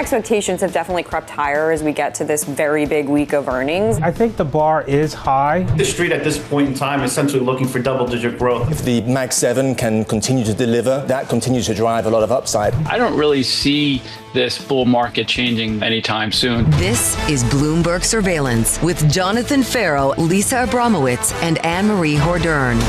expectations have definitely crept higher as we get to this very big week of earnings. I think the bar is high. The street at this point in time is essentially looking for double-digit growth. If the Mag 7 can continue to deliver, that continues to drive a lot of upside. I don't really see this bull market changing anytime soon. This is Bloomberg Surveillance with Jonathan Ferro, Lisa Abramowicz, and Annmarie Hordern.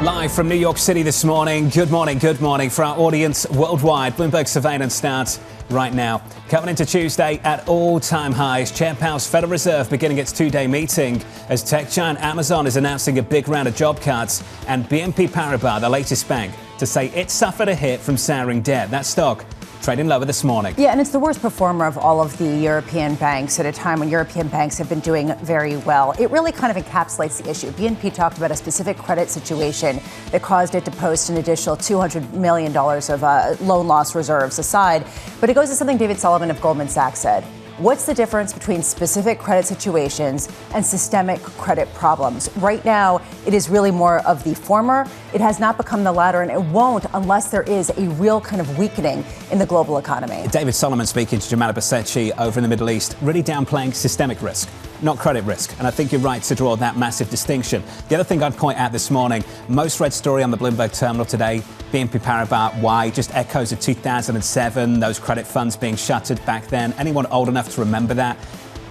Live from New York City this morning. Good morning for our audience worldwide. Bloomberg Surveillance starts right now. Coming into Tuesday at all-time highs, Chair Powell's Federal Reserve beginning its two-day meeting as tech giant Amazon is announcing a big round of job cuts, and BNP Paribas, the latest bank, to say it suffered a hit from souring debt. That stock trading lower this morning. Yeah, and it's the worst performer of all of the European banks at a time when European banks have been doing very well. It really kind of encapsulates the issue. BNP talked about a specific credit situation that caused it to post an additional $200 million of loan loss reserves aside. But it goes to something David Sullivan of Goldman Sachs said. What's the difference between specific credit situations and systemic credit problems? Right now, it is really more of the former. It has not become the latter, and it won't unless there is a real kind of weakening in the global economy. David Sullivan speaking to Jamal Basechi over in the Middle East, really downplaying systemic risk, not credit risk. And I think you're right to draw that massive distinction. The other thing I'd point out this morning, most read story on the Bloomberg terminal today, BNP Paribas, why? Just echoes of 2007, those credit funds being shuttered back then. Anyone old enough to remember that?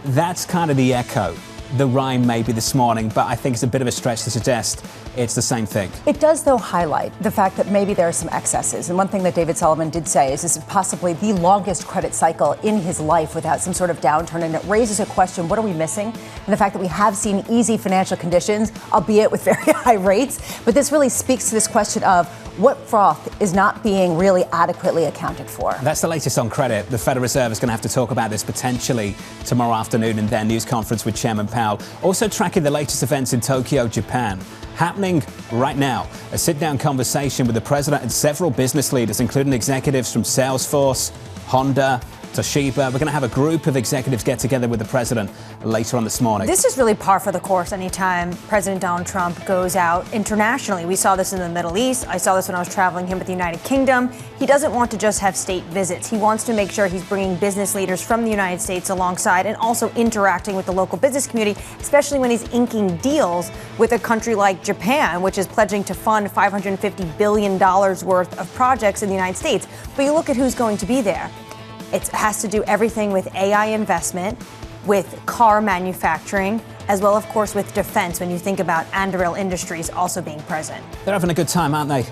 That's kind of the echo. The rhyme maybe this morning, but I think it's a bit of a stretch to suggest it's the same thing. It does, though, highlight the fact that maybe there are some excesses. And one thing that David Sullivan did say is this is possibly the longest credit cycle in his life without some sort of downturn. And it raises a question, what are we missing? And the fact that we have seen easy financial conditions, albeit with very high rates. But this really speaks to this question of what froth is not being really adequately accounted for. That's the latest on credit. The Federal Reserve is going to have to talk about this potentially tomorrow afternoon in their news conference with Chairman Powell. Also tracking the latest events in Tokyo, Japan. Happening right now, a sit-down conversation with the president and several business leaders, including executives from Salesforce, Honda, Toshiba. We're going to have a group of executives get together with the president later on this morning. This is really par for the course anytime President Donald Trump goes out internationally. We saw this in the Middle East. I saw this when I was traveling him with the United Kingdom. He doesn't want to just have state visits. He wants to make sure he's bringing business leaders from the United States alongside and also interacting with the local business community, especially when he's inking deals with a country like Japan, which is pledging to fund $550 billion worth of projects in the United States. But you look at who's going to be there. It has to do everything with AI investment, with car manufacturing, as well, of course, with defense, when you think about Anduril Industries also being present. They're having a good time, aren't they?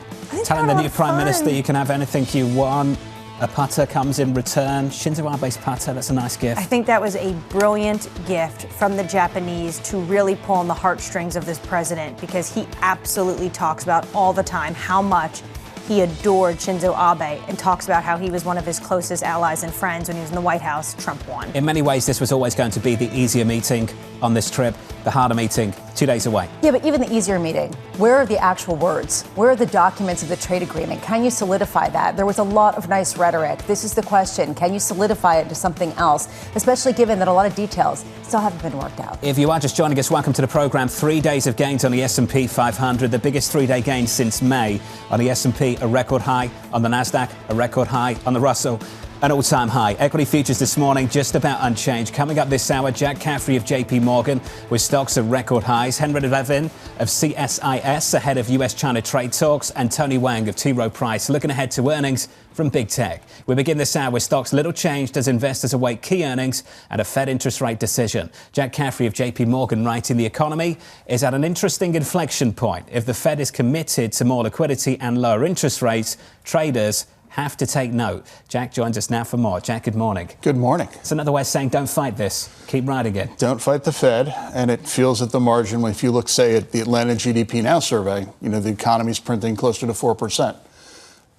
Telling the new Prime Minister you can have anything you want. A putter comes in return. Shinzo Abe's putter, that's a nice gift. I think that was a brilliant gift from the Japanese to really pull on the heartstrings of this president, because he absolutely talks about all the time how much he adored Shinzo Abe and talks about how he was one of his closest allies and friends when he was in the White House. Trump won. In many ways, this was always going to be the easier meeting on this trip. The harder meeting 2 days away. Yeah, but even the easier meeting, where are the actual words? Where are the documents of the trade agreement? Can you solidify that? There was a lot of nice rhetoric. This is the question. Can you solidify it to something else? Especially given that a lot of details still haven't been worked out. If you are just joining us, welcome to the program. 3 days of gains on the S&P 500, the biggest three-day gain since May. On the S&P, a record high. On the Nasdaq, a record high. On the Russell, an all-time high. Equity futures this morning just about unchanged. Coming up this hour, Jack Caffrey of JPMorgan with stocks at record highs. Henrietta Levin of CSIS ahead of US-China trade talks. And Tony Wang of T. Rowe Price looking ahead to earnings from big tech. We begin this hour with stocks little changed as investors await key earnings and a Fed interest rate decision. Jack Caffrey of JPMorgan writing the economy is at an interesting inflection point. If the Fed is committed to more liquidity and lower interest rates, traders have to take note. Jack joins us now for more. Jack, good morning. Good morning. It's another way of saying don't fight this. Keep riding it. Don't fight the Fed. And it feels at the margin, if you look, say, at the Atlanta GDP Now survey, the economy's printing closer to 4%.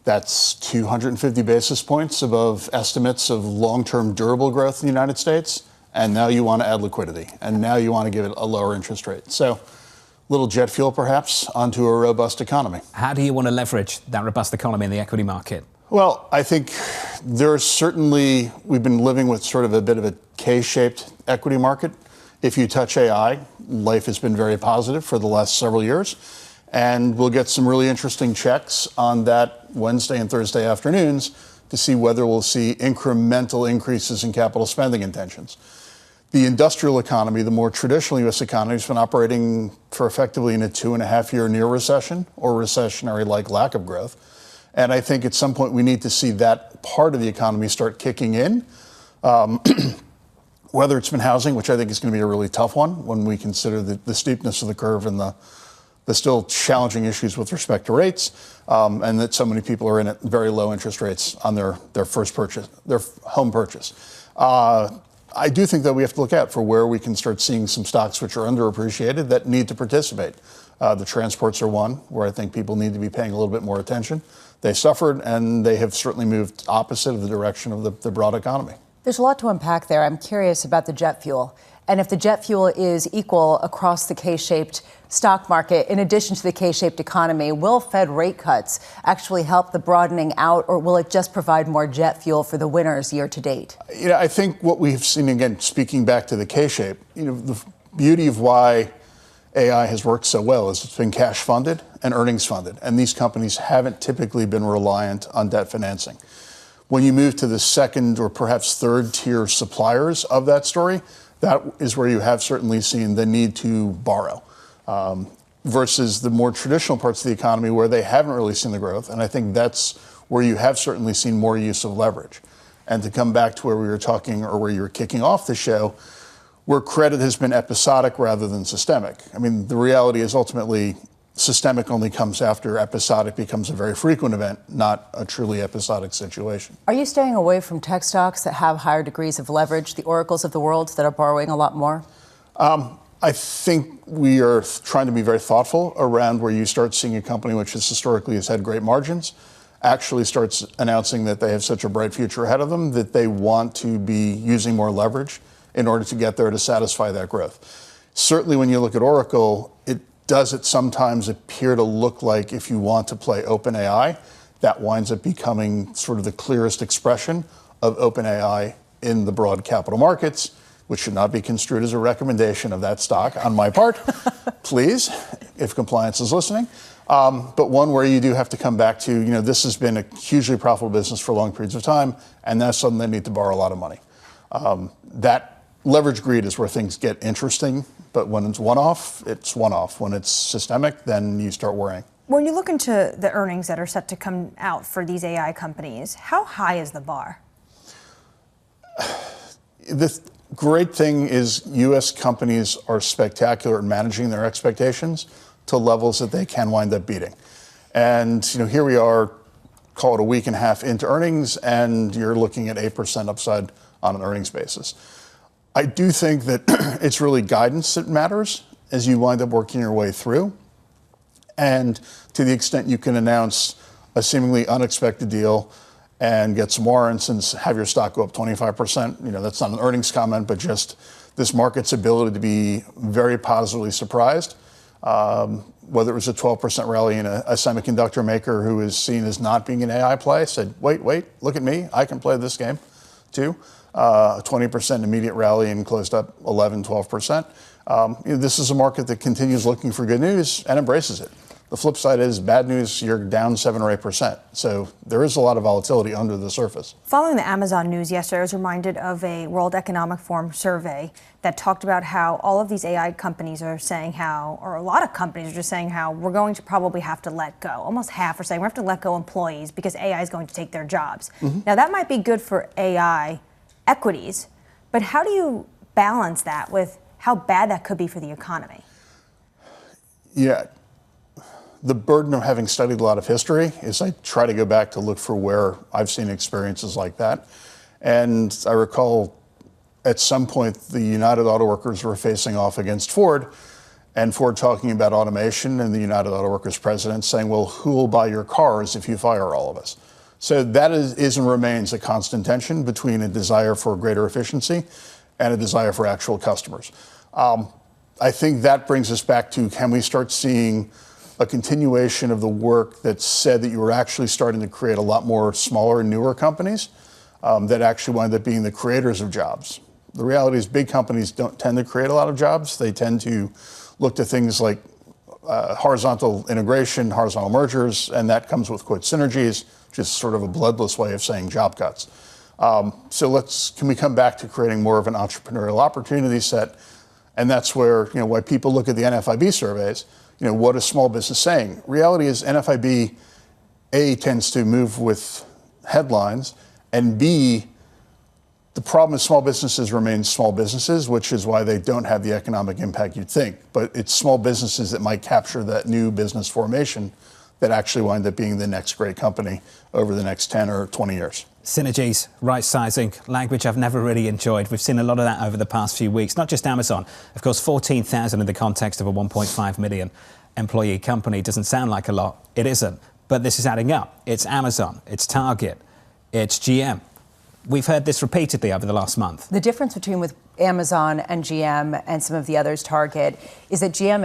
That's 250 basis points above estimates of long-term durable growth in the United States. And now you want to add liquidity. And now you want to give it a lower interest rate. So little jet fuel, perhaps, onto a robust economy. How do you want to leverage that robust economy in the equity market? Well, I think there's certainly, we've been living with sort of a bit of a K-shaped equity market. If you touch AI, life has been very positive for the last several years. And we'll get some really interesting checks on that Wednesday and Thursday afternoons to see whether we'll see incremental increases in capital spending intentions. The industrial economy, the more traditional U.S. economy, has been operating for effectively in a 2.5-year near recession or recessionary-like lack of growth. And I think at some point we need to see that part of the economy start kicking in. Whether it's been housing, which I think is going to be a really tough one when we consider the steepness of the curve and the still challenging issues with respect to rates, and that so many people are in at very low interest rates on their first purchase, their home purchase. I do think that we have to look out for where we can start seeing some stocks which are underappreciated that need to participate. The transports are one where I think people need to be paying a little bit more attention. They suffered, and they have certainly moved opposite of the direction of the broad economy. There's a lot to unpack there. I'm curious about the jet fuel. And if the jet fuel is equal across the K-shaped stock market, in addition to the K-shaped economy, will Fed rate cuts actually help the broadening out, or will it just provide more jet fuel for the winners year to date? I think what we've seen, again, speaking back to the K-shape, the beauty of why AI has worked so well is it's been cash funded and earnings funded. And these companies haven't typically been reliant on debt financing. When you move to the second or perhaps third tier suppliers of that story, that is where you have certainly seen the need to borrow versus the more traditional parts of the economy where they haven't really seen the growth. And I think that's where you have certainly seen more use of leverage. And to come back to where we were talking, or where you were kicking off the show, where credit has been episodic rather than systemic. I mean, the reality is ultimately systemic only comes after episodic becomes a very frequent event, not a truly episodic situation. Are you staying away from tech stocks that have higher degrees of leverage, the oracles of the world that are borrowing a lot more? I think we are trying to be very thoughtful around where you start seeing a company which historically has had great margins actually starts announcing that they have such a bright future ahead of them that they want to be using more leverage in order to get there to satisfy that growth. Certainly when you look at Oracle, it does it sometimes appear to look like if you want to play OpenAI, that winds up becoming sort of the clearest expression of OpenAI in the broad capital markets, which should not be construed as a recommendation of that stock on my part, please, if compliance is listening. But one where you do have to come back to, this has been a hugely profitable business for long periods of time, and that's something they need to borrow a lot of money. That leverage greed is where things get interesting, but when it's one-off, it's one-off. When it's systemic, then you start worrying. When you look into the earnings that are set to come out for these AI companies, how high is the bar? The great thing is U.S. companies are spectacular at managing their expectations to levels that they can wind up beating. And here we are, call it a week and a half into earnings, and you're looking at 8% upside on an earnings basis. I do think that it's really guidance that matters as you wind up working your way through. And to the extent you can announce a seemingly unexpected deal and get some warrants and have your stock go up 25%, that's not an earnings comment, but just this market's ability to be very positively surprised. Whether it was a 12% rally in a semiconductor maker who is seen as not being an AI play, said, wait, look at me, I can play this game too. A 20% immediate rally and closed up 11, 12%. This is a market that continues looking for good news and embraces it. The flip side is bad news, you're down 7 or 8%. So there is a lot of volatility under the surface. Following the Amazon news yesterday, I was reminded of a World Economic Forum survey that talked about how all of these AI companies are saying how, or a lot of companies are just saying how we're going to probably have to let go. Almost half are saying we have to let go employees because AI is going to take their jobs. Mm-hmm. Now that might be good for AI equities, but how do you balance that with how bad that could be for the economy? Yeah. The burden of having studied a lot of history is I try to go back to look for where I've seen experiences like that. And I recall at some point the United Auto Workers were facing off against Ford, and Ford talking about automation, and the United Auto Workers president saying, well, who will buy your cars if you fire all of us? So that is and remains a constant tension between a desire for greater efficiency and a desire for actual customers. I think that brings us back to, can we start seeing a continuation of the work that said that you were actually starting to create a lot more smaller and newer companies that actually wind up being the creators of jobs. The reality is big companies don't tend to create a lot of jobs. They tend to look to things like horizontal integration, horizontal mergers, and that comes with quote synergies, which is sort of a bloodless way of saying job cuts. So can we come back to creating more of an entrepreneurial opportunity set? And that's where, why people look at the NFIB surveys, what is small business saying? Reality is NFIB, A, tends to move with headlines, and B, the problem is small businesses remain small businesses, which is why they don't have the economic impact you'd think. But it's small businesses that might capture that new business formation that actually wind up being the next great company over the next 10 or 20 years. Synergies, right sizing, language I've never really enjoyed. We've seen a lot of that over the past few weeks, not just Amazon. Of course, 14,000 in the context of a 1.5 million employee company doesn't sound like a lot. It isn't. But this is adding up. It's Amazon, it's Target, it's GM. We've heard this repeatedly over the last month. The difference between with Amazon and GM and some of the others, Target, is that GM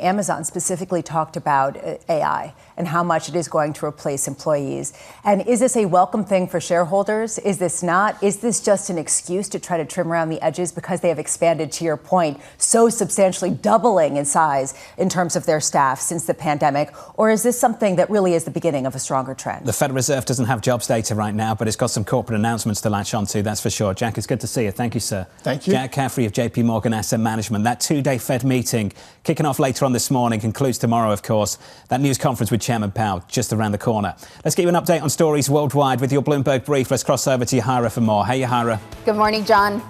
Amazon specifically talked about AI and how much it is going to replace employees. And is this a welcome thing for shareholders? Is this not? Is this just an excuse to try to trim around the edges because they have expanded, to your point, so substantially, doubling in size in terms of their staff since the pandemic? Or is this something that really is the beginning of a stronger trend? The Federal Reserve doesn't have jobs data right now, but it's got some corporate announcements to latch onto, that's for sure. Jack, it's good to see you. Thank you, sir. Thank you. Jack Caffrey of JPMorgan Asset Management. That two-day Fed meeting kicking off later on this morning, concludes tomorrow, of course. That news conference with Chairman Powell just around the corner. Let's give you an update on stories worldwide with your Bloomberg brief. Let's cross over to Yahara for more. Hey, Yahara. Good morning, John.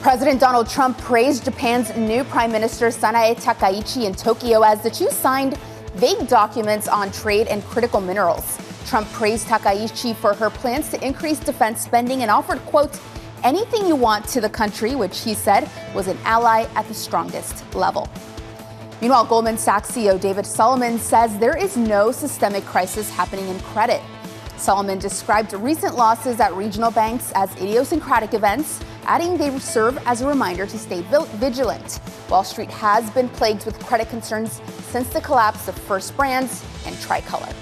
President Donald Trump praised Japan's new Prime Minister Sanae Takaichi in Tokyo as the two signed vague documents on trade and critical minerals. Trump praised Takaichi for her plans to increase defense spending and offered, quote, anything you want to the country, which he said was an ally at the strongest level. Meanwhile, Goldman Sachs CEO David Solomon says there is no systemic crisis happening in credit. Solomon described recent losses at regional banks as idiosyncratic events, adding they serve as a reminder to stay vigilant. Wall Street has been plagued with credit concerns since the collapse of First Brands and Tricolor.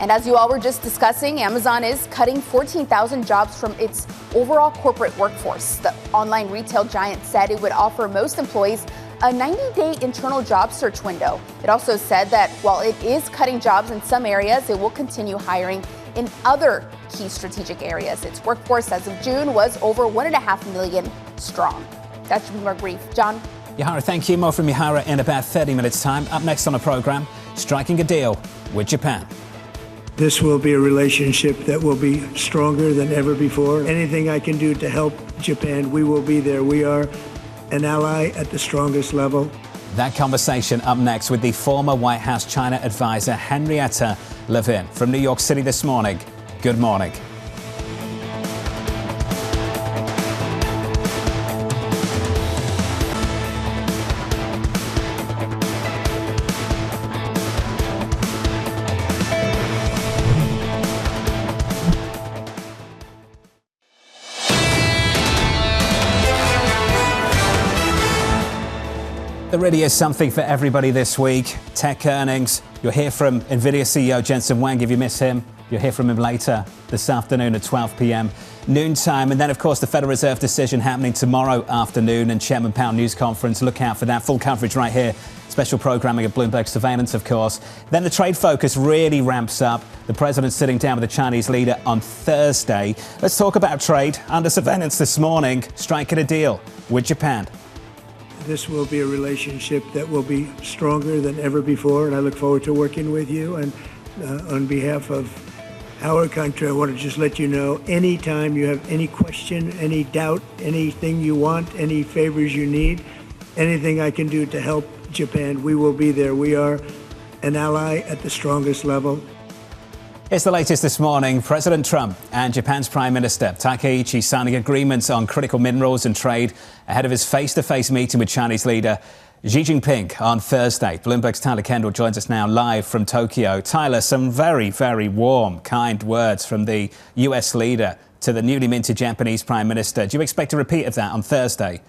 And as you all were just discussing, Amazon is cutting 14,000 jobs from its overall corporate workforce. The online retail giant said it would offer most employees a 90-day internal job search window. It also said that while it is cutting jobs in some areas, it will continue hiring in other key strategic areas. Its workforce as of June was over 1.5 million strong. That's Bloomberg Brief. John? Yahara, thank you. More from Yahara in about 30 minutes' time. Up next on the programme, striking a deal with Japan. This will be a relationship that will be stronger than ever before. Anything I can do to help Japan, we will be there. We are an ally at the strongest level. That conversation up next with the former White House China advisor Henrietta Levin from New York City this morning. Good morning. There really is something for everybody this week. Tech earnings. You'll hear from NVIDIA CEO Jensen Huang. If you miss him, you'll hear from him later this afternoon at 12 p.m. noontime. And then, of course, the Federal Reserve decision happening tomorrow afternoon and Chairman Powell news conference. Look out for that. Full coverage right here. Special programming of Bloomberg Surveillance, of course. Then the trade focus really ramps up. The president sitting down with the Chinese leader on Thursday. Let's talk about trade. Under surveillance this morning, striking a deal with Japan. This will be a relationship that will be stronger than ever before, and I look forward to working with you. And on behalf of our country, I want to just let you know, anytime you have any question, any doubt, anything you want, any favors you need, anything I can do to help Japan, we will be there. We are an ally at the strongest level. It's the latest this morning. President Trump and Japan's Prime Minister Takaichi signing agreements on critical minerals and trade ahead of his face-to-face meeting with Chinese leader Xi Jinping on Thursday. Bloomberg's Tyler Kendall joins us now live from Tokyo. Tyler, some very, very warm, kind words from the US leader to the newly minted Japanese Prime Minister. Do you expect a repeat of that on Thursday?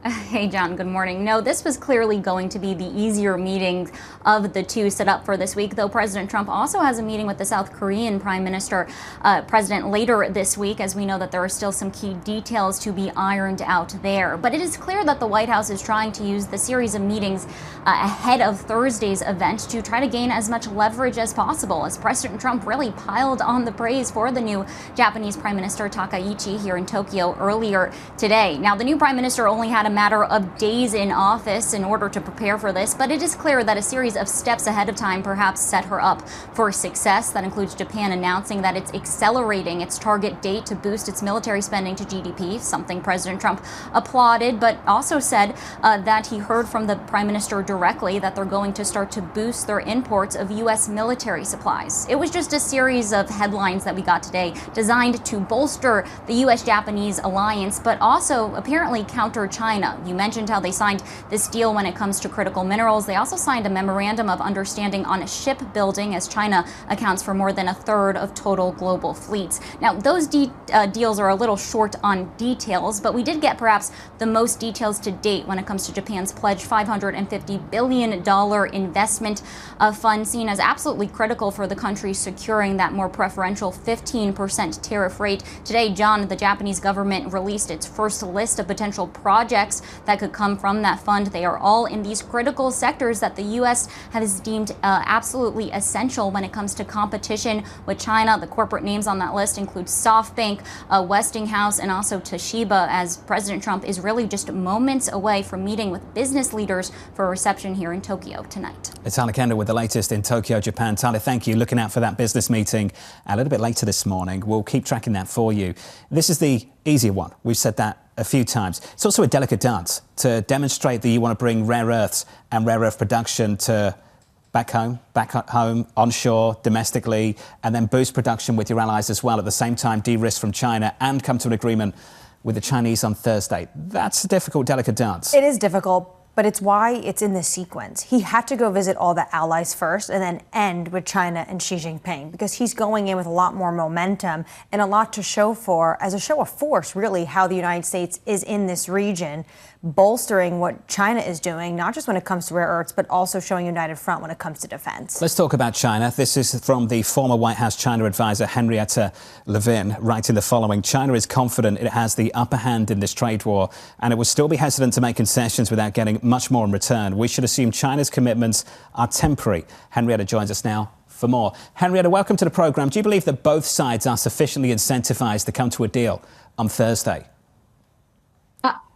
Hey, John, good morning. No, this was clearly going to be the easier meeting of the two set up for this week, though President Trump also has a meeting with the South Korean president later this week, as we know that there are still some key details to be ironed out there. But it is clear that the White House is trying to use the series of meetings ahead of Thursday's event to try to gain as much leverage as possible, as President Trump really piled on the praise for the new Japanese Prime Minister Takaichi here in Tokyo earlier today. Now, the new Prime Minister only had a matter of days in office in order to prepare for this, but it is clear that a series of steps ahead of time perhaps set her up for success. That includes Japan announcing that it's accelerating its target date to boost its military spending to GDP, something President Trump applauded, but also said that he heard from the Prime Minister directly that they're going to start to boost their imports of U.S. military supplies. It was just a series of headlines that we got today designed to bolster the U.S.-Japanese alliance, but also apparently counter China. You mentioned how they signed this deal when it comes to critical minerals. They also signed a memorandum of understanding on shipbuilding, as China accounts for more than a third of total global fleets. Now, those deals are a little short on details, but we did get perhaps the most details to date when it comes to Japan's pledged $550 billion investment fund, seen as absolutely critical for the country securing that more preferential 15% tariff rate. Today, John, the Japanese government released its first list of potential projects that could come from that fund. They are all in these critical sectors that the U.S. has deemed absolutely essential when it comes to competition with China. The corporate names on that list include SoftBank, Westinghouse, and also Toshiba, as President Trump is really just moments away from meeting with business leaders for a reception here in Tokyo tonight. It's Alphasimplex with the latest in Tokyo, Japan. Tyler, thank you. Looking out for that business meeting a little bit later this morning. We'll keep tracking that for you. This is the easier one. We've said that a few times. It's also a delicate dance to demonstrate that you want to bring rare earths and rare earth production to back home, onshore, domestically, and then boost production with your allies as well. At the same time, de-risk from China and come to an agreement with the Chinese on Thursday. That's a difficult, delicate dance. It is difficult, but it's why it's in the sequence. He had to go visit all the allies first and then end with China and Xi Jinping, because he's going in with a lot more momentum and a lot to show for, as a show of force, really, how the United States is in this region, bolstering what China is doing, not just when it comes to rare earths, but also showing a united front when it comes to defense. Let's talk about China. This is from the former White House China advisor, Henrietta Levin, writing the following. China is confident it has the upper hand in this trade war, and it will still be hesitant to make concessions without getting much more in return. We should assume China's commitments are temporary. Henrietta joins us now for more. Henrietta, welcome to the program. Do you believe that both sides are sufficiently incentivized to come to a deal on Thursday?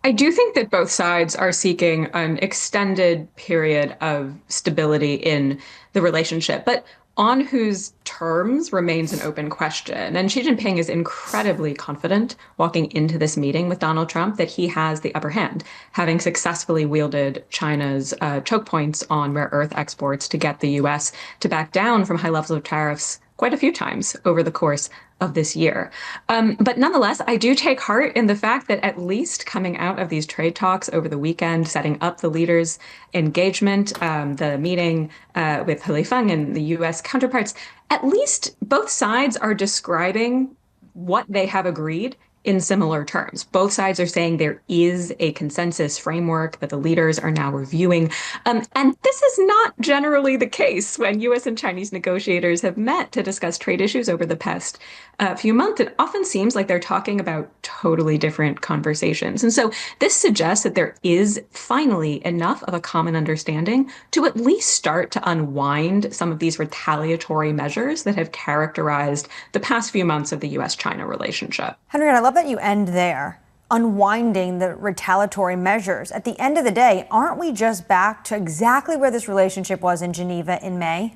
I do think that both sides are seeking an extended period of stability in the relationship, but on whose terms remains an open question. And Xi Jinping is incredibly confident walking into this meeting with Donald Trump that he has the upper hand, having successfully wielded China's choke points on rare earth exports to get the U.S. to back down from high levels of tariffs quite a few times over the course of this year. But nonetheless, I do take heart in the fact that at least coming out of these trade talks over the weekend, setting up the leaders' engagement, the meeting with Li Feng and the U.S. counterparts, at least both sides are describing what they have agreed in similar terms. Both sides are saying there is a consensus framework that the leaders are now reviewing. And this is not generally the case when U.S. and Chinese negotiators have met to discuss trade issues over the past few months. It often seems like they're talking about totally different conversations. And so this suggests that there is finally enough of a common understanding to at least start to unwind some of these retaliatory measures that have characterized the past few months of the U.S.-China relationship. Henrietta, I love that you end there. Unwinding the retaliatory measures. At the end of the day, aren't we just back to exactly where this relationship was in Geneva in May?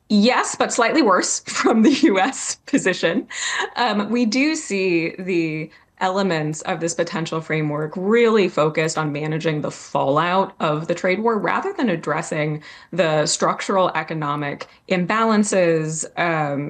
Yes, but slightly worse from the U.S. position. We do see the elements of this potential framework really focused on managing the fallout of the trade war rather than addressing the structural economic imbalances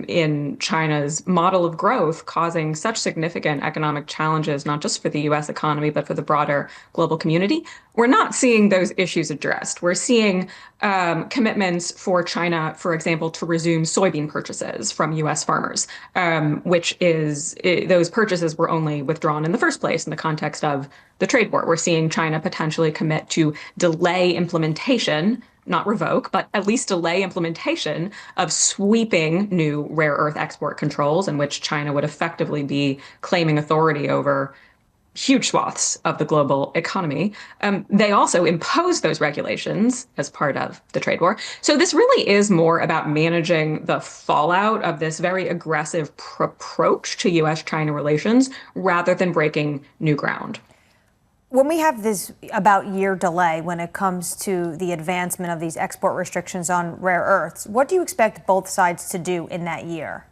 in China's model of growth, causing such significant economic challenges, not just for the U.S. economy, but for the broader global community. we're not seeing those issues addressed. We're seeing commitments for China, for example, to resume soybean purchases from U.S. farmers, those purchases were only withdrawn in the first place in the context of the trade war. We're seeing China potentially commit to delay implementation, not revoke, but at least delay implementation of sweeping new rare earth export controls in which China would effectively be claiming authority over huge swaths of the global economy. They also impose those regulations as part of the trade war. So this really is more about managing the fallout of this very aggressive approach to U.S.-China relations rather than breaking new ground. When we have this about year delay when it comes to the advancement of these export restrictions on rare earths, what do you expect both sides to do in that year?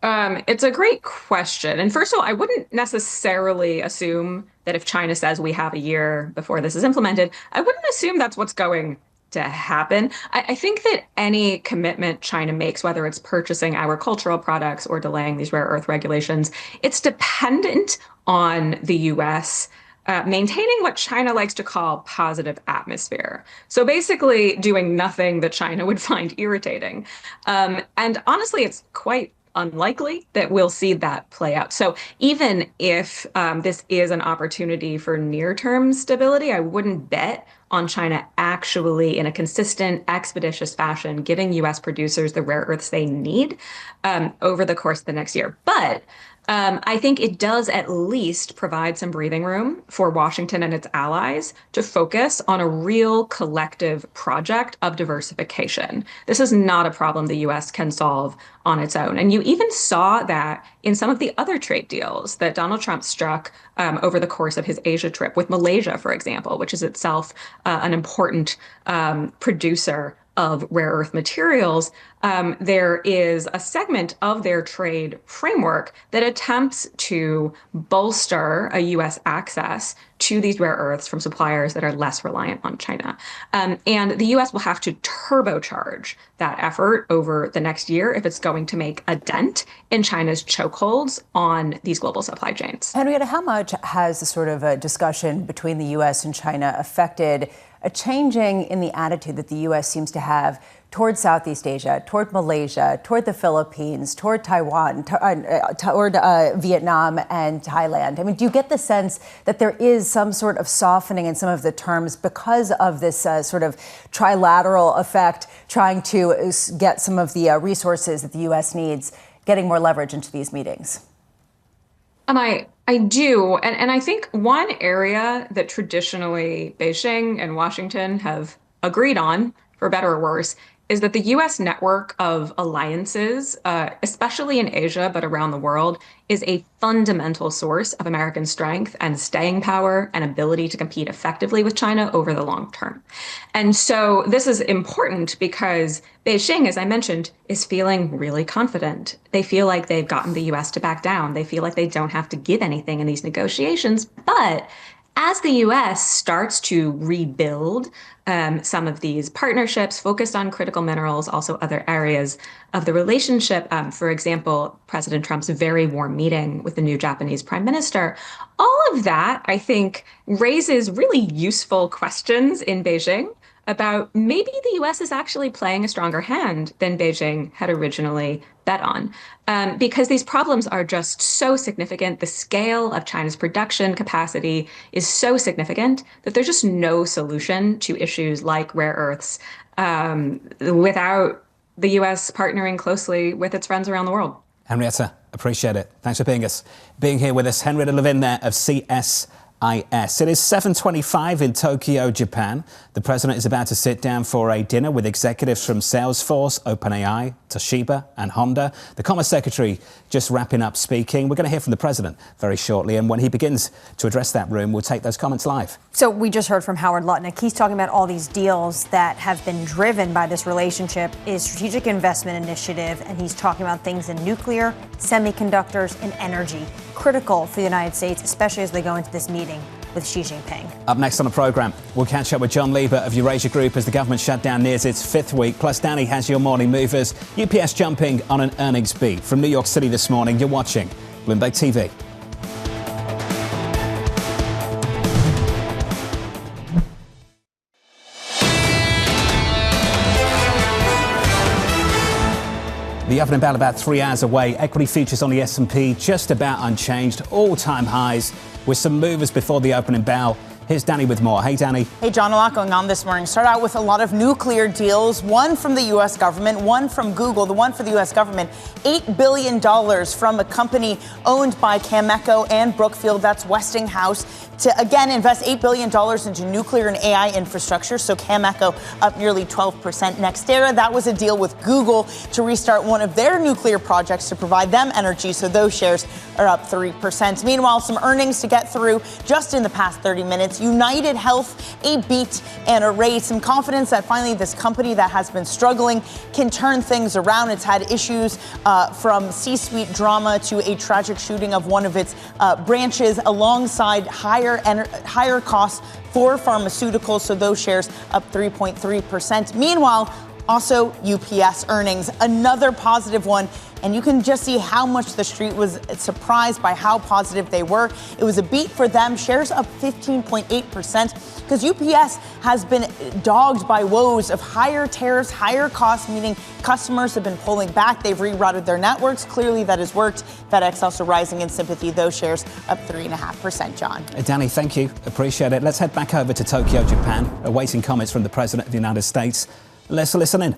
It's a great question. And first of all, I wouldn't necessarily assume that if China says we have a year before this is implemented, I wouldn't assume that's what's going to happen. I think that any commitment China makes, whether it's purchasing agricultural products or delaying these rare earth regulations, it's dependent on the U.S. Maintaining what China likes to call positive atmosphere. So basically doing nothing that China would find irritating. And honestly, it's quite unlikely that we'll see that play out. So even if this is an opportunity for near-term stability, I wouldn't bet on China actually, in a consistent, expeditious fashion, giving U.S. producers the rare earths they need over the course of the next year. But I think it does at least provide some breathing room for Washington and its allies to focus on a real collective project of diversification. This is not a problem the U.S. can solve on its own. And you even saw that in some of the other trade deals that Donald Trump struck over the course of his Asia trip with Malaysia, for example, which is itself an important producer of rare earth materials. There is a segment of their trade framework that attempts to bolster a U.S. access to these rare earths from suppliers that are less reliant on China. And the U.S. will have to turbocharge that effort over the next year if it's going to make a dent in China's chokeholds on these global supply chains. Henrietta, how much has the sort of a discussion between the U.S. and China affected a changing in the attitude that the U.S. seems to have toward Southeast Asia, toward Malaysia, toward the Philippines, toward Taiwan, toward Vietnam and Thailand? I mean, do you get the sense that there is some sort of softening in some of the terms because of this sort of trilateral effect, trying to get some of the resources that the U.S. needs, getting more leverage into these meetings? I do. And I think one area that traditionally Beijing and Washington have agreed on, for better or worse, is that the U.S. network of alliances, especially in Asia, but around the world, is a fundamental source of American strength and staying power and ability to compete effectively with China over the long term. And so this is important because Beijing, as I mentioned, is feeling really confident. They feel like they've gotten the U.S. to back down. They feel like they don't have to give anything in these negotiations. But as the U.S. starts to rebuild some of these partnerships focused on critical minerals, also other areas of the relationship, for example, President Trump's very warm meeting with the new Japanese prime minister, all of that, I think, raises really useful questions in Beijing about maybe the U.S. is actually playing a stronger hand than Beijing had originally bet on. Because these problems are just so significant. The scale of China's production capacity is so significant that there's just no solution to issues like rare earths without the U.S. partnering closely with its friends around the world. Henrietta, appreciate it. Thanks for being here with us. Henrietta Levin there of CSIS. It is 7:25 in Tokyo, Japan. The president is about to sit down for a dinner with executives from Salesforce, OpenAI, Toshiba and Honda. The Commerce Secretary just wrapping up speaking. We're going to hear from the president very shortly, and when he begins to address that room, we'll take those comments live. So we just heard from Howard Lutnick. He's talking about all these deals that have been driven by this relationship, is strategic investment initiative, and he's talking about things in nuclear, semiconductors, and energy. Critical for the United States, especially as they go into this meeting with Xi Jinping. Up next on the programme, we'll catch up with John Lieber of Eurasia Group as the government shutdown nears its fifth week. Plus, Danny has your morning movers. UPS jumping on an earnings beat. From New York City this morning, you're watching Bloomberg TV. The opening bell about 3 hours away. Equity futures on the S&P just about unchanged. All-time highs with some movers before the opening bell. Here's Danny with more. Hey, Danny. Hey, John, a lot going on this morning. Start out with a lot of nuclear deals, one from the U.S. government, one from Google. The one for the U.S. government, $8 billion from a company owned by Cameco and Brookfield, that's Westinghouse, to, again, invest $8 billion into nuclear and AI infrastructure. So Cameco up nearly 12%. NextEra, that was a deal with Google to restart one of their nuclear projects to provide them energy. So those shares are up 3%. Meanwhile, some earnings to get through just in the past 30 minutes. United Health, a beat and a raise. Some confidence that finally this company that has been struggling can turn things around. It's had issues from C-suite drama to a tragic shooting of one of its branches alongside higher costs for pharmaceuticals. So those shares up 3.3%. Meanwhile, also UPS earnings, another positive one. And you can just see how much the street was surprised by how positive they were. It was a beat for them. Shares up 15.8% because UPS has been dogged by woes of higher tariffs, higher costs, meaning customers have been pulling back. They've rerouted their networks. Clearly that has worked. FedEx also rising in sympathy. Those shares up 3.5%, John. Danny, thank you. Appreciate it. Let's head back over to Tokyo, Japan, awaiting comments from the President of the United States. Let's listen in.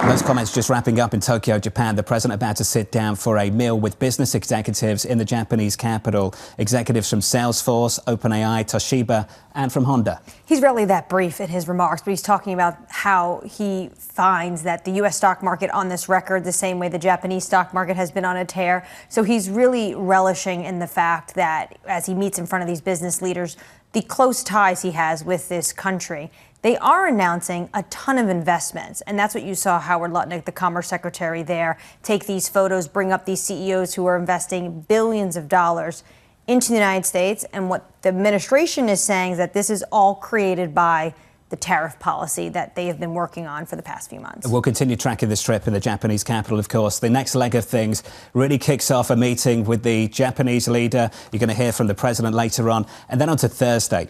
Those comments just wrapping up in Tokyo, Japan. The president about to sit down for a meal with business executives in the Japanese capital. Executives from Salesforce, OpenAI, Toshiba, and from Honda. He's rarely that brief in his remarks, but he's talking about how he finds that the U.S. stock market on this record, the same way the Japanese stock market has been on a tear. So he's really relishing in the fact that as he meets in front of these business leaders, the close ties he has with this country. They are announcing a ton of investments, and that's what you saw Howard Lutnick, the Commerce Secretary there, take these photos, bring up these CEOs who are investing billions of dollars into the United States. And what the administration is saying is that this is all created by the tariff policy that they have been working on for the past few months. We'll continue tracking this trip in the Japanese capital, of course. The next leg of things really kicks off a meeting with the Japanese leader. You're going to hear from the president later on, and then on to Thursday,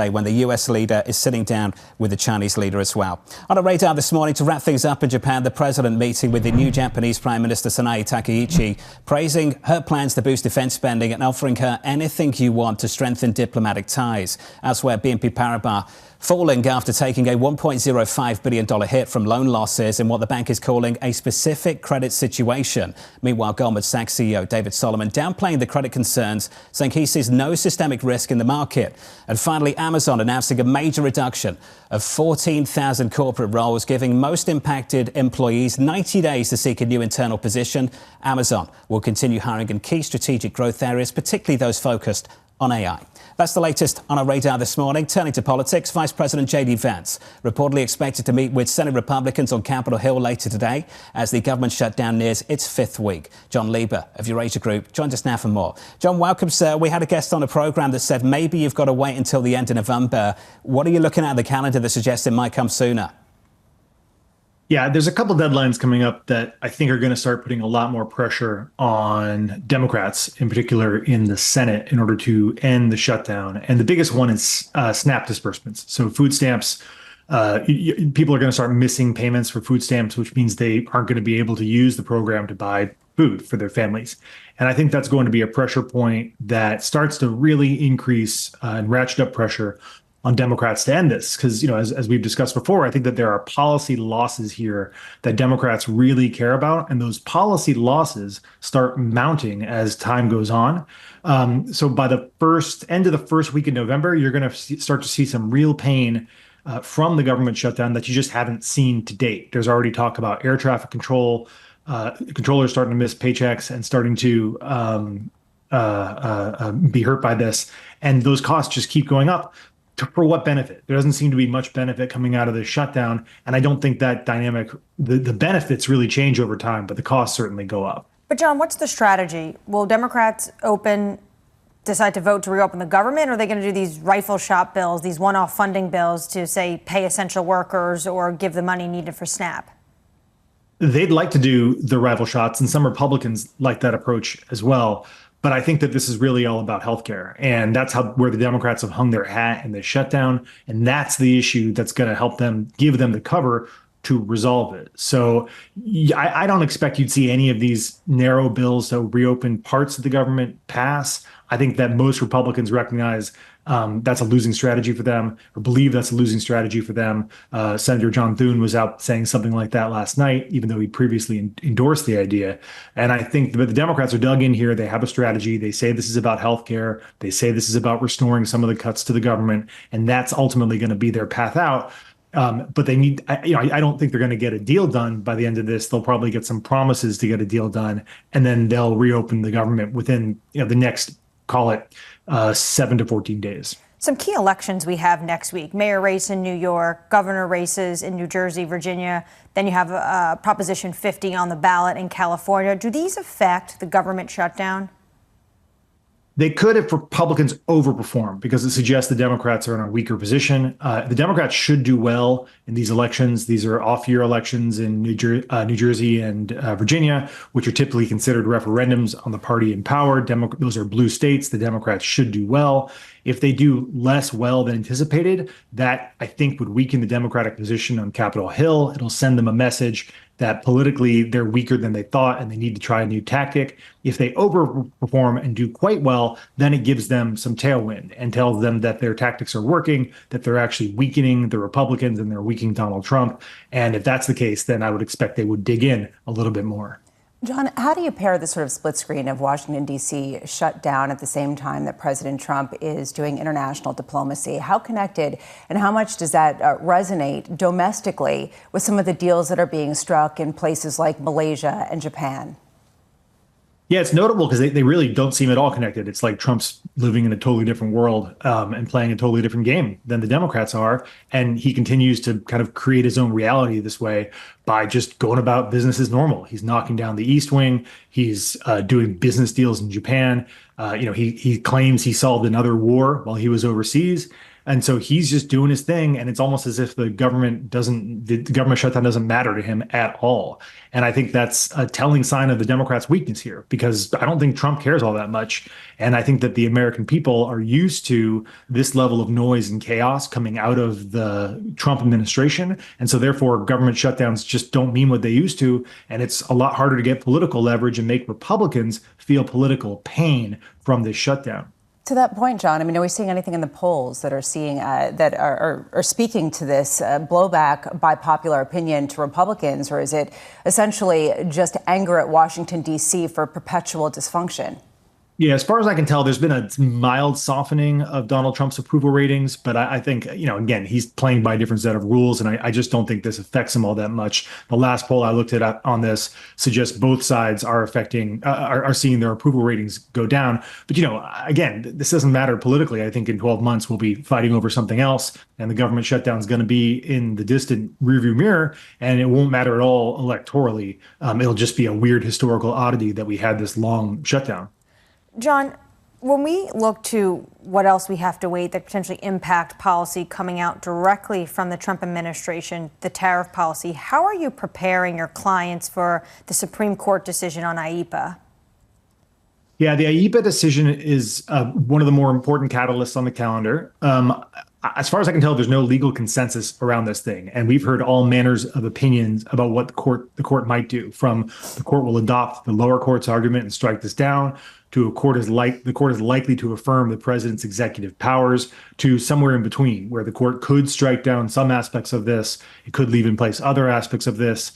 when the US leader is sitting down with the Chinese leader as well. On our radar this morning, to wrap things up in Japan, the president meeting with the new Japanese Prime Minister Sanae Takaichi, praising her plans to boost defense spending and offering her anything you want to strengthen diplomatic ties. Elsewhere, BNP Paribas falling after taking a $1.05 billion hit from loan losses in what the bank is calling a specific credit situation. Meanwhile, Goldman Sachs CEO David Solomon downplaying the credit concerns, saying he sees no systemic risk in the market. And finally, Amazon announcing a major reduction of 14,000 corporate roles, giving most impacted employees 90 days to seek a new internal position. Amazon will continue hiring in key strategic growth areas, particularly those focused on AI. That's the latest on our radar this morning. Turning to politics, Vice President J.D. Vance reportedly expected to meet with Senate Republicans on Capitol Hill later today as the government shutdown nears its fifth week. John Lieber of Eurasia Group joins us now for more. John, welcome, sir. We had a guest on a programme that said maybe you've got to wait until the end of November. What are you looking at in the calendar that suggests it might come sooner? Yeah, there's a couple deadlines coming up that I think are going to start putting a lot more pressure on Democrats, in particular in the Senate, in order to end the shutdown. And the biggest one is SNAP disbursements. So food stamps, people are going to start missing payments for food stamps, which means they aren't going to be able to use the program to buy food for their families. And I think that's going to be a pressure point that starts to really increase and ratchet up pressure on Democrats to end this. Because, you know, as we've discussed before, I think that there are policy losses here that Democrats really care about. And those policy losses start mounting as time goes on. So by the end of the first week in November, you're going to start to see some real pain from the government shutdown that you just haven't seen to date. There's already talk about air traffic control, controllers starting to miss paychecks and starting to be hurt by this. And those costs just keep going up. For what benefit? There doesn't seem to be much benefit coming out of the shutdown. And I don't think that dynamic, the benefits really change over time, but the costs certainly go up. But John, what's the strategy? Will Democrats decide to vote to reopen the government, or are they going to do these rifle shot bills, these one-off funding bills to, say, pay essential workers or give the money needed for SNAP? They'd like to do the rifle shots, and some Republicans like that approach as well. But I think that this is really all about healthcare, and that's where the Democrats have hung their hat in the shutdown, and that's the issue that's going to help them, give them the cover to resolve it. So I don't expect you'd see any of these narrow bills that reopen parts of the government pass. I think that most Republicans recognize that's a losing strategy for them, or believe that's a losing strategy for them. Senator John Thune was out saying something like that last night, even though he previously endorsed the idea. And I think that the Democrats are dug in here. They have a strategy. They say this is about healthcare. They say this is about restoring some of the cuts to the government, and that's ultimately going to be their path out. But they need, I don't think they're going to get a deal done by the end of this. They'll probably get some promises to get a deal done, and then they'll reopen the government within the next, call it 7 to 14 days. Some key elections we have next week: mayor race in New York, governor races in New Jersey, Virginia. Then you have Proposition 50 on the ballot in California. Do these affect the government shutdown? They could if Republicans overperform, because it suggests the Democrats are in a weaker position. The Democrats should do well in these elections. These are off-year elections in New Jersey and Virginia, which are typically considered referendums on the party in power. Those are blue states. The Democrats should do well. If they do less well than anticipated, that I think would weaken the Democratic position on Capitol Hill. It'll send them a message that politically they're weaker than they thought and they need to try a new tactic. If they overperform and do quite well, then it gives them some tailwind and tells them that their tactics are working, that they're actually weakening the Republicans and they're weakening Donald Trump. And if that's the case, then I would expect they would dig in a little bit more. John, how do you pair the sort of split screen of Washington, D.C. shut down at the same time that President Trump is doing international diplomacy? How connected and how much does that resonate domestically with some of the deals that are being struck in places like Malaysia and Japan? Yeah, it's notable because they really don't seem at all connected. It's like Trump's living in a totally different world and playing a totally different game than the Democrats are. And he continues to kind of create his own reality this way by just going about business as normal. He's knocking down the East Wing. He's doing business deals in Japan. He claims he solved another war while he was overseas. And so he's just doing his thing, and it's almost as if the government shutdown doesn't matter to him at all. And I think that's a telling sign of the Democrats' weakness here, because I don't think Trump cares all that much. And I think that the American people are used to this level of noise and chaos coming out of the Trump administration. And so therefore, government shutdowns just don't mean what they used to. And it's a lot harder to get political leverage and make Republicans feel political pain from this shutdown. To that point, John, I mean, are we seeing anything in the polls that are seeing that are speaking to this blowback by popular opinion to Republicans, or is it essentially just anger at Washington, D.C. for perpetual dysfunction? Yeah, as far as I can tell, there's been a mild softening of Donald Trump's approval ratings. But I think, again, he's playing by a different set of rules. And I just don't think this affects him all that much. The last poll I looked at on this suggests both sides are seeing their approval ratings go down. But, again, this doesn't matter politically. I think in 12 months, we'll be fighting over something else. And the government shutdown is going to be in the distant rearview mirror. And it won't matter at all electorally. It'll just be a weird historical oddity that we had this long shutdown. John, when we look to what else we have to wait that potentially impact policy coming out directly from the Trump administration, the tariff policy, how are you preparing your clients for the Supreme Court decision on IEEPA? Yeah, the IEEPA decision is one of the more important catalysts on the calendar. As far as I can tell, there's no legal consensus around this thing. And we've heard all manners of opinions about what the court might do, from the court will adopt the lower court's argument and strike this down, to the court is likely to affirm the president's executive powers, to somewhere in between, where the court could strike down some aspects of this. It could leave in place other aspects of this.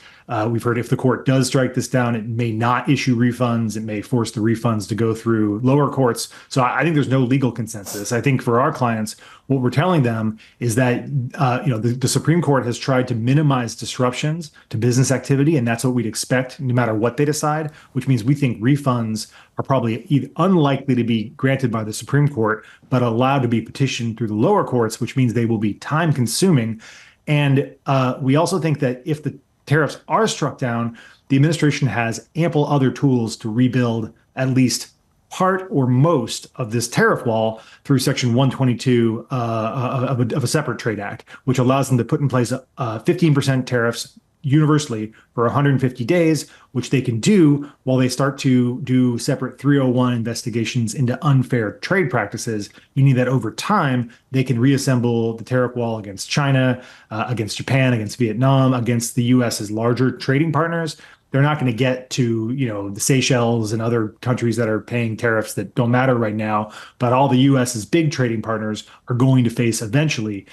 We've heard if the court does strike this down, it may not issue refunds. It may force the refunds to go through lower courts. So I think there's no legal consensus. I think for our clients, what we're telling them is that the Supreme Court has tried to minimize disruptions to business activity, and that's what we'd expect no matter what they decide, which means we think refunds are probably either unlikely to be granted by the Supreme Court, but allowed to be petitioned through the lower courts, which means they will be time consuming. And we also think that if the tariffs are struck down, the administration has ample other tools to rebuild at least part or most of this tariff wall through Section 122 of a separate trade act, which allows them to put in place 15% tariffs universally for 150 days, which they can do while they start to do separate 301 investigations into unfair trade practices, meaning that over time, they can reassemble the tariff wall against China, against Japan, against Vietnam, against the U.S.'s larger trading partners. They're not going to get to, the Seychelles and other countries that are paying tariffs that don't matter right now. But all the U.S.'s big trading partners are going to face eventually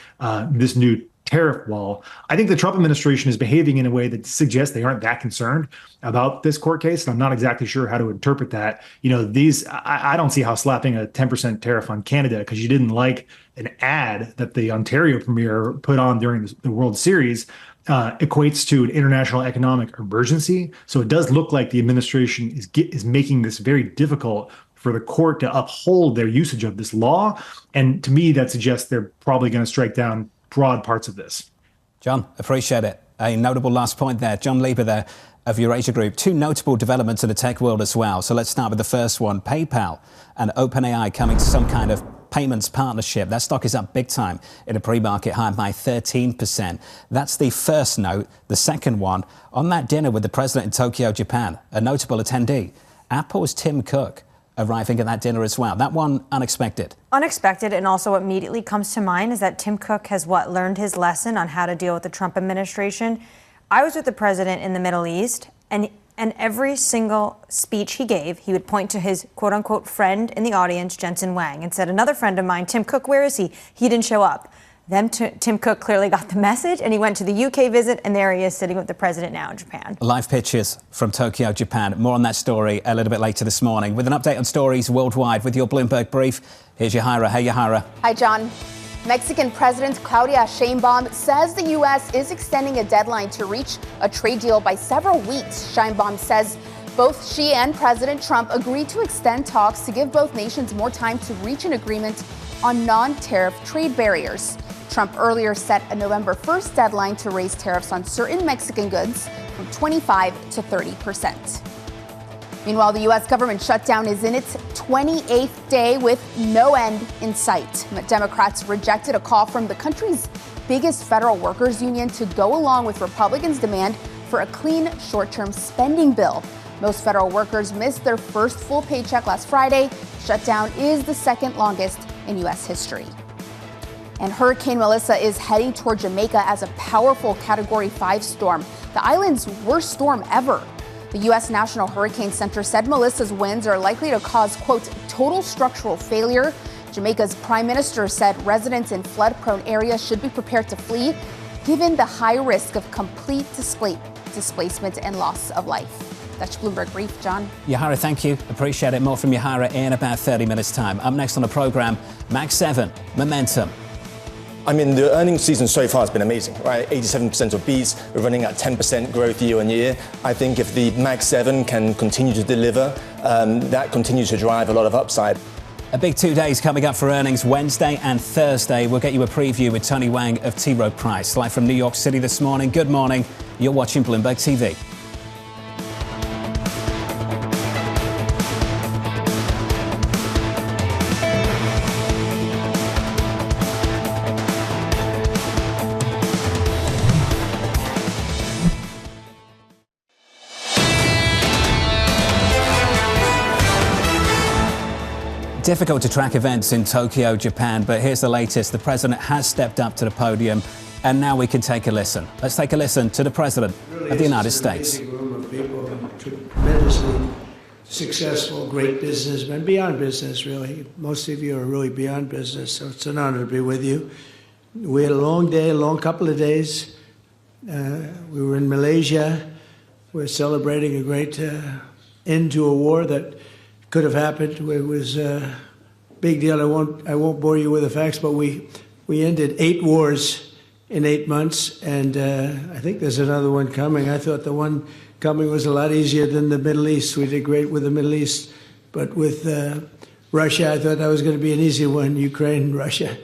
this new tariff wall. I think the Trump administration is behaving in a way that suggests they aren't that concerned about this court case. And I'm not exactly sure how to interpret that. I don't see how slapping a 10% tariff on Canada because you didn't like an ad that the Ontario premier put on during the World Series equates to an international economic emergency. So it does look like the administration is making this very difficult for the court to uphold their usage of this law. And to me, that suggests they're probably going to strike down broad parts of this. John, appreciate it. A notable last point there. John Lieber there of Eurasia Group. Two notable developments in the tech world as well. So let's start with the first one. PayPal and OpenAI coming to some kind of payments partnership. That stock is up big time in a pre-market high by 13%. That's the first note. The second one, on that dinner with the president in Tokyo, Japan, a notable attendee, Apple's Tim Cook arriving at that dinner as well. That one unexpected. Unexpected, and also what immediately comes to mind is that Tim Cook has learned his lesson on how to deal with the Trump administration. I was with the president in the Middle East, and every single speech he gave, he would point to his quote-unquote friend in the audience, Jensen Huang, and said, another friend of mine, Tim Cook, where is he? He didn't show up. Then Tim Cook clearly got the message, and he went to the UK visit, and there he is sitting with the president now in Japan. Live pictures from Tokyo, Japan. More on that story a little bit later this morning. With an update on stories worldwide with your Bloomberg Brief, here's Yahira. Hey, Yahira. Hi, John. Mexican President Claudia Sheinbaum says the U.S. is extending a deadline to reach a trade deal by several weeks. Sheinbaum says both she and President Trump agreed to extend talks to give both nations more time to reach an agreement on non-tariff trade barriers. Trump earlier set a November 1st deadline to raise tariffs on certain Mexican goods from 25% to 30%. Meanwhile, the U.S. government shutdown is in its 28th day with no end in sight. Democrats rejected a call from the country's biggest federal workers union to go along with Republicans' demand for a clean short-term spending bill. Most federal workers missed their first full paycheck last Friday. Shutdown is the second longest in U.S. history. And Hurricane Melissa is heading toward Jamaica as a powerful Category 5 storm, the island's worst storm ever. The U.S. National Hurricane Center said Melissa's winds are likely to cause, quote, total structural failure. Jamaica's prime minister said residents in flood-prone areas should be prepared to flee, given the high risk of complete displacement and loss of life. That's Bloomberg Brief. John. Yahira, thank you. Appreciate it. More from Yahira in about 30 minutes' time. Up next on the program, Max 7, Momentum. I mean, the earnings season so far has been amazing, right? 87% of beats, we're running at 10% growth year on year. I think if the Max 7 can continue to deliver, that continues to drive a lot of upside. A big 2 days coming up for earnings, Wednesday and Thursday. We'll get you a preview with Tony Wang of T. Rowe Price. Live from New York City this morning. Good morning. You're watching Bloomberg TV. Difficult to track events in Tokyo, Japan, but here's the latest. The president has stepped up to the podium, and now we can take a listen. Let's take a listen to the president of the United States. It's a room of people, tremendously successful, great businessmen, beyond business, really. Most of you are really beyond business, so it's an honor to be with you. We had a long day, a long couple of days. We were in Malaysia. We're celebrating a great end to a war that could have happened. It was a big deal. I won't bore you with the facts, but we ended 8 wars in 8 months, and I think there's another one coming. I thought the one coming was a lot easier than the Middle East. We did great with the Middle East, but with Russia, I thought that was going to be an easy one, Ukraine, Russia,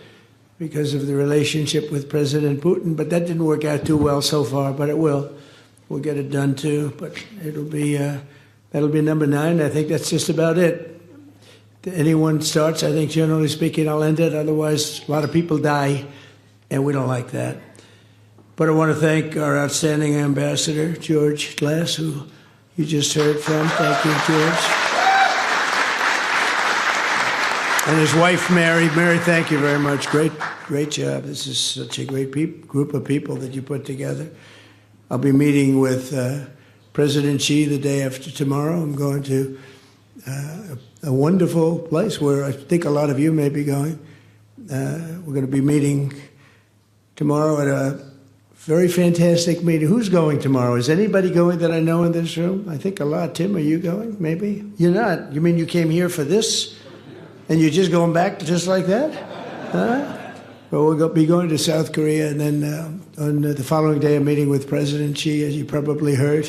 because of the relationship with President Putin. But that didn't work out too well so far, but it will. We'll get it done too, but it'll be... That'll be number 9. I think that's just about it. If anyone starts, I think generally speaking, I'll end it. Otherwise, a lot of people die, and we don't like that. But I want to thank our outstanding ambassador, George Glass, who you just heard from. Thank you, George. And his wife, Mary. Mary, thank you very much. Great job. This is such a great group of people that you put together. I'll be meeting with President Xi the day after tomorrow. I'm going to a wonderful place where I think a lot of you may be going. We're going to be meeting tomorrow at a very fantastic meeting. Who's going tomorrow? Is anybody going that I know in this room? I think a lot. Tim, are you going? Maybe? You're not. You mean you came here for this? And you're just going back just like that? Huh? Well, we'll be going to South Korea, and then on the following day, a meeting with President Xi, as you probably heard.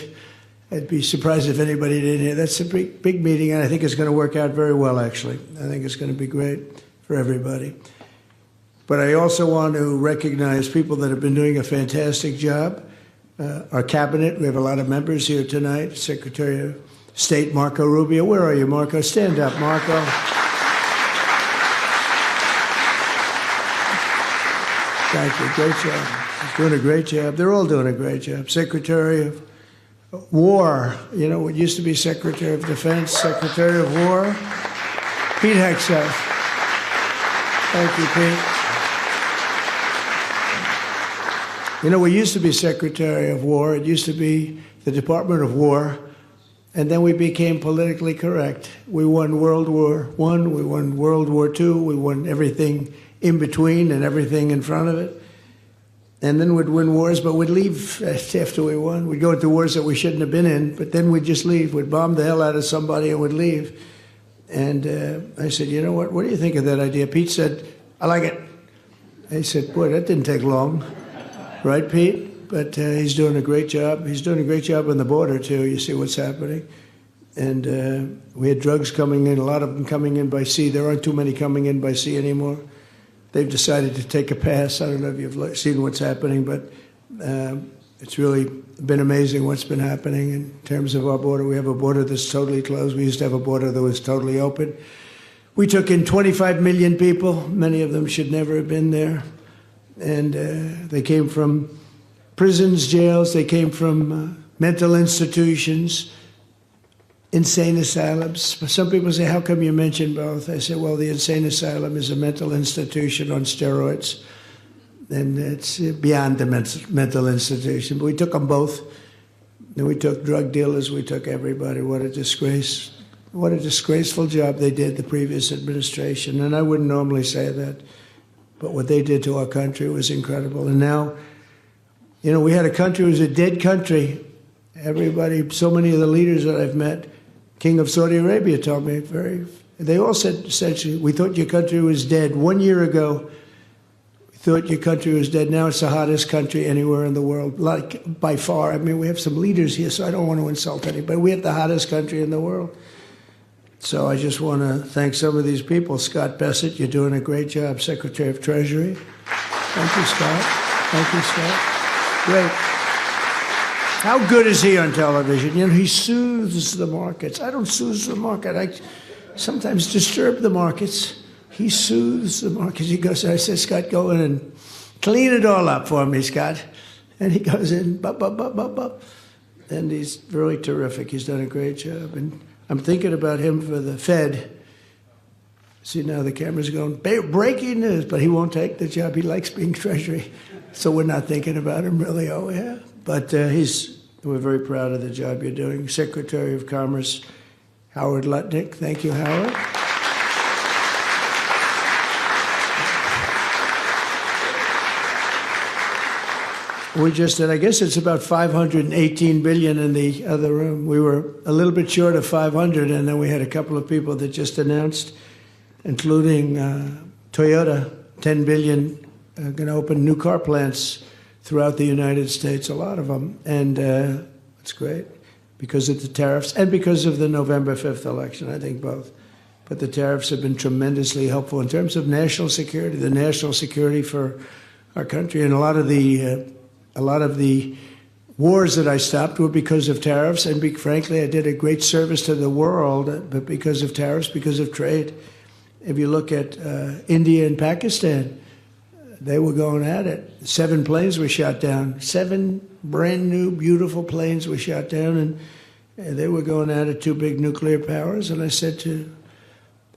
I'd be surprised if anybody didn't hear. That's a big meeting, and I think it's going to work out very well, actually. I think it's going to be great for everybody. But I also want to recognize people that have been doing a fantastic job. Our cabinet, we have a lot of members here tonight. Secretary of State Marco Rubio. Where are you, Marco? Stand up, Marco. Thank you. Great job. He's doing a great job. They're all doing a great job. Secretary of War, you know, what used to be Secretary of Defense, Secretary of War, Pete Hegseth. Thank you, Pete. You know, we used to be Secretary of War. It used to be the Department of War. And then we became politically correct. We won World War I, we won World War II, we won everything in between and everything in front of it. And then we'd win wars, but we'd leave after we won. We'd go into wars that we shouldn't have been in, but then we'd just leave. We'd bomb the hell out of somebody and we'd leave. And I said, you know what do you think of that idea? Pete said, I like it. I said, boy, that didn't take long. Right, Pete? But he's doing a great job. He's doing a great job on the border, too. You see what's happening. And we had drugs coming in, a lot of them coming in by sea. There aren't too many coming in by sea anymore. They've decided to take a pass. I don't know if you've seen what's happening, but it's really been amazing what's been happening in terms of our border. We have a border that's totally closed. We used to have a border that was totally open. We took in 25 million people. Many of them should never have been there. And they came from prisons, jails. They came from mental institutions, insane asylums. Some people say, how come you mention both? I say, well, the insane asylum is a mental institution on steroids, and it's beyond the mental institution. But we took them both. And we took drug dealers. We took everybody. What a disgrace. What a disgraceful job they did, the previous administration. And I wouldn't normally say that, but what they did to our country was incredible. And now, you know, we had a country, it was a dead country. Everybody, so many of the leaders that I've met, King of Saudi Arabia told me they all said essentially, we thought your country was dead. 1 year ago, we thought your country was dead. Now it's the hottest country anywhere in the world, like by far. I mean, we have some leaders here, so I don't want to insult anybody. We have the hottest country in the world. So I just want to thank some of these people. Scott Bessent, you're doing a great job, Secretary of Treasury. Thank you, Scott. Thank you, Scott. Great. How good is he on television? You know, he soothes the markets. I don't soothe the market. I sometimes disturb the markets. He soothes the markets. He goes, I said, Scott, go in and clean it all up for me, Scott. And he goes in, bop, bop, bop, bop, bop. And he's really terrific. He's done a great job. And I'm thinking about him for the Fed. See, now the camera's going, breaking news, but he won't take the job. He likes being Treasury. So we're not thinking about him really, oh yeah. But we're very proud of the job you're doing. Secretary of Commerce, Howard Lutnick. Thank you, Howard. We just did, I guess it's about 518 billion in the other room. We were a little bit short of 500, and then we had a couple of people that just announced, including Toyota, 10 billion, going to open new car plants throughout the United States, a lot of them. And it's great because of the tariffs and because of the November 5th election, I think both. But the tariffs have been tremendously helpful in terms of national security, the national security for our country. And a lot of the wars that I stopped were because of tariffs. And frankly, I did a great service to the world, but because of tariffs, because of trade. If you look at India and Pakistan, they were going at it. 7 planes were shot down. 7 brand new, beautiful planes were shot down, and they were going at it, 2 big nuclear powers. And I said to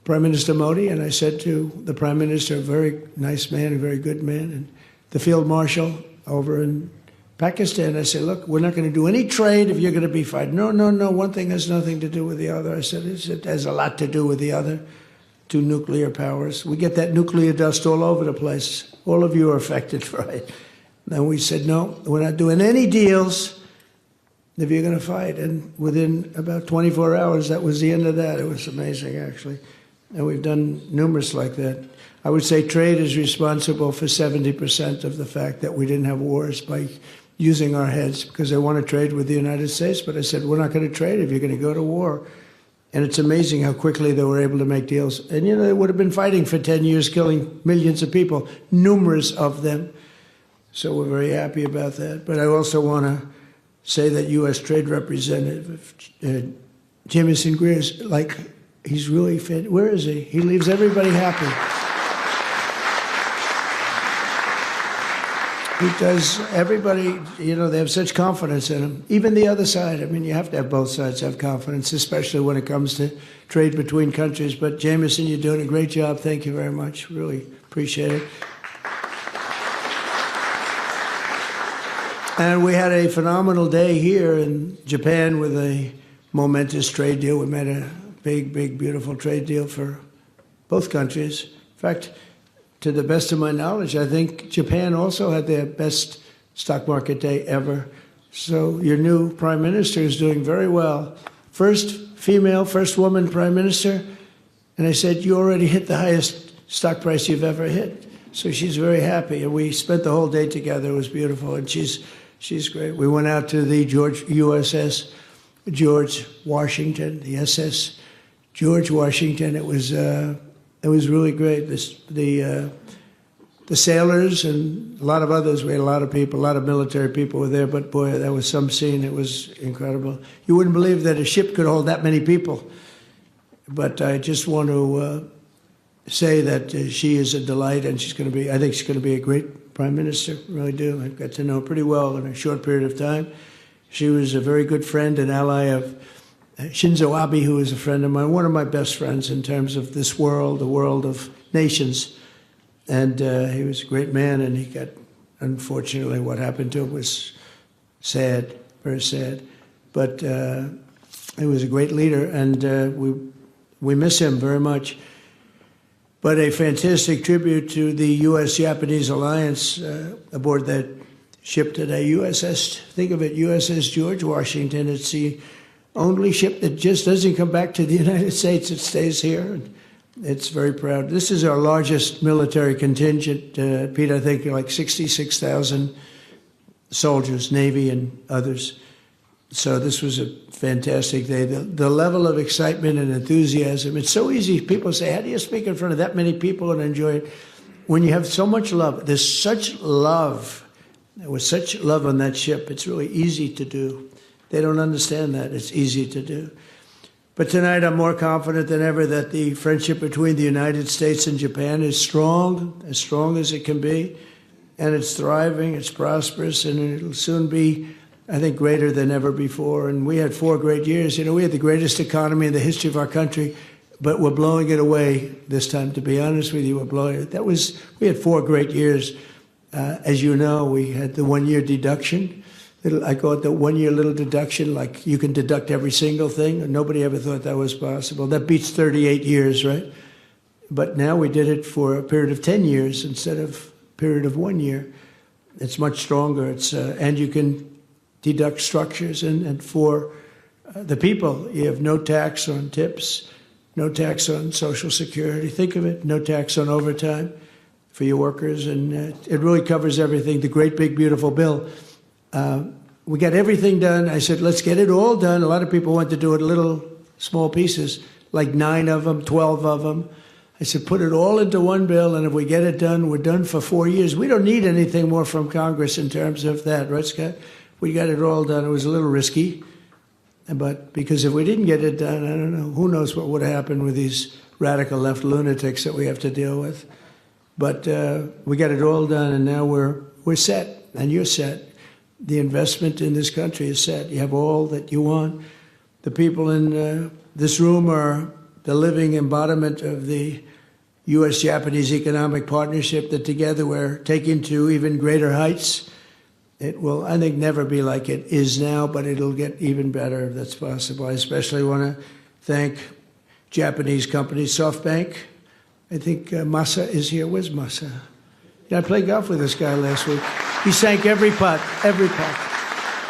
Prime Minister Modi, and I said to the Prime Minister, a very nice man, a very good man, and the Field Marshal over in Pakistan, I said, look, we're not going to do any trade if you're going to be fighting. No, one thing has nothing to do with the other. I said, it has a lot to do with the other. 2 nuclear powers. We get that nuclear dust all over the place. All of you are affected, right? And we said, no, we're not doing any deals if you're going to fight. And within about 24 hours, that was the end of that. It was amazing, actually. And we've done numerous like that. I would say trade is responsible for 70% of the fact that we didn't have wars by using our heads, because they want to trade with the United States. But I said, we're not going to trade if you're going to go to war. And it's amazing how quickly they were able to make deals. And, they would have been fighting for 10 years, killing millions of people, numerous of them. So we're very happy about that. But I also want to say that U.S. Trade Representative Jamieson Greer's, like, he's really fit. Where is he? He leaves everybody happy. He does everybody, they have such confidence in him. Even the other side. I mean, you have to have both sides have confidence, especially when it comes to trade between countries. But Jamieson, you're doing a great job. Thank you very much. Really appreciate it. And we had a phenomenal day here in Japan with a momentous trade deal. We made a big, beautiful trade deal for both countries. In fact, to the best of my knowledge, I think Japan also had their best stock market day ever. So your new prime minister is doing very well. First female, first woman prime minister. And I said, you already hit the highest stock price you've ever hit. So she's very happy. And we spent the whole day together. It was beautiful. And she's great. We went out to the USS George Washington, the SS George Washington. It was really great. The sailors and a lot of others, we had a lot of people, a lot of military people were there, but boy, that was some scene. It was incredible. You wouldn't believe that a ship could hold that many people. But I just want to say that she is a delight, and I think she's going to be a great prime minister. I really do. I got to know her pretty well in a short period of time. She was a very good friend and ally of Shinzo Abe, who is a friend of mine, one of my best friends in terms of this world, the world of nations. And he was a great man, and he got, unfortunately, what happened to him was sad, very sad. But he was a great leader, and we miss him very much. But a fantastic tribute to the U.S.-Japanese alliance aboard that ship today, USS, think of it, USS George Washington. It's the only ship that just doesn't come back to the United States. It stays here. And it's very proud. This is our largest military contingent, Pete, I think like 66,000 soldiers, Navy and others. So this was a fantastic day. The level of excitement and enthusiasm, it's so easy. People say, how do you speak in front of that many people and enjoy it? When you have so much love, there's such love. There was such love on that ship. It's really easy to do. They don't understand that. It's easy to do. But tonight I'm more confident than ever that the friendship between the United States and Japan is strong as it can be. And it's thriving, it's prosperous, and it'll soon be, I think, greater than ever before. And we had 4 great years. We had the greatest economy in the history of our country, but we're blowing it away this time, to be honest with you. We're blowing it. We had 4 great years. As you know, we had the 1-year deduction. I call it the 1-year little deduction, like you can deduct every single thing. Nobody ever thought that was possible. That beats 38 years, right? But now we did it for a period of 10 years instead of a period of 1 year. It's much stronger. And you can deduct structures. And for the people, you have no tax on tips, no tax on Social Security. Think of it, no tax on overtime for your workers. And it really covers everything. The great, big, beautiful bill. We got everything done. I said, let's get it all done. A lot of people want to do it little, small pieces, like 9 of them, 12 of them. I said, put it all into one bill, and if we get it done, we're done for 4 years. We don't need anything more from Congress in terms of that, right, Scott? We got it all done. It was a little risky, but because if we didn't get it done, I don't know. Who knows what would happen with these radical left lunatics that we have to deal with. But we got it all done, and now we're set, and you're set. The investment in this country is set. You have all that you want. The people in this room are the living embodiment of the U.S.-Japanese economic partnership that together we're taking to even greater heights. It will, I think, never be like it is now, but it'll get even better if that's possible. I especially want to thank Japanese companies, SoftBank. I think Masa is here. Where's Masa? Yeah, I played golf with this guy last week. He sank every putt, every putt.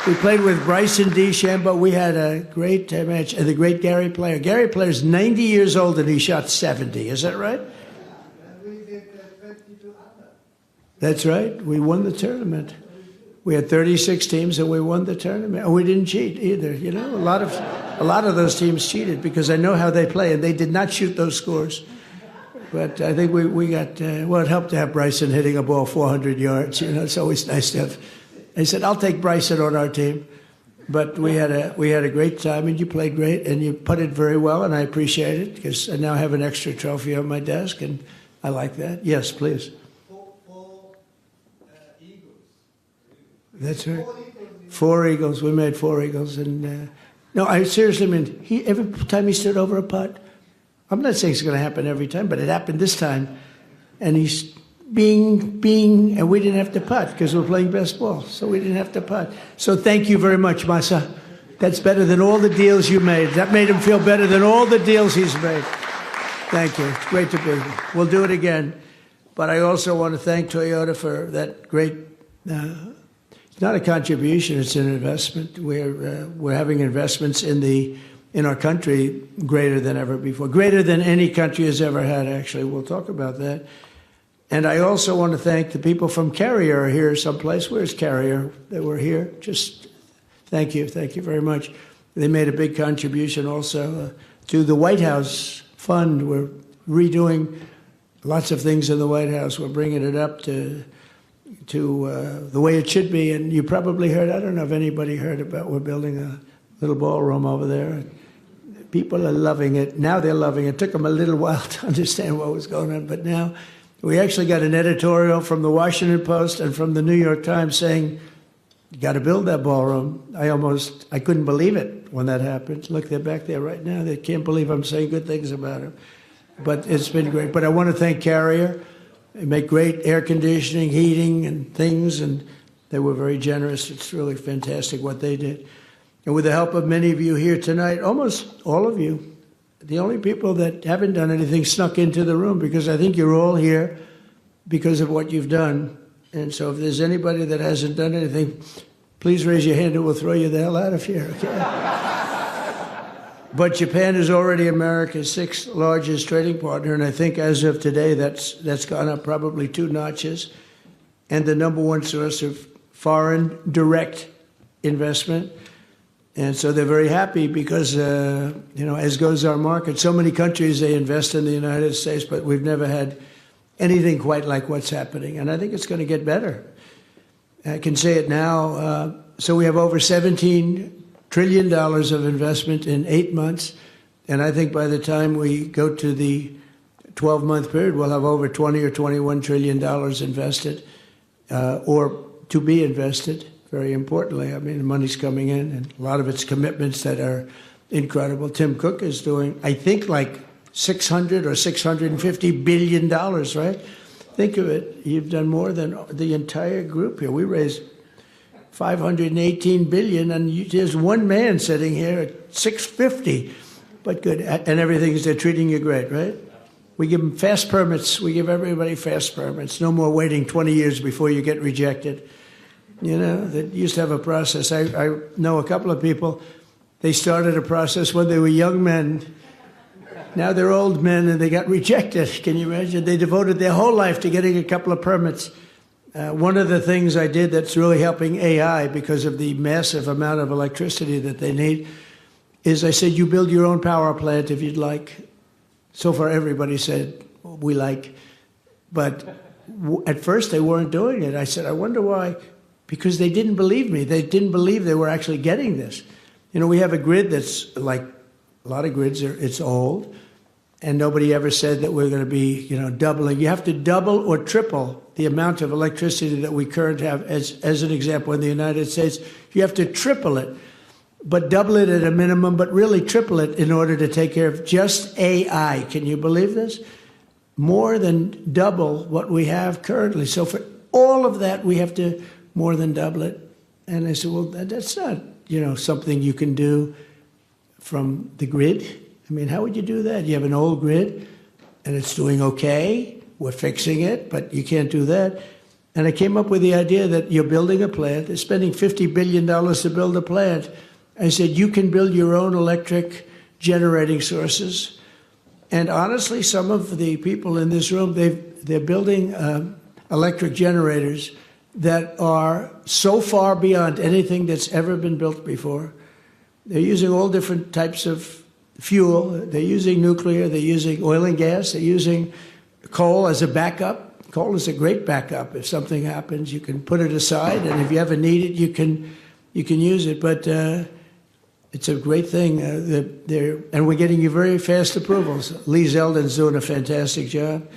We played with Bryson DeChambeau. We had a great match. And the great Gary Player. Gary Player's 90 years old and he shot 70. Is that right? That's right. We won the tournament. We had 36 teams and we won the tournament. And we didn't cheat either. You know, a lot of those teams cheated because I know how they play, and they did not shoot those scores. But I think we got, well, it helped to have Bryson hitting a ball 400 yards. You know, it's always nice to have. I said, I'll take Bryson on our team. But we had a great time, and you played great, and you putted very well, and I appreciate it because I now have an extra trophy on my desk, and I like that. Yes, please. That's right. 4 eagles. We made 4 eagles, and no, I seriously mean every time he stood over a putt. I'm not saying it's going to happen every time, but it happened this time, and he's bing, and we didn't have to putt because we're playing best ball, so we didn't have to putt. So thank you very much, Masa. That's better than all the deals you made. That made him feel better than all the deals he's made. Thank you. It's great to be here. We'll do it again. But I also want to thank Toyota for that great. It's not a contribution; it's an investment. We're having investments in our country greater than ever before, greater than any country has ever had. Actually, we'll talk about that. And I also want to thank the people from Carrier here someplace. Where's Carrier? They were here. Just thank you very much. They made a big contribution also to the White House fund. We're redoing lots of things in the White House. We're bringing it up to the way it should be. And you probably heard, I don't know if anybody heard about, we're building a little ballroom over there. People are loving it. Now they're loving it. It took them a little while to understand what was going on, but now we actually got an editorial from the Washington Post and from the New York Times saying, you got to build that ballroom. I couldn't believe it when that happened. Look, they're back there right now. They can't believe I'm saying good things about them. But it's been great. But I want to thank Carrier. They make great air conditioning, heating, and things, and they were very generous. It's really fantastic what they did. And with the help of many of you here tonight, almost all of you, the only people that haven't done anything snuck into the room because I think you're all here because of what you've done. And so if there's anybody that hasn't done anything, please raise your hand and we'll throw you the hell out of here, okay? But Japan is already America's 6th largest trading partner, and I think as of today that's gone up probably 2 notches, and the #1 source of foreign direct investment. And so they're very happy because, as goes our market, so many countries, they invest in the United States, but we've never had anything quite like what's happening. And I think it's going to get better. I can say it now. So we have over $17 trillion of investment in 8 months. And I think by the time we go to the 12-month period, we'll have over $20 or $21 trillion invested or to be invested. Very importantly, I mean, the money's coming in, and a lot of it's commitments that are incredible. Tim Cook is doing, I think, like $600 or $650 billion, right? Think of it. You've done more than the entire group here. We raised $518 billion, and there's one man sitting here at $650. But good, and everything, they're treating you great, right? We give them fast permits. We give everybody fast permits. No more waiting 20 years before you get rejected. You know, that used to have a process. I know a couple of people, they started a process when they were young men. Now they're old men and they got rejected. Can you imagine? They devoted their whole life to getting a couple of permits. One of the things I did that's really helping AI because of the massive amount of electricity that they need is I said, you build your own power plant if you'd like. So far, everybody said, we like. But at first, they weren't doing it. I said, I wonder why. Because they didn't believe me. They didn't believe they were actually getting this. You know, we have a grid that's like a lot of grids, it's old. And nobody ever said that we're going to be, doubling. You have to double or triple the amount of electricity that we currently have. As an example, in the United States, you have to triple it, but double it at a minimum, but really triple it in order to take care of just AI. Can you believe this? More than double what we have currently. So for all of that, we have to more than double it. And I said, well, that's not, something you can do from the grid. I mean, how would you do that? You have an old grid, and it's doing okay. We're fixing it, but you can't do that. And I came up with the idea that you're building a plant. They're spending $50 billion to build a plant. I said, you can build your own electric generating sources. And honestly, some of the people in this room, they're building electric generators that are so far beyond anything that's ever been built before. They're using all different types of fuel. They're using nuclear. They're using oil and gas. They're using coal as a backup. Coal is a great backup. If something happens, you can put it aside, and if you ever need it, you can use it. But it's a great thing. And we're getting you very fast approvals. Lee Zeldin's doing a fantastic job.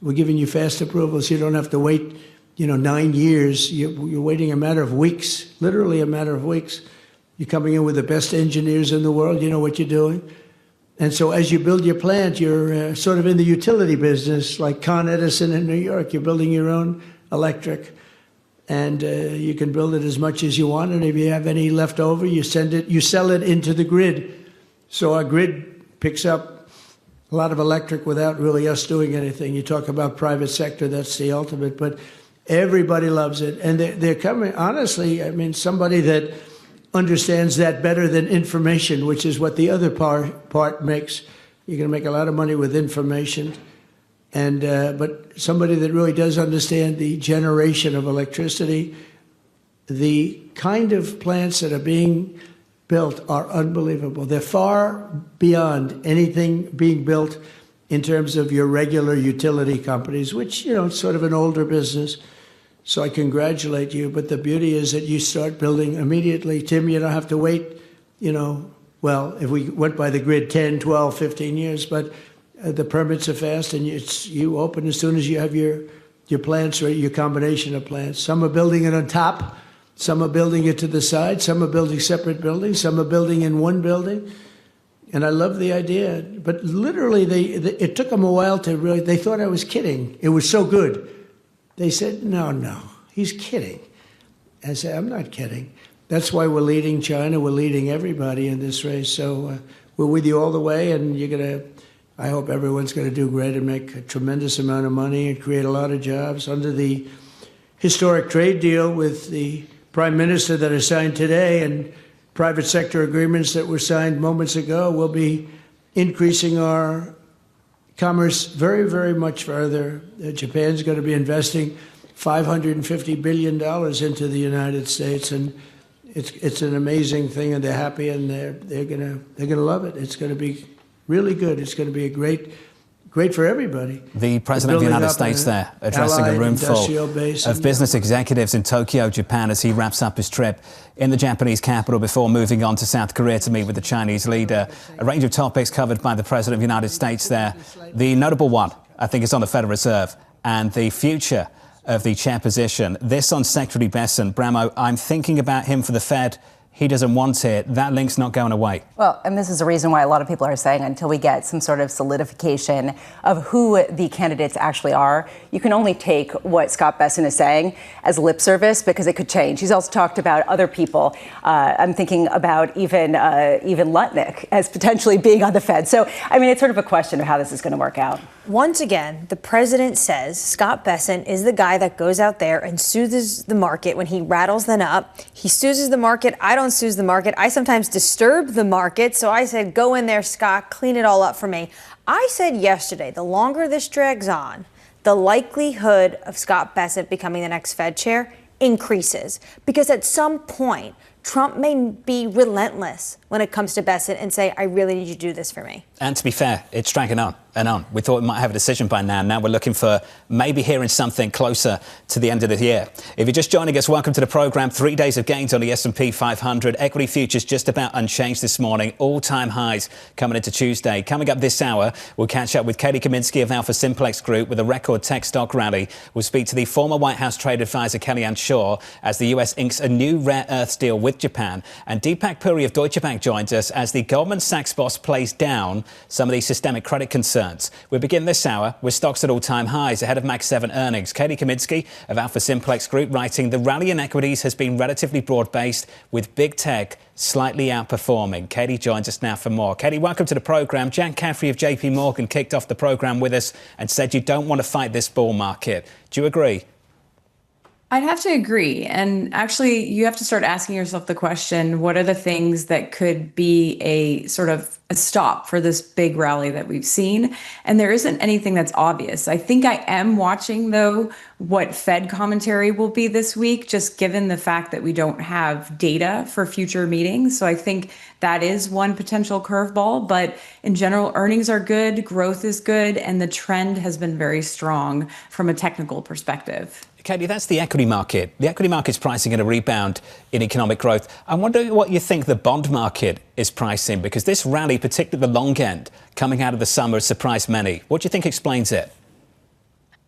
We're giving you fast approvals. You don't have to wait, 9 years. You're waiting a matter of weeks, literally a matter of weeks. You're coming in with the best engineers in the world. You know what you're doing. And so as you build your plant, you're sort of in the utility business, like Con Edison in New York. You're building your own electric. And you can build it as much as you want. And if you have any left over, you sell it into the grid. So our grid picks up a lot of electric without really us doing anything. You talk about private sector, that's the ultimate. But everybody loves it. And they're coming, honestly, I mean, somebody that understands that better than information, which is what the other part makes. You're going to make a lot of money with information. And but somebody that really does understand the generation of electricity, the kind of plants that are being built are unbelievable. They're far beyond anything being built in terms of your regular utility companies, which, it's sort of an older business. So I congratulate you. But the beauty is that you start building immediately. Tim, you don't have to wait, well, if we went by the grid 10, 12, 15 years, but the permits are fast, and you open as soon as you have your plants or your combination of plants. Some are building it on top. Some are building it to the side. Some are building separate buildings. Some are building in one building. And I love the idea. But literally, it took them a while to really, they thought I was kidding. It was so good. They said, no, he's kidding. I said, I'm not kidding. That's why we're leading China. We're leading everybody in this race. So we're with you all the way, and I hope everyone's going to do great and make a tremendous amount of money and create a lot of jobs. Under the historic trade deal with the Prime Minister that is signed today and private sector agreements that were signed moments ago, we'll be increasing our commerce very, very much further. Japan's going to be investing $550 billion into the United States, and it's an amazing thing, and they're happy, and they're gonna love it. It's going to be really good. It's going to be great for everybody. The President of the United States there addressing a room full of business executives in Tokyo, Japan, as he wraps up his trip in the Japanese capital before moving on to South Korea to meet with the Chinese leader. A range of topics covered by the President of the United States there. The notable one, I think, is on the Federal Reserve and the future of the chair position. This on Secretary Bessent. Bramo, I'm thinking about him for the Fed. He doesn't want it. That link's not going away. Well, and this is the reason why a lot of people are saying until we get some sort of solidification of who the candidates actually are, you can only take what Scott Bessent is saying as lip service, because it could change. He's also talked about other people. I'm thinking about even Lutnick as potentially being on the Fed. So, I mean, it's sort of a question of how this is going to work out. Once again, the president says Scott Bessent is the guy that goes out there and soothes the market when he rattles them up. He soothes the market. I don't soothe the market. I sometimes disturb the market. So I said, go in there, Scott, clean it all up for me. I said yesterday, the longer this drags on, the likelihood of Scott Bessent becoming the next Fed chair increases. Because at some point, Trump may be relentless when it comes to Bassett and say, I really need you to do this for me. And to be fair, it's dragging on and on. We thought we might have a decision by now. Now we're looking for maybe hearing something closer to the end of the year. If you're just joining us, welcome to the programme. 3 days of gains on the S&P 500. Equity futures just about unchanged this morning. All-time highs coming into Tuesday. Coming up this hour, we'll catch up with Katy Kaminski of Alphasimplex Group with a record tech stock rally. We'll speak to the former White House trade advisor Kellyanne Shaw as the US inks a new rare earths deal with Japan. And Deepak Puri of Deutsche Bank joins us as the Goldman Sachs boss plays down some of these systemic credit concerns. We begin this hour with stocks at all-time highs ahead of Mag 7 earnings. Katy Kaminski of Alphasimplex Group writing, the rally in equities has been relatively broad-based with big tech slightly outperforming. Katy joins us now for more. Katy, welcome to the programme. Caffrey of JPMorgan kicked off the programme with us and said you don't want to fight this bull market. Do you agree? I'd have to agree. And actually, you have to start asking yourself the question, what are the things that could be a sort of a stop for this big rally that we've seen? And there isn't anything that's obvious. I think I am watching, though, what Fed commentary will be this week, just given the fact that we don't have data for future meetings. So I think that is one potential curveball. But in general, earnings are good, growth is good, and the trend has been very strong from a technical perspective. Katy, that's the equity market. The equity market's pricing in a rebound in economic growth. I wonder what you think the bond market is pricing, because this rally, particularly the long end, coming out of the summer, has surprised many. What do you think explains it?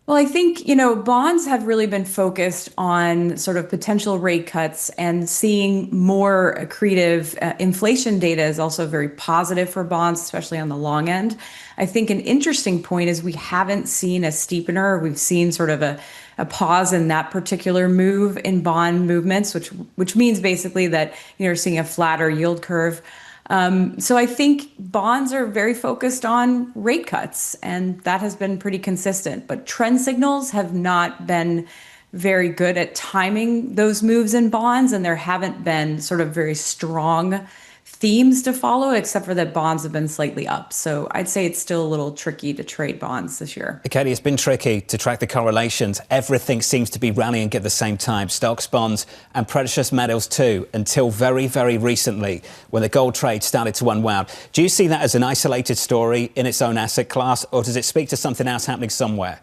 Well, I think, bonds have really been focused on sort of potential rate cuts and seeing more accretive inflation data is also very positive for bonds, especially on the long end. I think an interesting point is we haven't seen a steepener. We've seen sort of a pause in that particular move in bond movements, which means basically that you're seeing a flatter yield curve. So I think bonds are very focused on rate cuts, and that has been pretty consistent. But trend signals have not been very good at timing those moves in bonds, and there haven't been sort of very strong themes to follow, except for that bonds have been slightly up. So I'd say it's still a little tricky to trade bonds this year. Katy, it's been tricky to track the correlations. Everything seems to be rallying at the same time. Stocks, bonds and precious metals too, until very, very recently when the gold trade started to unwound. Do you see that as an isolated story in its own asset class, or does it speak to something else happening somewhere?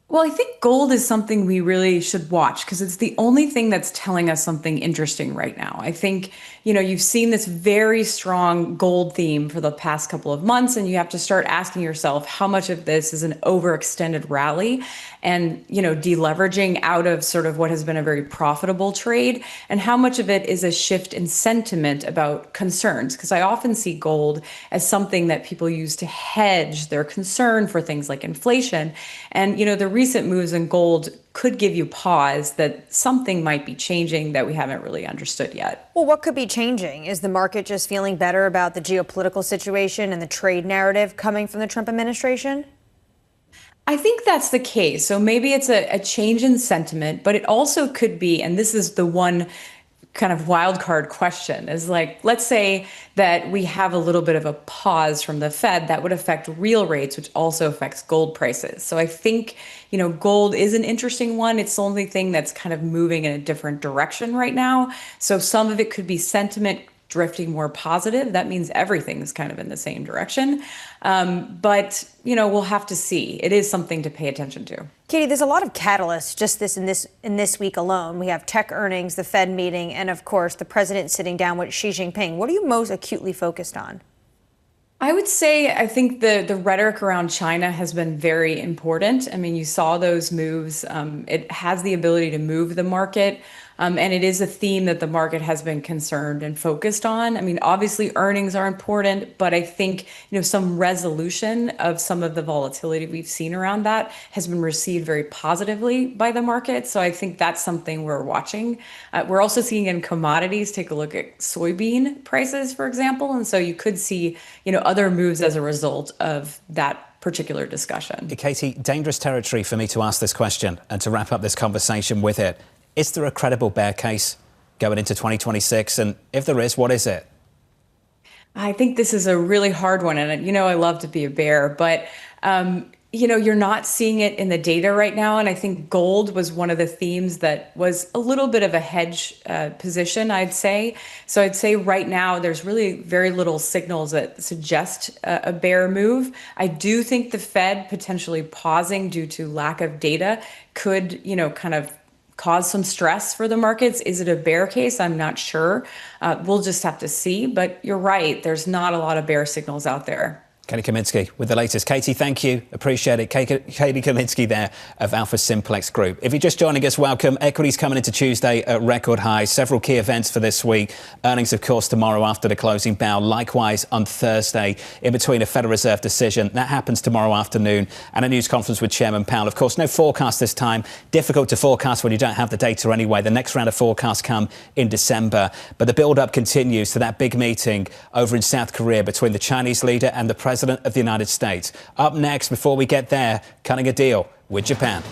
Well, I think gold is something we really should watch because it's the only thing that's telling us something interesting right now. I think, you've seen this very strong gold theme for the past couple of months, and you have to start asking yourself how much of this is an overextended rally and, deleveraging out of sort of what has been a very profitable trade, and how much of it is a shift in sentiment about concerns. Because I often see gold as something that people use to hedge their concern for things like inflation. And, the recent moves in gold could give you pause that something might be changing that we haven't really understood yet. Well, what could be changing? Is the market just feeling better about the geopolitical situation and the trade narrative coming from the Trump administration? I think that's the case. So maybe it's a change in sentiment, but it also could be, and this is the one kind of wild card question, is like, let's say that we have a little bit of a pause from the Fed that would affect real rates, which also affects gold prices. So I think, gold is an interesting one. It's the only thing that's kind of moving in a different direction right now. So some of it could be sentiment drifting more positive. That means everything's kind of in the same direction. But, we'll have to see. It is something to pay attention to. Katy, there's a lot of catalysts just in this week alone. We have tech earnings, the Fed meeting, and of course, the president sitting down with Xi Jinping. What are you most acutely focused on? I would say I think the rhetoric around China has been very important. I mean, you saw those moves. It has the ability to move the market. And it is a theme that the market has been concerned and focused on. I mean, obviously earnings are important, but I think, some resolution of some of the volatility we've seen around that has been received very positively by the market. So I think that's something we're watching. We're also seeing in commodities, take a look at soybean prices, for example. And so you could see, other moves as a result of that particular discussion. Katy, dangerous territory for me to ask this question and to wrap up this conversation with it. Is there a credible bear case going into 2026? And if there is, what is it? I think this is a really hard one. And, I love to be a bear, but you're not seeing it in the data right now. And I think gold was one of the themes that was a little bit of a hedge position, I'd say. So I'd say right now, there's really very little signals that suggest a bear move. I do think the Fed potentially pausing due to lack of data could, kind of cause some stress for the markets. Is it a bear case? I'm not sure. We'll just have to see. But you're right. There's not a lot of bear signals out there. Katy Kaminski with the latest. Katy, thank you. Appreciate it. Katy Kaminski there of Alphasimplex Group. If you're just joining us, welcome. Equities coming into Tuesday at record highs. Several key events for this week. Earnings, of course, tomorrow after the closing bell. Likewise on Thursday, in between a Federal Reserve decision. That happens tomorrow afternoon. And a news conference with Chairman Powell. Of course, no forecast this time. Difficult to forecast when you don't have the data anyway. The next round of forecasts come in December. But the build-up continues to that big meeting over in South Korea between the Chinese leader and the President of the United States. Up next, before we get there, cutting a deal with Japan.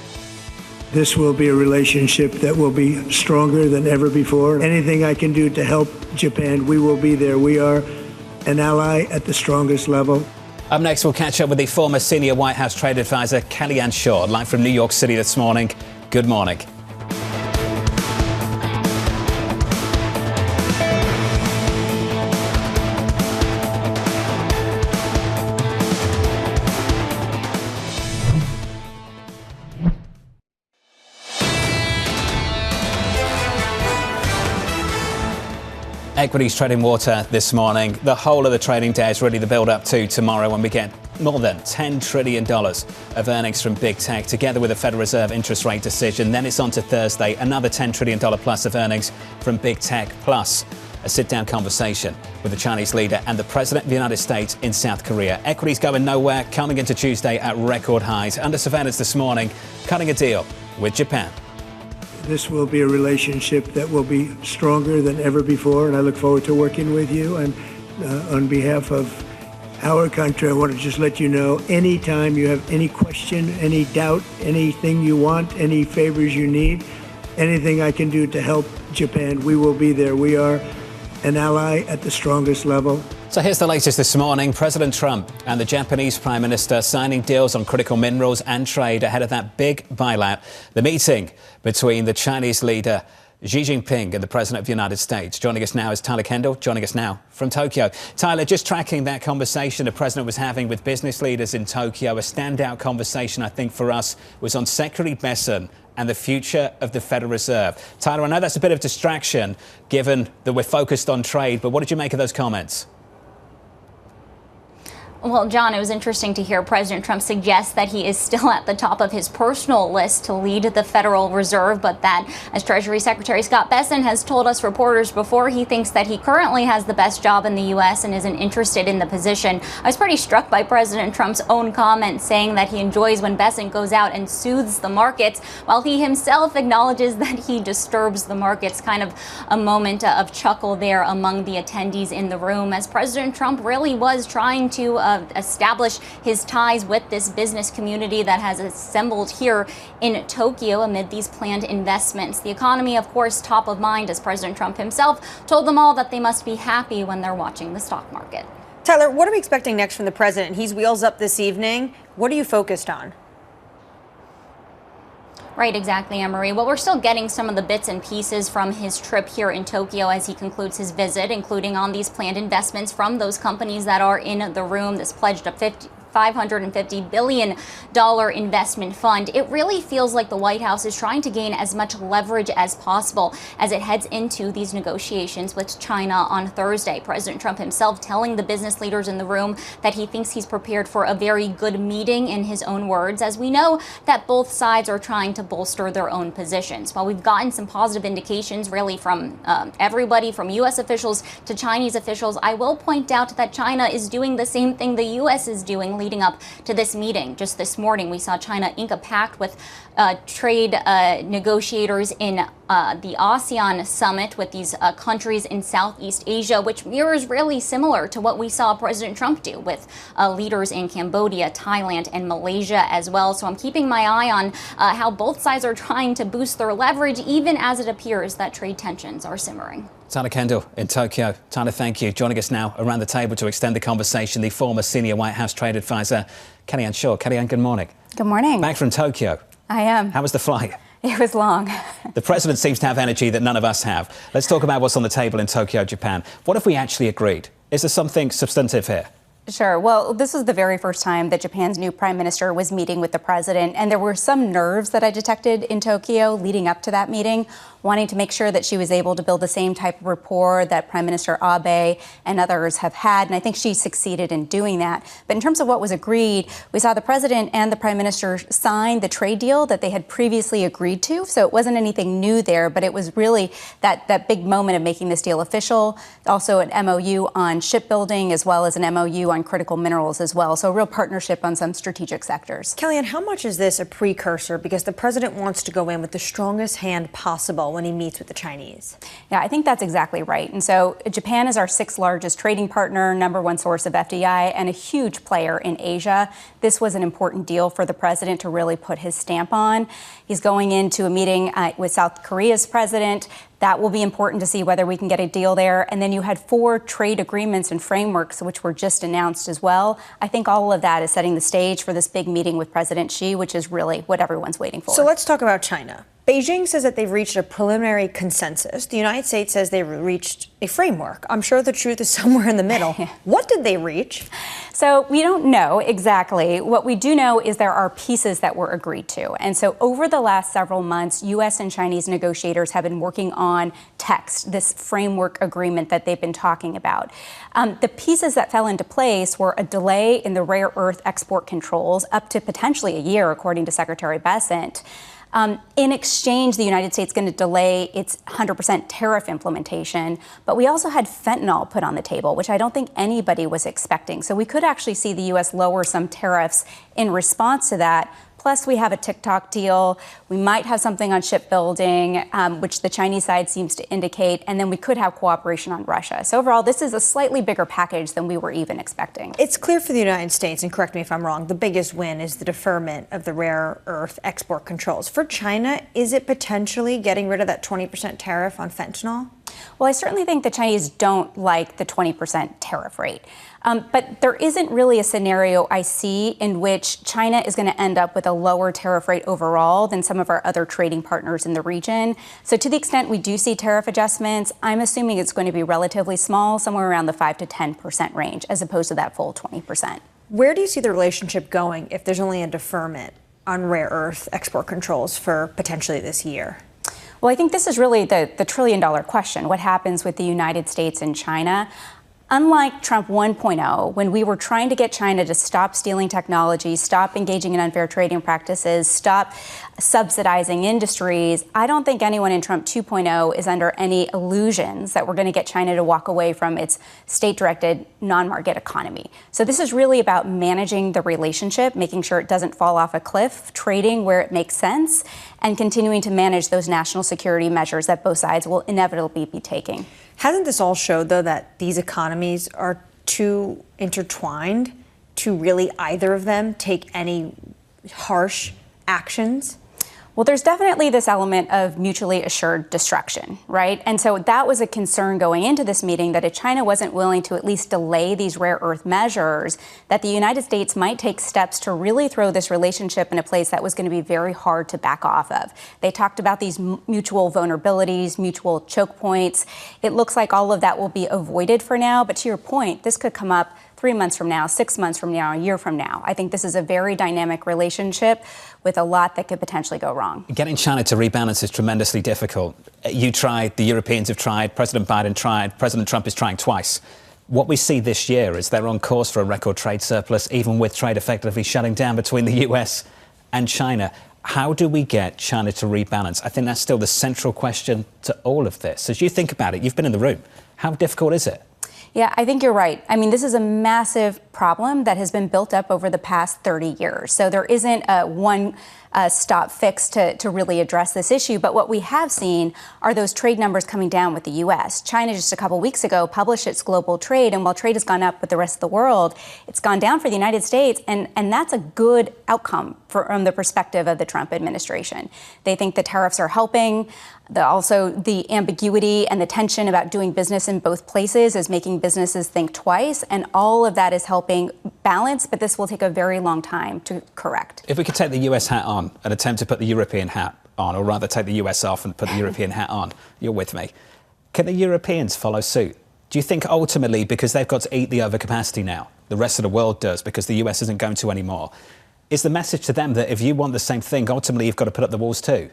This will be a relationship that will be stronger than ever before. Anything I can do to help Japan, we will be there. We are an ally at the strongest level. Up next, we'll catch up with the former senior White House trade advisor, Kellyanne Shaw, live from New York City this morning. Good morning. Equities trading water this morning. The whole of the trading day is really the build up to tomorrow when we get more than $10 trillion of earnings from big tech, together with a Federal Reserve interest rate decision. Then it's on to Thursday, another $10 trillion plus of earnings from big tech, plus a sit-down conversation with the Chinese leader and the President of the United States in South Korea. Equities going nowhere, coming into Tuesday at record highs. Under surveillance this morning, cutting a deal with Japan. This will be a relationship that will be stronger than ever before, and I look forward to working with you. And on behalf of our country, I want to just let you know, anytime you have any question, any doubt, anything you want, any favors you need, anything I can do to help Japan, we will be there. We are an ally at the strongest level. So here's the latest this morning. President Trump and the Japanese Prime Minister signing deals on critical minerals and trade ahead of that big bailout. The meeting between the Chinese leader Xi Jinping and the President of the United States. Joining us now is Tyler Kendall, joining us now from Tokyo. Tyler, just tracking that conversation the President was having with business leaders in Tokyo, a standout conversation, I think, for us was on Secretary Bessent and the future of the Federal Reserve. Tyler, I know that's a bit of distraction, given that we're focused on trade, but what did you make of those comments? Well, John, it was interesting to hear President Trump suggest that he is still at the top of his personal list to lead the Federal Reserve, but that, as Treasury Secretary Scott Bessent has told us reporters before, he thinks that he currently has the best job in the U.S. and isn't interested in the position. I was pretty struck by President Trump's own comments, saying that he enjoys when Bessent goes out and soothes the markets, while he himself acknowledges that he disturbs the markets. Kind of a moment of chuckle there among the attendees in the room, as President Trump really was trying to establish his ties with this business community that has assembled here in Tokyo amid these planned investments. The economy, of course, top of mind, as President Trump himself told them all that they must be happy when they're watching the stock market. Tyler, what are we expecting next from the president? He's wheels up this evening. What are you focused on? Right, exactly, Annmarie. Well, we're still getting some of the bits and pieces from his trip here in Tokyo as he concludes his visit, including on these planned investments from those companies that are in the room. This pledged up $550 billion investment fund. It really feels like the White House is trying to gain as much leverage as possible as it heads into these negotiations with China on Thursday. President Trump himself telling the business leaders in the room that he thinks he's prepared for a very good meeting, in his own words, as we know that both sides are trying to bolster their own positions. While we've gotten some positive indications really from everybody, from U.S. officials to Chinese officials, I will point out that China is doing the same thing the U.S. is doing leading up to this meeting. Just this morning, we saw China ink a pact with trade negotiators in the ASEAN summit with these countries in Southeast Asia, which mirrors really similar to what we saw President Trump do with leaders in Cambodia, Thailand, and Malaysia as well. So I'm keeping my eye on how both sides are trying to boost their leverage, even as it appears that trade tensions are simmering. Tyler Kendall in Tokyo. Tyler, thank you. Joining us now around the table to extend the conversation, the former senior White House trade advisor, Kellyanne Shaw. Kellyanne, good morning. Good morning. Back from Tokyo. I am. How was the flight? It was long. The president seems to have energy that none of us have. Let's talk about what's on the table in Tokyo, Japan. What if we actually agreed? Is there something substantive here? Sure. Well, this was the very first time that Japan's new prime minister was meeting with the president, and there were some nerves that I detected in Tokyo leading up to that meeting, wanting to make sure that she was able to build the same type of rapport that Prime Minister Abe and others have had, and I think she succeeded in doing that. But in terms of what was agreed, we saw the president and the prime minister sign the trade deal that they had previously agreed to, so it wasn't anything new there, but it was really that big moment of making this deal official. Also an MOU on shipbuilding as well as an MOU on critical minerals as well, so a real partnership on some strategic sectors. Kellyanne, how much is this a precursor? Because the president wants to go in with the strongest hand possible when he meets with the Chinese. Yeah, I think that's exactly right. And so Japan is our sixth largest trading partner, number one source of FDI, and a huge player in Asia. This was an important deal for the president to really put his stamp on. He's going into a meeting with South Korea's president. That will be important to see whether we can get a deal there. And then you had 4 trade agreements and frameworks, which were just announced as well. I think all of that is setting the stage for this big meeting with President Xi, which is really what everyone's waiting for. So let's talk about China. Beijing says that they've reached a preliminary consensus. The United States says they've reached a framework. I'm sure the truth is somewhere in the middle. What did they reach? So we don't know exactly. What we do know is there are pieces that were agreed to. And so over the last several months, U.S. and Chinese negotiators have been working on text, this framework agreement that they've been talking about. The pieces that fell into place were a delay in the rare earth export controls up to potentially a year, according to Secretary Bessent. In exchange, the United States is going to delay its 100% tariff implementation. But we also had fentanyl put on the table, which I don't think anybody was expecting. So we could actually see the U.S. lower some tariffs in response to that. Plus, we have a TikTok deal. We might have something on shipbuilding, which the Chinese side seems to indicate. And then we could have cooperation on Russia. So overall, this is a slightly bigger package than we were even expecting. It's clear for the United States, and correct me if I'm wrong, the biggest win is the deferment of the rare earth export controls. For China, is it potentially getting rid of that 20% tariff on fentanyl? Well, I certainly think the Chinese don't like the 20% tariff rate. But there isn't really a scenario I see in which China is going to end up with a lower tariff rate overall than some of our other trading partners in the region. So to the extent we do see tariff adjustments, I'm assuming it's going to be relatively small, somewhere around the 5 to 10% range, as opposed to that full 20%. Where do you see the relationship going if there's only a deferment on rare earth export controls for potentially this year? Well, I think this is really the trillion-dollar question. What happens with the United States and China? Unlike Trump 1.0, when we were trying to get China to stop stealing technology, stop engaging in unfair trading practices, stop subsidizing industries, I don't think anyone in Trump 2.0 is under any illusions that we're going to get China to walk away from its state-directed non-market economy. So this is really about managing the relationship, making sure it doesn't fall off a cliff, trading where it makes sense, and continuing to manage those national security measures that both sides will inevitably be taking. Hasn't this all showed, though, that these economies are too intertwined to really either of them take any harsh actions? Well, there's definitely this element of mutually assured destruction, right? And so that was a concern going into this meeting, that if China wasn't willing to at least delay these rare earth measures, that the United States might take steps to really throw this relationship in a place that was going to be very hard to back off of. They talked about these mutual vulnerabilities, mutual choke points. It looks like all of that will be avoided for now. But to your point, this could come up 3 months from now, 6 months from now, a year from now. I think this is a very dynamic relationship with a lot that could potentially go wrong. Getting China to rebalance is tremendously difficult. You tried, the Europeans have tried, President Biden tried, President Trump is trying twice. What we see this year is they're on course for a record trade surplus, even with trade effectively shutting down between the US and China. How do we get China to rebalance? I think that's still the central question to all of this. As you think about it, you've been in the room. How difficult is it? Yeah, I think you're right. I mean, this is a massive problem that has been built up over the past 30 years. So there isn't a one stop fix to really address this issue. But what we have seen are those trade numbers coming down with the U.S. China just a couple weeks ago published its global trade. And while trade has gone up with the rest of the world, it's gone down for the United States. And that's a good outcome from the perspective of the Trump administration. They think the tariffs are helping. Also, the ambiguity and the tension about doing business in both places is making businesses think twice, and all of that is helping balance, but this will take a very long time to correct. If we could take the US hat on and attempt to put the European hat on, or rather take the US off and put the European hat on, you're with me. Can the Europeans follow suit? Do you think ultimately, because they've got to eat the overcapacity now, the rest of the world does because the US isn't going to anymore, is the message to them that if you want the same thing, ultimately you've got to put up the walls too?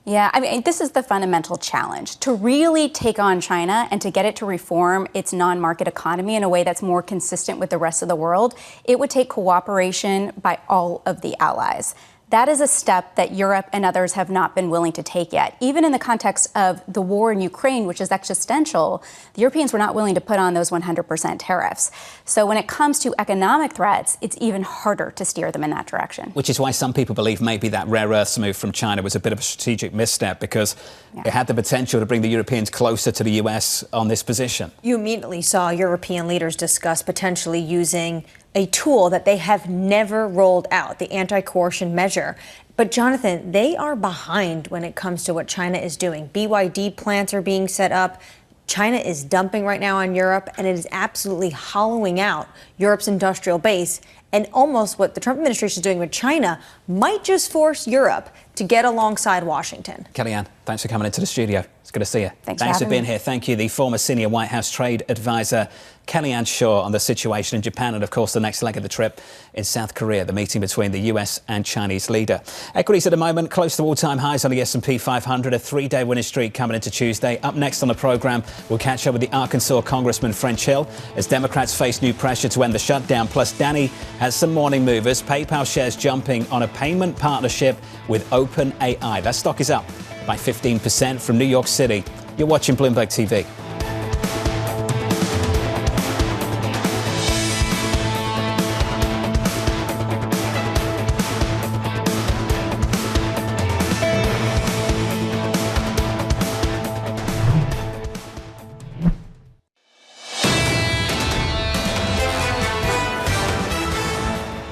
Yeah, I mean, this is the fundamental challenge. To really take on China and to get it to reform its non-market economy in a way that's more consistent with the rest of the world, it would take cooperation by all of the allies. That is a step that Europe and others have not been willing to take yet. Even in the context of the war in Ukraine, which is existential, the Europeans were not willing to put on those 100% tariffs. So when it comes to economic threats, it's even harder to steer them in that direction. Which is why some people believe maybe that rare earths move from China was a bit of a strategic misstep because it had the potential to bring the Europeans closer to the US on this position. You immediately saw European leaders discuss potentially using a tool that they have never rolled out, the anti-coercion measure. But Jonathan, they are behind when it comes to what China is doing. BYD plants are being set up. China is dumping right now on Europe, and it is absolutely hollowing out Europe's industrial base. And almost what the Trump administration is doing with China might just force Europe to get alongside Washington. Kellyanne, thanks for coming into the studio. It's good to see you. Thanks for being here. Thank you. The former senior White House trade advisor, Kellyanne Shaw, on the situation in Japan and, of course, the next leg of the trip in South Korea, the meeting between the US and Chinese leader. Equities at the moment close to all-time highs on the S&P 500, a three-day winning streak coming into Tuesday. Up next on the programme, we'll catch up with the Arkansas Congressman French Hill as Democrats face new pressure to end the shutdown. Plus, Danny has some morning movers. PayPal shares jumping on a payment partnership with OpenAI. That stock is up by 15% from New York City. You're watching Bloomberg TV.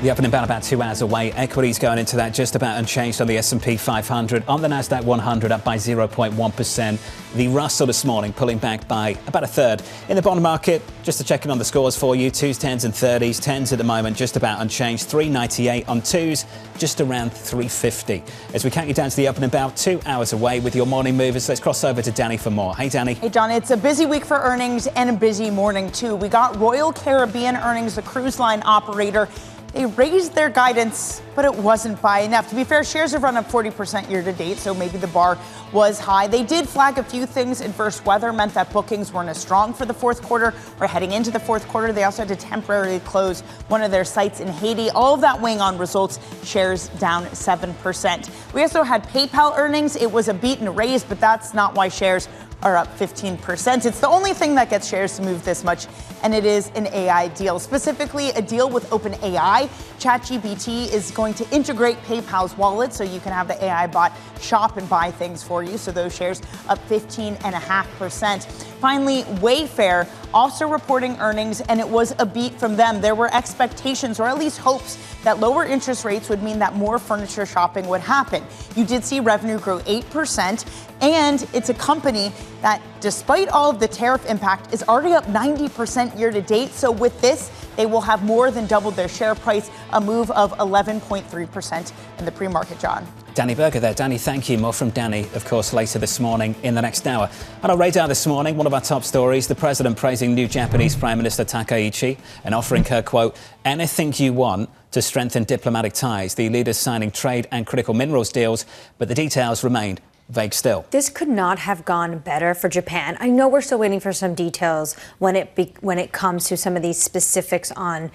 The opening about 2 hours away. Equities going into that just about unchanged on the S&P 500. On the Nasdaq 100 up by 0.1%. The Russell this morning pulling back by about a third. In the bond market, just to check in on the scores for you, 2s, 10s and 30s. 10s at the moment just about unchanged. 398 on 2s, just around 350. As we count you down to the opening about 2 hours away with your morning movers, let's cross over to Danny for more. Hey, Danny. Hey, John. It's a busy week for earnings and a busy morning, too. We got Royal Caribbean earnings, the cruise line operator. They raised their guidance, but it wasn't by enough. To be fair, shares have run up 40% year to date, so maybe the bar was high. They did flag a few things. Adverse weather meant that bookings weren't as strong for the fourth quarter or heading into the fourth quarter. They also had to temporarily close one of their sites in Haiti. All of that weighing on results, shares down 7%. We also had PayPal earnings. It was a beat and raise, but that's not why shares are up 15%. It's the only thing that gets shares to move this much, and it is an AI deal, specifically a deal with OpenAI. ChatGPT is going to integrate PayPal's wallet so you can have the AI bot shop and buy things for you. So those shares up 15.5%. Finally, Wayfair also reporting earnings, and it was a beat from them. There were expectations, or at least hopes, that lower interest rates would mean that more furniture shopping would happen. You did see revenue grow 8%, and it's a company that, despite all of the tariff impact, is already up 90% year to date. So with this, they will have more than doubled their share price, a move of 11.3% in the pre-market, John. Danny Berger there. Danny, thank you. More from Danny, of course, later this morning in the next hour. On our radar this morning, one of our top stories, the president praising new Japanese Prime Minister Takaichi and offering her, quote, anything you want to strengthen diplomatic ties. The leaders signing trade and critical minerals deals, but the details remain vague still. This could not have gone better for Japan. I know we're still waiting for some details when it comes to some of these specifics on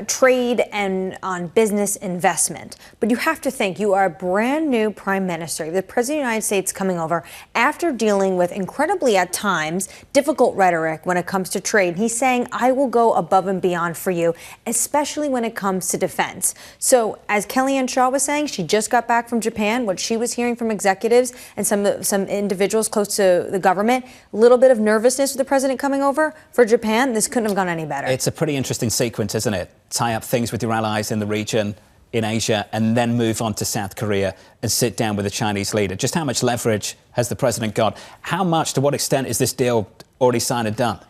trade and on business investment. But you have to think, you are a brand new prime minister, the president of the United States coming over after dealing with incredibly, at times, difficult rhetoric when it comes to trade. He's saying, I will go above and beyond for you, especially when it comes to defense. So as Kellyanne Shaw was saying, she just got back from Japan. What she was hearing from executives and some individuals close to the government, a little bit of nervousness with the president coming over. For Japan, this couldn't have gone any better. It's a pretty interesting sequence, isn't it? Tie up things with your allies in the region, in Asia and then move on to South Korea and sit down with the Chinese leader. Just how much leverage has the president got? How much, to what extent is this deal already signed and done?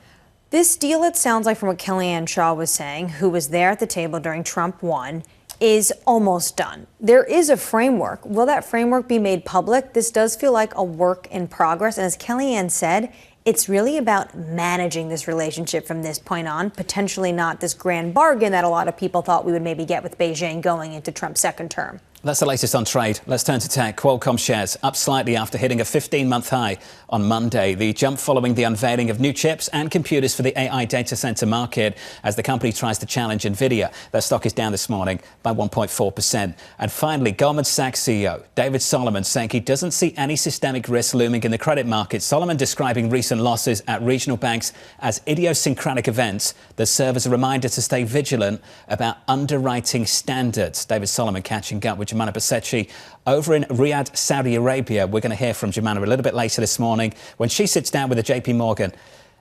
This deal, it sounds like from what Kellyanne Shaw was saying, who was there at the table during Trump 1, is almost done. There is a framework. Will that framework be made public? This does feel like a work in progress. And as Kellyanne said, it's really about managing this relationship from this point on, potentially not this grand bargain that a lot of people thought we would maybe get with Beijing going into Trump's second term. That's the latest on trade. Let's turn to tech. Qualcomm shares up slightly after hitting a 15-month high on Monday. The jump following the unveiling of new chips and computers for the AI data center market as the company tries to challenge Nvidia. Their stock is down this morning by 1.4%. And finally, Goldman Sachs CEO David Solomon saying he doesn't see any systemic risk looming in the credit market. Solomon describing recent losses at regional banks as idiosyncratic events that serve as a reminder to stay vigilant about underwriting standards. David Solomon catching up with Jumana Basechi over in Riyadh, Saudi Arabia. We're going to hear from Jumana a little bit later this morning when she sits down with the JPMorgan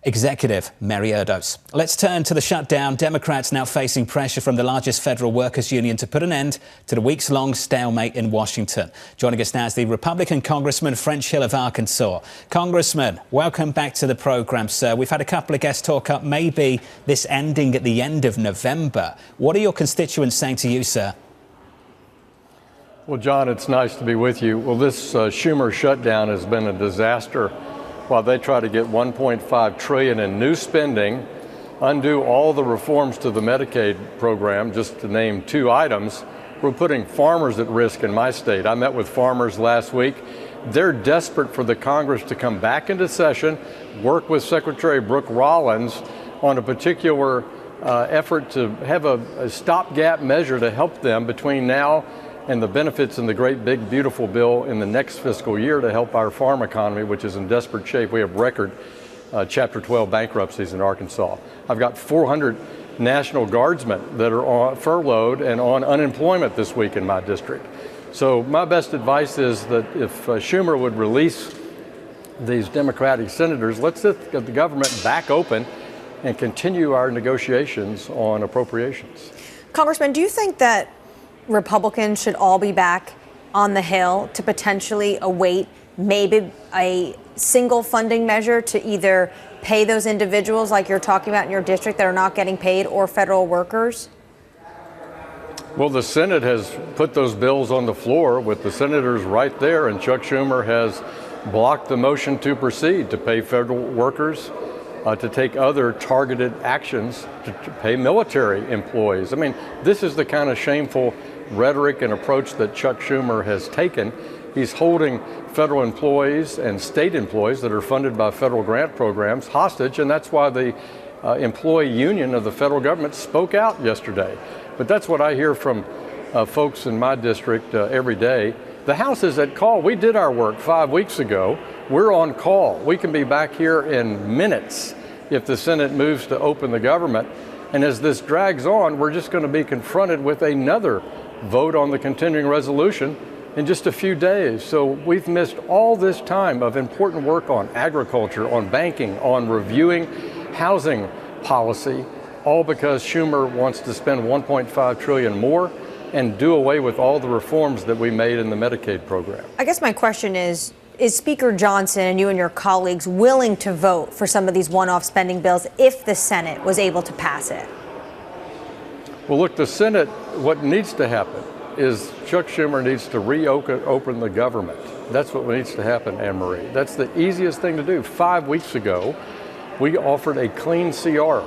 executive, Mary Erdoes. Let's turn to the shutdown. Democrats now facing pressure from the largest federal workers union to put an end to the weeks-long stalemate in Washington. Joining us now is the Republican Congressman French Hill of Arkansas. Congressman, welcome back to the programme, sir. We've had a couple of guests talk up maybe this ending at the end of November. What are your constituents saying to you, sir? Well, John, it's nice to be with you. Well, this Schumer shutdown has been a disaster while they try to get $1.5 trillion in new spending, undo all the reforms to the Medicaid program, just to name two items. We're putting farmers at risk in my state. I met with farmers last week. They're desperate for the Congress to come back into session, work with Secretary Brooke Rollins on a particular effort to have a stopgap measure to help them between now and the benefits in the great big beautiful bill in the next fiscal year to help our farm economy, which is in desperate shape. We have record Chapter 12 bankruptcies in Arkansas. I've got 400 National Guardsmen that are on furloughed and on unemployment this week in my district. So my best advice is that if Schumer would release these Democratic senators, let's get the government back open and continue our negotiations on appropriations. Congressman, do you think that Republicans should all be back on the Hill to potentially await maybe a single funding measure to either pay those individuals like you're talking about in your district that are not getting paid, or federal workers? Well, the Senate has put those bills on the floor with the senators right there, and Chuck Schumer has blocked the motion to proceed to pay federal workers, to take other targeted actions to pay military employees. I mean, this is the kind of shameful rhetoric and approach that Chuck Schumer has taken. He's holding federal employees and state employees that are funded by federal grant programs hostage, and that's why the employee union of the federal government spoke out yesterday. But that's what I hear from folks in my district every day. The House is at call. We did our work 5 weeks ago. We're on call. We can be back here in minutes if the Senate moves to open the government. And as this drags on, we're just going to be confronted with another vote on the continuing resolution in just a few days. So we've missed all this time of important work on agriculture, on banking, on reviewing housing policy, all because Schumer wants to spend $1.5 trillion more and do away with all the reforms that we made in the Medicaid program. I guess my question is Speaker Johnson and you and your colleagues willing to vote for some of these one-off spending bills if the Senate was able to pass it? Well, look, the Senate, what needs to happen is Chuck Schumer needs to reopen the government. That's what needs to happen, Annmarie. That's the easiest thing to do. 5 weeks ago, we offered a clean CR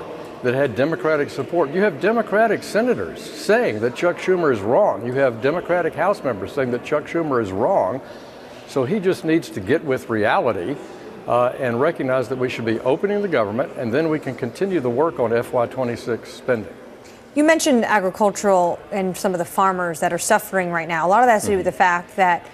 that had Democratic support. You have Democratic senators saying that Chuck Schumer is wrong. You have Democratic House members saying that Chuck Schumer is wrong. So he just needs to get with reality and recognize that we should be opening the government, and then we can continue the work on FY26 spending. You mentioned agricultural and some of the farmers that are suffering right now. A lot of that has to do with the fact that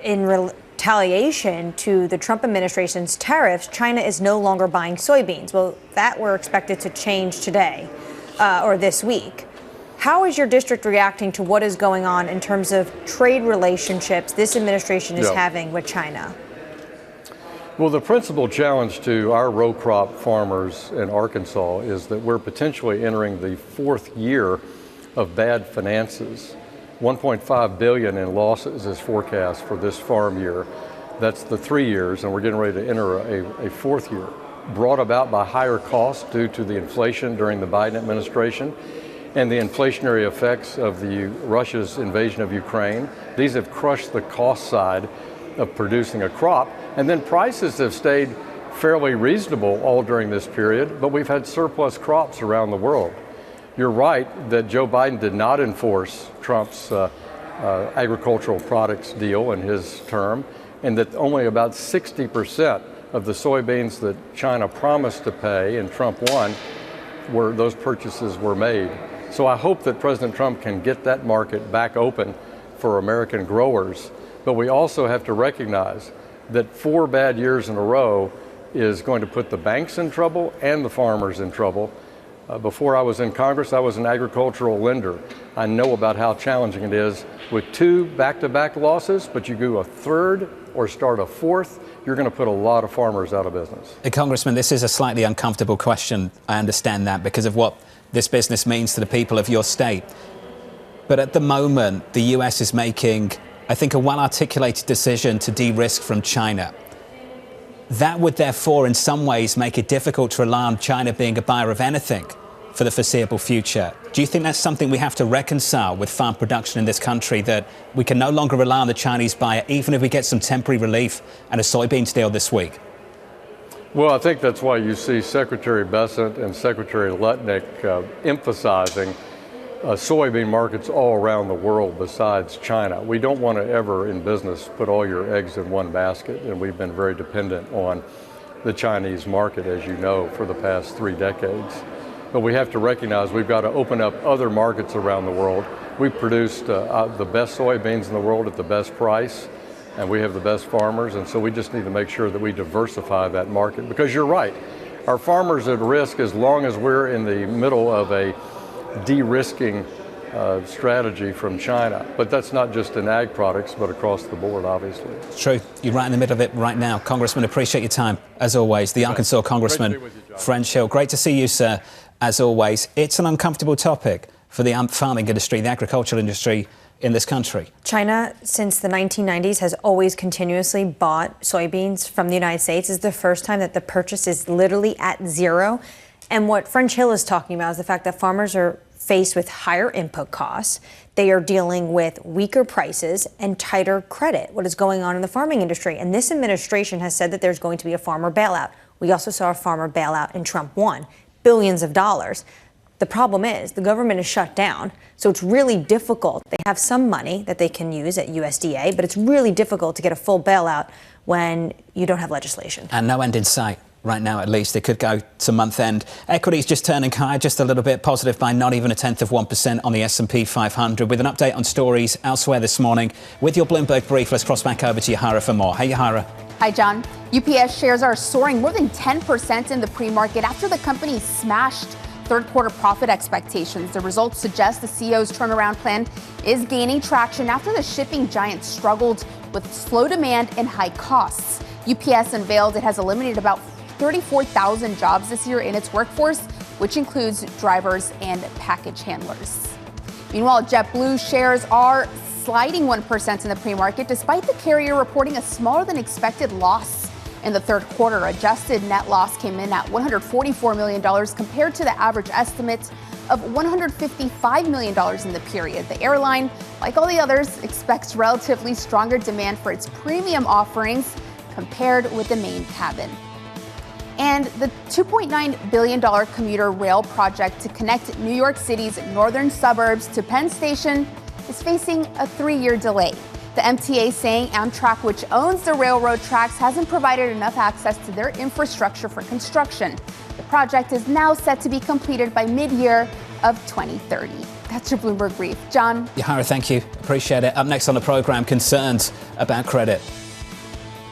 in retaliation to the Trump administration's tariffs, China is no longer buying soybeans. Well, that we're expected to change today or this week. How is your district reacting to what is going on in terms of trade relationships this administration is having with China? Well, the principal challenge to our row crop farmers in Arkansas is that we're potentially entering the 4th year of bad finances. 1.5 billion in losses is forecast for this farm year. That's the 3 years, and we're getting ready to enter a fourth year, brought about by higher costs due to the inflation during the Biden administration and the inflationary effects of Russia's invasion of Ukraine. These have crushed the cost side of producing a crop, and then prices have stayed fairly reasonable all during this period, but we've had surplus crops around the world. You're right that Joe Biden did not enforce Trump's agricultural products deal in his term, and that only about 60% of the soybeans that China promised to pay and Trump won, those purchases were made. So I hope that President Trump can get that market back open for American growers. But we also have to recognize that 4 bad years in a row is going to put the banks in trouble and the farmers in trouble. Before I was in Congress, I was an agricultural lender. I know about how challenging it is with 2 back-to-back losses, but you do a third or start a fourth, you're going to put a lot of farmers out of business. Congressman, this is a slightly uncomfortable question. I understand that because of what this business means to the people of your state. But at the moment, the US is making, I think, a well-articulated decision to de-risk from China. That would therefore in some ways make it difficult to rely on China being a buyer of anything for the foreseeable future. Do you think that's something we have to reconcile with farm production in this country, that we can no longer rely on the Chinese buyer even if we get some temporary relief and a soybeans deal this week? Well, I think that's why you see Secretary Bessent and Secretary Lutnick emphasizing soybean markets all around the world besides China. We don't want to ever in business put all your eggs in one basket, and we've been very dependent on the Chinese market, as you know, for the past 3 decades. But we have to recognize we've got to open up other markets around the world. We've produced the best soybeans in the world at the best price, and we have the best farmers, and so we just need to make sure that we diversify that market. Because you're right, our farmers are at risk as long as we're in the middle of a de-risking strategy from China. But that's not just in ag products, but across the board, obviously. It's true. You're right in the middle of it right now. Congressman, appreciate your time, as always. The Arkansas Congressman, French Hill. Great to see you, sir, as always. It's an uncomfortable topic for the farming industry, the agricultural industry in this country. China, since the 1990s, has always continuously bought soybeans from the United States. It's the first time that the purchase is literally at zero. And what French Hill is talking about is the fact that farmers are faced with higher input costs. They are dealing with weaker prices and tighter credit. What is going on in the farming industry? And this administration has said that there's going to be a farmer bailout. We also saw a farmer bailout in Trump 1, billions of dollars. The problem is the government is shut down, so it's really difficult. They have some money that they can use at USDA, but it's really difficult to get a full bailout when you don't have legislation. And no end in sight. Right now, at least. It could go to month end. Equities just turning high, just a little bit positive by not even 0.1% on the S&P 500. With an update on stories elsewhere this morning. With your Bloomberg brief, let's cross back over to Yahara for more. Hey, Yahara. Hi, John. UPS shares are soaring more than 10% in the pre-market after the company smashed third quarter profit expectations. The results suggest the CEO's turnaround plan is gaining traction after the shipping giant struggled with slow demand and high costs. UPS unveiled it has eliminated about 34,000 jobs this year in its workforce, which includes drivers and package handlers. Meanwhile, JetBlue shares are sliding 1% in the pre-market, despite the carrier reporting a smaller than expected loss in the third quarter. Adjusted net loss came in at $144 million compared to the average estimate of $155 million in the period. The airline, like all the others, expects relatively stronger demand for its premium offerings compared with the main cabin. And the $2.9 billion commuter rail project to connect New York City's northern suburbs to Penn Station is facing a 3-year delay. The MTA saying Amtrak, which owns the railroad tracks, hasn't provided enough access to their infrastructure for construction. The project is now set to be completed by mid-year of 2030. That's your Bloomberg brief. John? Yahara, thank you. Appreciate it. Up next on the program, concerns about credit.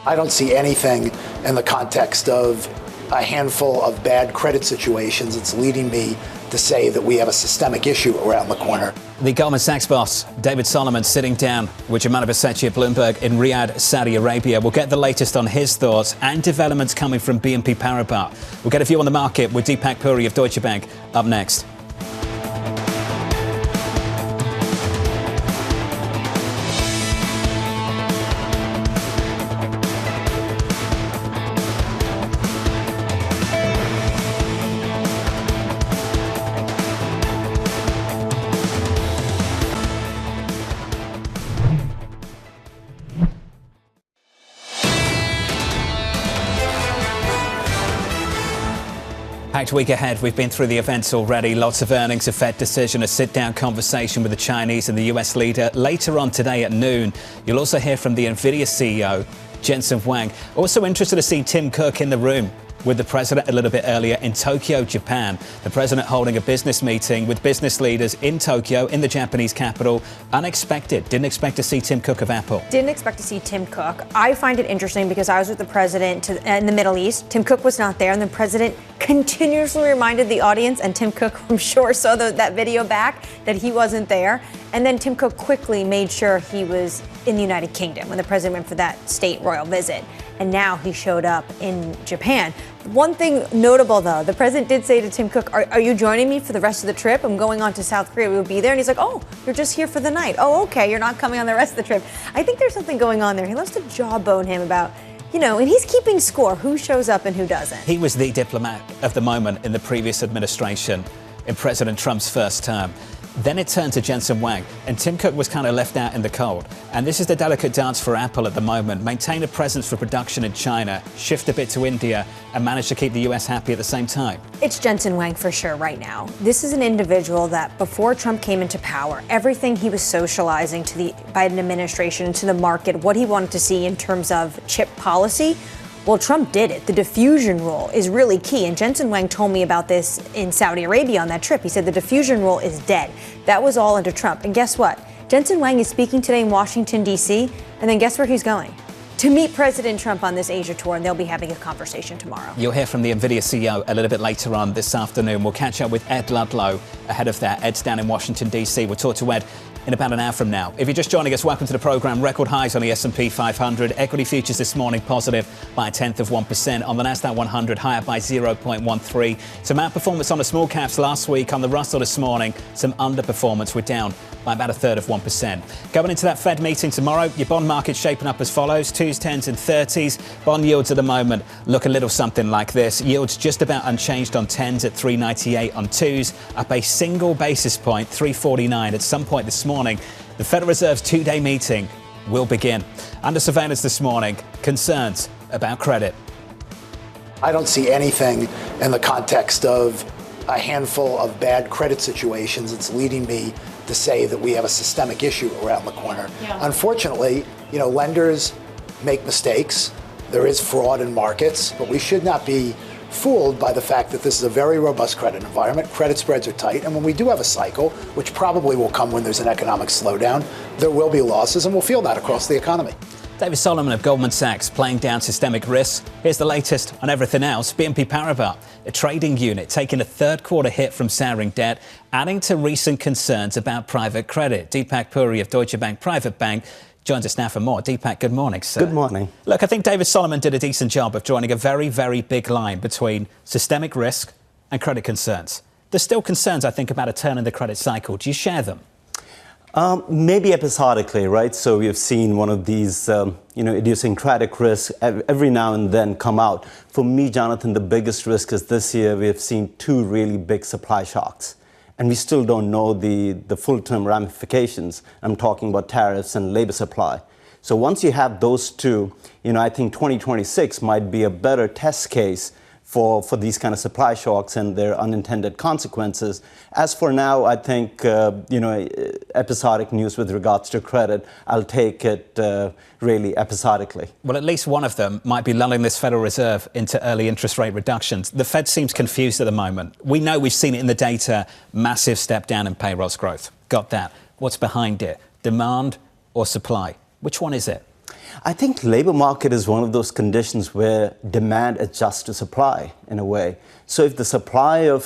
I don't see anything in the context of a handful of bad credit situations. It's leading me to say that we have a systemic issue around the corner. The Goldman Sachs boss, David Solomon, sitting down with Jamal Basetti at Bloomberg in Riyadh, Saudi Arabia. We'll get the latest on his thoughts and developments coming from BNP Paribas. We'll get a view on the market with Deepak Puri of Deutsche Bank up next. Packed week ahead. We've been through the events already. Lots of earnings, a Fed decision, a sit-down conversation with the Chinese and the US leader. Later on today at noon, you'll also hear from the Nvidia CEO, Jensen Huang. Also interested to see Tim Cook in the room with the president a little bit earlier in Tokyo, Japan. The president holding a business meeting with business leaders in Tokyo, in the Japanese capital. Unexpected. Didn't expect to see Tim Cook of Apple. Didn't expect to see Tim Cook. I find it interesting because I was with the president in the Middle East. Tim Cook was not there, and the president continuously reminded the audience, and Tim Cook, I'm sure, saw that video back, that he wasn't there. And then Tim Cook quickly made sure he was in the United Kingdom when the president went for that state royal visit. And now he showed up in Japan. One thing notable, though, the president did say to Tim Cook, are you joining me for the rest of the trip? I'm going on to South Korea. We'll be there. And he's like, oh, you're just here for the night. Oh, okay. You're not coming on the rest of the trip. I think there's something going on there. He loves to jawbone him about, and he's keeping score, who shows up and who doesn't. He was the diplomat of the moment in the previous administration, in President Trump's first term. Then it turned to Jensen Huang, and Tim Cook was kind of left out in the cold. And this is the delicate dance for Apple at the moment. Maintain a presence for production in China, shift a bit to India, and manage to keep the US happy at the same time. It's Jensen Huang for sure right now. This is an individual that before Trump came into power, everything he was socializing to the Biden administration, to the market, what he wanted to see in terms of chip policy, well, Trump did it. The diffusion rule is really key. And Jensen Huang told me about this in Saudi Arabia on that trip. He said the diffusion rule is dead. That was all under Trump. And guess what? Jensen Huang is speaking today in Washington, D.C. And then guess where he's going? To meet President Trump on this Asia tour. And they'll be having a conversation tomorrow. You'll hear from the Nvidia CEO a little bit later on this afternoon. We'll catch up with Ed Ludlow ahead of that. Ed's down in Washington, D.C. We'll talk to Ed in about an hour from now. If you're just joining us, welcome to the program. Record highs on the S&P 500. Equity futures this morning positive by 0.1%. On the Nasdaq 100, higher by 0.13. Some outperformance on the small caps last week. On the Russell this morning, some underperformance. We're down by about 1/3%. Going into that Fed meeting tomorrow, your bond market's shaping up as follows. 2s, 10s and 30s. Bond yields at the moment look a little something like this. Yields just about unchanged on 10s at 398, on 2s up a single basis point, 349. At some point this morning, the Federal Reserve's two-day meeting will begin. Under surveillance this morning, concerns about credit. I don't see anything in the context of a handful of bad credit situations that's leading me to say that we have a systemic issue around the corner. Yeah. Unfortunately, lenders make mistakes. There is fraud in markets, but we should not be fooled by the fact that this is a very robust credit environment. Credit spreads are tight. And when we do have a cycle, which probably will come when there's an economic slowdown, there will be losses, and we'll feel that across the economy. David Solomon of Goldman Sachs playing down systemic risks. Here's the latest on everything else. BNP Paribas, a trading unit, taking a third quarter hit from souring debt, adding to recent concerns about private credit. Deepak Puri of Deutsche Bank Private Bank joins us now for more. Deepak, good morning, sir. Good morning. Look, I think David Solomon did a decent job of drawing a very, very big line between systemic risk and credit concerns. There's still concerns, I think, about a turn in the credit cycle. Do you share them? Maybe episodically, right? So we have seen one of these, idiosyncratic risks every now and then come out. For me, Jonathan, the biggest risk is this year we have seen two really big supply shocks. And we still don't know the full-term ramifications. I'm talking about tariffs and labor supply. So once you have those two, I think 2026 might be a better test case for these kind of supply shocks and their unintended consequences. As for now, I think, episodic news with regards to credit, I'll take it really episodically. Well, at least one of them might be lulling this Federal Reserve into early interest rate reductions. The Fed seems confused at the moment. We know, we've seen it in the data, massive step down in payrolls growth. Got that. What's behind it? Demand or supply? Which one is it? I think labor market is one of those conditions where demand adjusts to supply in a way. So if the supply of,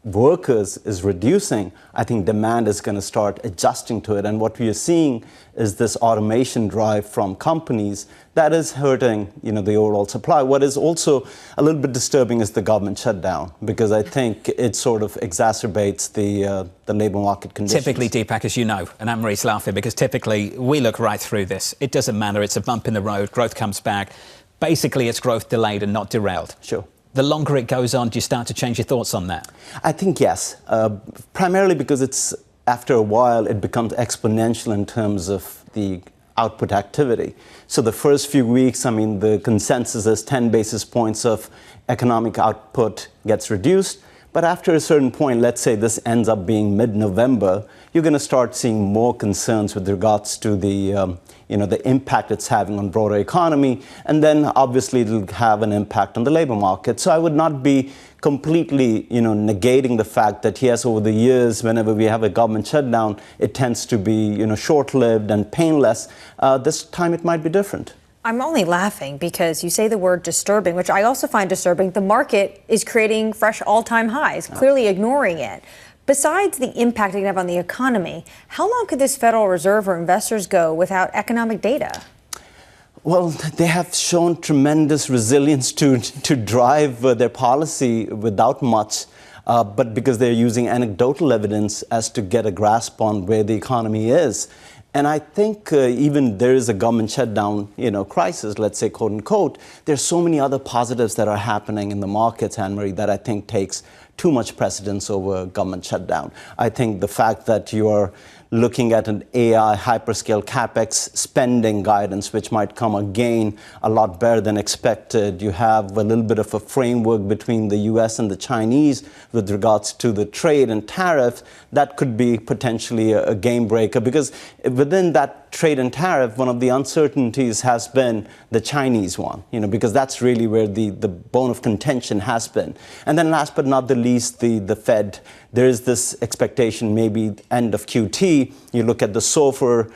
workers is reducing, I think demand is going to start adjusting to it. And what we are seeing is this automation drive from companies that is hurting, the overall supply. What is also a little bit disturbing is the government shutdown, because I think it sort of exacerbates the labor market conditions. Typically, Deepak, as you know, and Anne-Marie's laughing, because typically we look right through this. It doesn't matter. It's a bump in the road. Growth comes back. Basically, it's growth delayed and not derailed. Sure. The longer it goes on, do you start to change your thoughts on that? I think yes, primarily because after a while it becomes exponential in terms of the output activity. So the first few weeks, I mean, the consensus is 10 basis points of economic output gets reduced. But after a certain point, let's say this ends up being mid-November, you're going to start seeing more concerns with regards to the the impact it's having on broader economy, and then obviously it'll have an impact on the labor market. So I would not be completely, negating the fact that yes, over the years, whenever we have a government shutdown, it tends to be, short-lived and painless. This time it might be different. I'm only laughing because you say the word disturbing, which I also find disturbing. The market is creating fresh all-time highs, clearly ignoring it. Besides the impact it can have on the economy, how long could this Federal Reserve or investors go without economic data? Well, they have shown tremendous resilience to drive their policy without much, but because they're using anecdotal evidence as to get a grasp on where the economy is. And I think even there is a government shutdown, crisis, let's say, quote unquote, there's so many other positives that are happening in the markets, Annmarie, that I think takes too much precedence over government shutdown. I think the fact that you're looking at an AI hyperscale capex spending guidance, which might come again a lot better than expected. You have a little bit of a framework between the US and the Chinese with regards to the trade and tariff. That could be potentially a game breaker, because within that trade and tariff, one of the uncertainties has been the Chinese one, because that's really where the bone of contention has been. And then last but not the least, the Fed. There is this expectation, maybe end of QT, you look at the SOFR,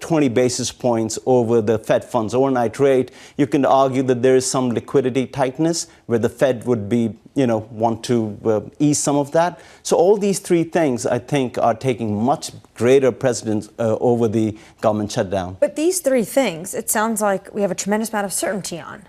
20 basis points over the Fed funds overnight rate. You can argue that there is some liquidity tightness where the Fed would be, want to ease some of that. So all these three things, I think, are taking much greater precedence over the government shutdown. But these three things, it sounds like we have a tremendous amount of certainty on.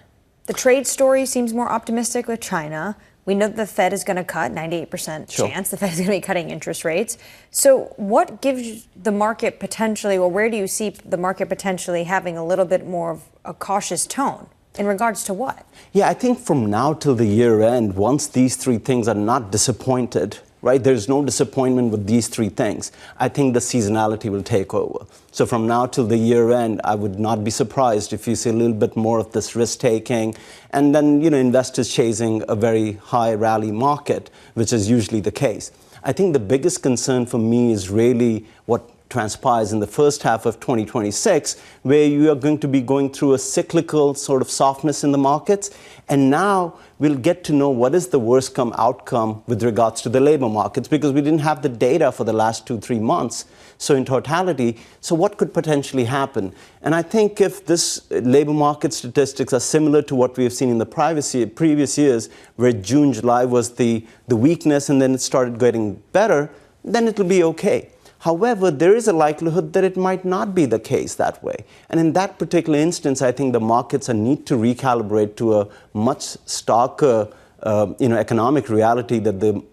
The trade story seems more optimistic with China. We know that the Fed is going to cut, 98% chance the Fed is going to be cutting interest rates. So what gives the market potentially, or where do you see the market potentially having a little bit more of a cautious tone? In regards to what? Yeah, I think from now till the year end, once these three things are not disappointed, right, there's no disappointment with these three things, I think the seasonality will take over. So from now till the year end, I would not be surprised if you see a little bit more of this risk taking, and then, investors chasing a very high rally market, which is usually the case. I think the biggest concern for me is really what transpires in the first half of 2026, where you are going to be going through a cyclical sort of softness in the markets. And now we'll get to know what is the worst outcome with regards to the labor markets, because we didn't have the data for the last 2-3 months. So in totality, so what could potentially happen? And I think if this labor market statistics are similar to what we have seen in the previous years, where June, July was the weakness and then it started getting better, then it'll be okay. However, there is a likelihood that it might not be the case that way. And in that particular instance, I think the markets need to recalibrate to a much starker economic reality that the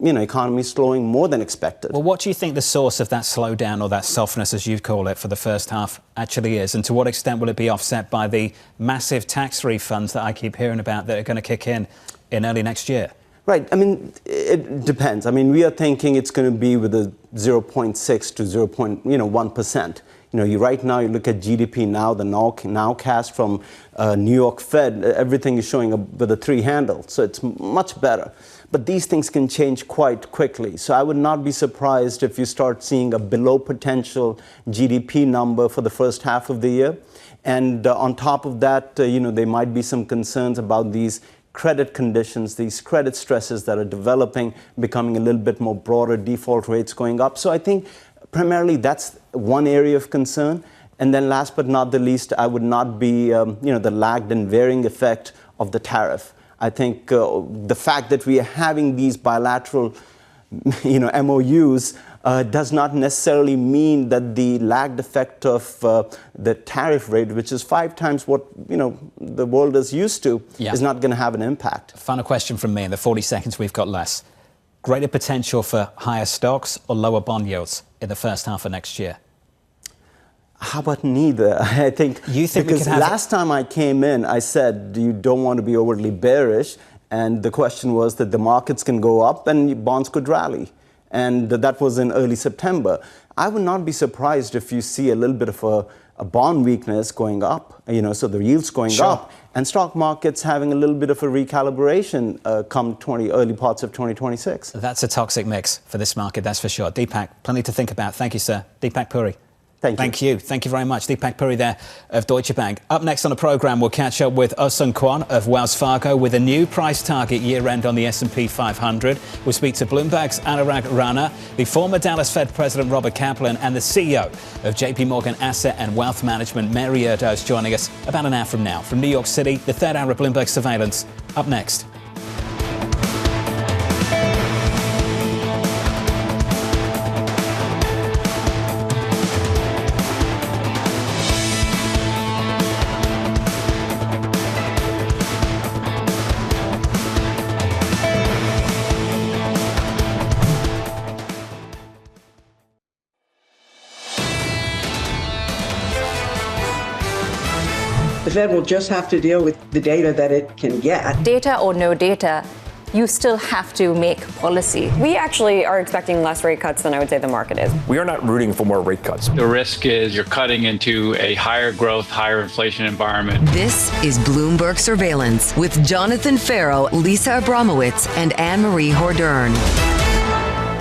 economy is slowing more than expected. Well, what do you think the source of that slowdown, or that softness, as you call it, for the first half actually is? And to what extent will it be offset by the massive tax refunds that I keep hearing about that are going to kick in early next year? Right. I mean, it depends. I mean, we are thinking it's going to be with a 0.6 to 0.1%. Right now you look at GDP now, the nowcast from New York Fed, everything is showing with a 3 handle. So it's much better. But these things can change quite quickly. So I would not be surprised if you start seeing a below potential GDP number for the first half of the year. And on top of that, there might be some concerns about these credit conditions, these credit stresses that are developing, becoming a little bit more broader, default rates going up. So I think primarily that's one area of concern. And then last but not the least, I would not be, the lagged and varying effect of the tariff. I think the fact that we are having these bilateral, MOUs does not necessarily mean that the lagged effect of the tariff rate, which is 5 times what the world is used to, is not going to have an impact. Final question from me in the 40 seconds we've got less. Greater potential for higher stocks or lower bond yields in the first half of next year? How about neither? I think because last time I came in, I said you don't want to be overly bearish, and the question was that the markets can go up and bonds could rally. And that was in early September. I would not be surprised if you see a little bit of a bond weakness going up, so the yields going up, and stock markets having a little bit of a recalibration come early parts of 2026. That's a toxic mix for this market, that's for sure. Deepak, plenty to think about. Thank you, sir. Deepak Puri. Thank you. Thank you very much. Deepak Puri there of Deutsche Bank. Up next on the programme, we'll catch up with Ohsung Kwon of Wells Fargo with a new price target year-end on the S&P 500. We'll speak to Bloomberg's Anurag Rana, the former Dallas Fed President Robert Kaplan, and the CEO of JPMorgan Asset and Wealth Management, Mary Erdoes, joining us about an hour from now. From New York City, the third hour of Bloomberg Surveillance. Up next. The Fed will just have to deal with the data that it can get. Data or no data, you still have to make policy. We actually are expecting less rate cuts than I would say the market is. We are not rooting for more rate cuts. The risk is you're cutting into a higher growth, higher inflation environment. This is Bloomberg Surveillance with Jonathan Ferro, Lisa Abramowicz, and Annmarie Hordern.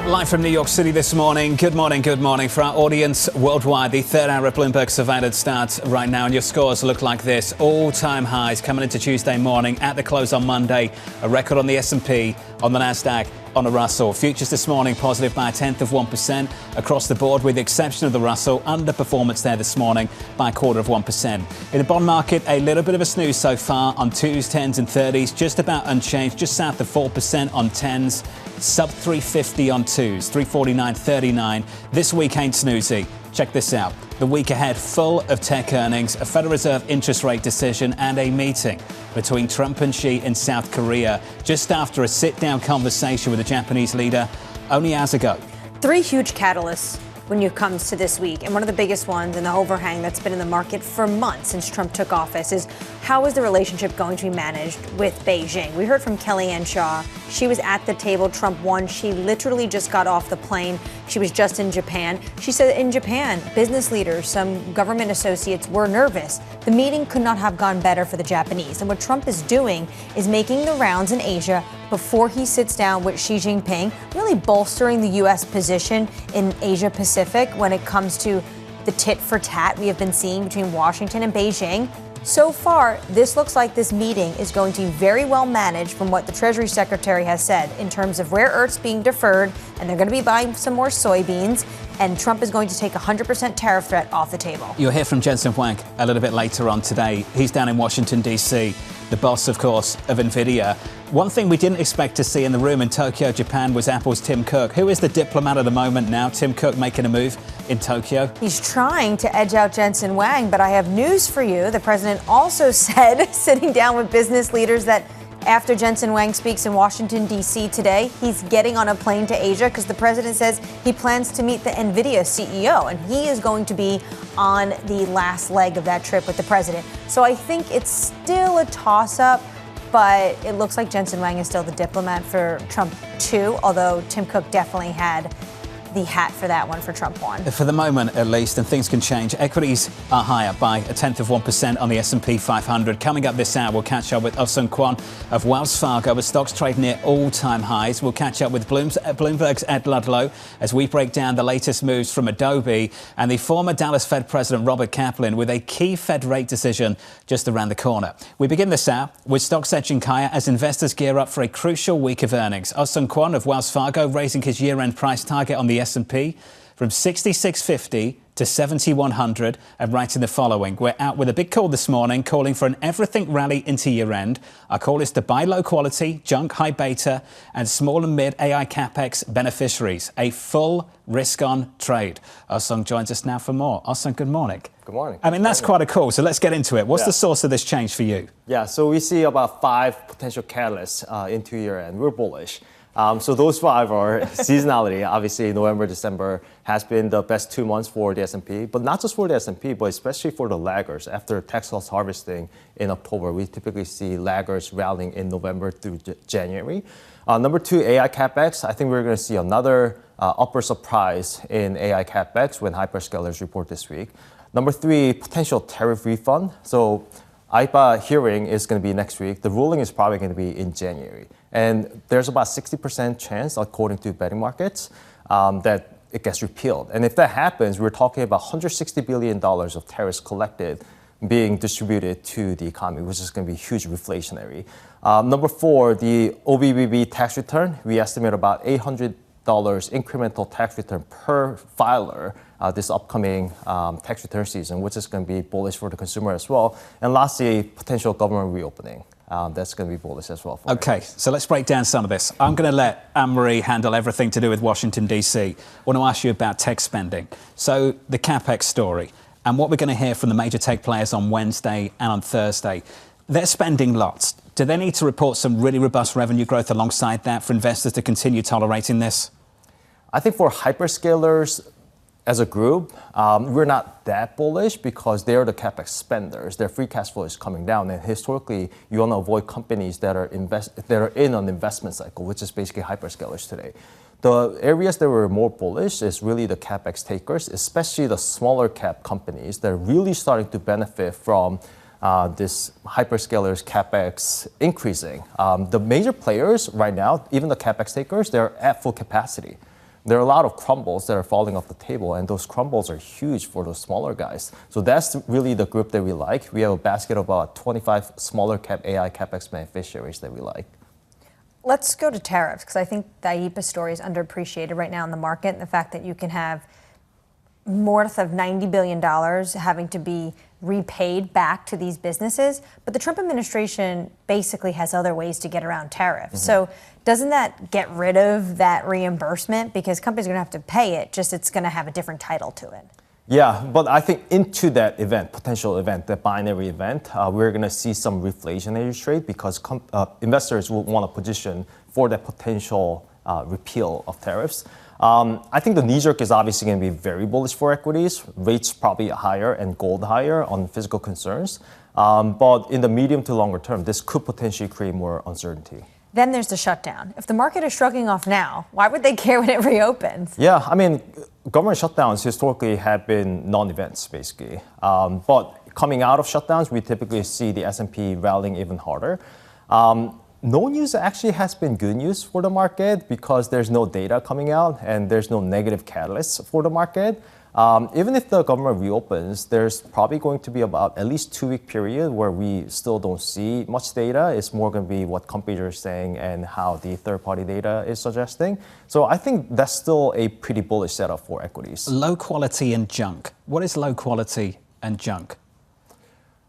Live from New York City this morning. Good morning, good morning. For our audience worldwide, the third hour of Bloomberg Surveillance starts right now, and your scores look like this. All-time highs coming into Tuesday morning at the close on Monday. A record on the S&P, on the NASDAQ, on the Russell. Futures this morning positive by 1/10% across the board, with the exception of the Russell. Underperformance there this morning by 1/4%. In the bond market, a little bit of a snooze so far on 2s, 10s and 30s, just about unchanged, just south of 4% on 10s. Sub 350 on 2s, 349.39. This week ain't snoozy. Check this out. The week ahead full of tech earnings, a Federal Reserve interest rate decision, and a meeting between Trump and Xi in South Korea just after a sit-down conversation with the Japanese leader only hours ago. Three huge catalysts when it comes to this week. And one of the biggest ones and the overhang that's been in the market for months since Trump took office is how is the relationship going to be managed with Beijing? We heard from Kellyanne Shaw. She was at the table. Trump won. She literally just got off the plane. She was just in Japan. She said in Japan, business leaders, some government associates were nervous. The meeting could not have gone better for the Japanese. And what Trump is doing is making the rounds in Asia before he sits down with Xi Jinping, really bolstering the U.S. position in Asia Pacific when it comes to the tit for tat we have been seeing between Washington and Beijing. So far, this looks like this meeting is going to be very well managed from what the Treasury Secretary has said in terms of rare earths being deferred, and they're going to be buying some more soybeans, and Trump is going to take a 100% tariff threat off the table. You'll hear from Jensen Huang a little bit later on today. He's down in Washington, D.C., the boss, of course, of NVIDIA. One thing we didn't expect to see in the room in Tokyo, Japan, was Apple's Tim Cook. Who is the diplomat of the moment now? Tim Cook making a move in Tokyo. He's trying to edge out Jensen Huang, but I have news for you. The president also said, sitting down with business leaders, that after Jensen Huang speaks in Washington, D.C. today, he's getting on a plane to Asia because the president says he plans to meet the NVIDIA CEO, and he is going to be on the last leg of that trip with the president. So I think it's still a toss-up, but it looks like Jensen Huang is still the diplomat for Trump too, although Tim Cook definitely had the hat for that one for Trump won. For the moment, at least, and things can change. Equities are higher by 1/10% on the S&P 500. Coming up this hour, we'll catch up with Ohsung Kwon of Wells Fargo as stocks trade near all-time highs. We'll catch up with Bloomberg's Ed Ludlow as we break down the latest moves from Adobe and the former Dallas Fed President Robert Kaplan with a key Fed rate decision just around the corner. We begin this hour with stocks edging higher as investors gear up for a crucial week of earnings. Ohsung Kwon of Wells Fargo raising his year-end price target on the S&P from 66.50 to 7,100 and writing the following. We're out with a big call this morning, calling for an everything rally into year-end. Our call is to buy low-quality, junk, high beta, and small and mid AI CapEx beneficiaries. A full risk-on trade. Ohsung joins us now for more. Ohsung, good morning. Good morning. I mean, that's quite a call, so let's get into it. What's the source of this change for you? Yeah, so we see about 5 potential catalysts into year-end. We're bullish. So those 5 are seasonality. Obviously, November, December has been the best 2 months for the S&P, but not just for the S&P, but especially for the laggers. After tax loss harvesting in October, we typically see laggers rallying in November through January. Number 2, AI CapEx. I think we're going to see another upper surprise in AI CapEx when hyperscalers report this week. Number 3, potential tariff refund. So IPA hearing is going to be next week. The ruling is probably going to be in January. And there's about 60% chance, according to betting markets, that it gets repealed. And if that happens, we're talking about $160 billion of tariffs collected being distributed to the economy, which is going to be huge reflationary. Number 4, the OBBB tax return. We estimate about $800 incremental tax return per filer this upcoming tax return season, which is going to be bullish for the consumer as well. And lastly, potential government reopening. That's going to be bullish as well. Okay, so let's break down some of this. I'm going to let Annmarie handle everything to do with Washington, D.C. I want to ask you about tech spending. So the CapEx story and what we're going to hear from the major tech players on Wednesday and on Thursday. They're spending lots. Do they need to report some really robust revenue growth alongside that for investors to continue tolerating this? I think for hyperscalers as a group, we're not that bullish because they're the CapEx spenders. Their free cash flow is coming down. And historically, you want to avoid companies that are in an investment cycle, which is basically hyperscalers today. The areas that were more bullish is really the CapEx takers, especially the smaller cap companies that are really starting to benefit from this hyperscalers CapEx increasing. The major players right now, even the CapEx takers, they're at full capacity. There are a lot of crumbles that are falling off the table, and those crumbles are huge for those smaller guys. So that's really the group that we like. We have a basket of about 25 smaller cap AI CapEx beneficiaries that we like. Let's go to tariffs, because I think the IEEPA story is underappreciated right now in the market, and the fact that you can have north of $90 billion having to be repaid back to these businesses. But the Trump administration basically has other ways to get around tariffs. So doesn't that get rid of that reimbursement? Because companies are going to have to pay it, just it's going to have a different title to it. Yeah, but I think into that event, potential event, that binary event, we're going to see some reflationary trade because investors will want to position for that potential repeal of tariffs. I think the knee-jerk is obviously going to be very bullish for equities, rates probably higher and gold higher on physical concerns. But in the medium to longer term, this could potentially create more uncertainty. Then there's the shutdown. If the market is shrugging off now, why would they care when it reopens? Yeah, I mean, government shutdowns historically have been non-events, basically. But coming out of shutdowns, we typically see the S&P rallying even harder. No news actually has been good news for the market because there's no data coming out and there's no negative catalysts for the market. Even if the government reopens, there's probably going to be about at least 2-week period where we still don't see much data. It's more going to be what companies are saying and how the third-party data is suggesting. So I think that's still a pretty bullish setup for equities. Low quality and junk. What is low quality and junk?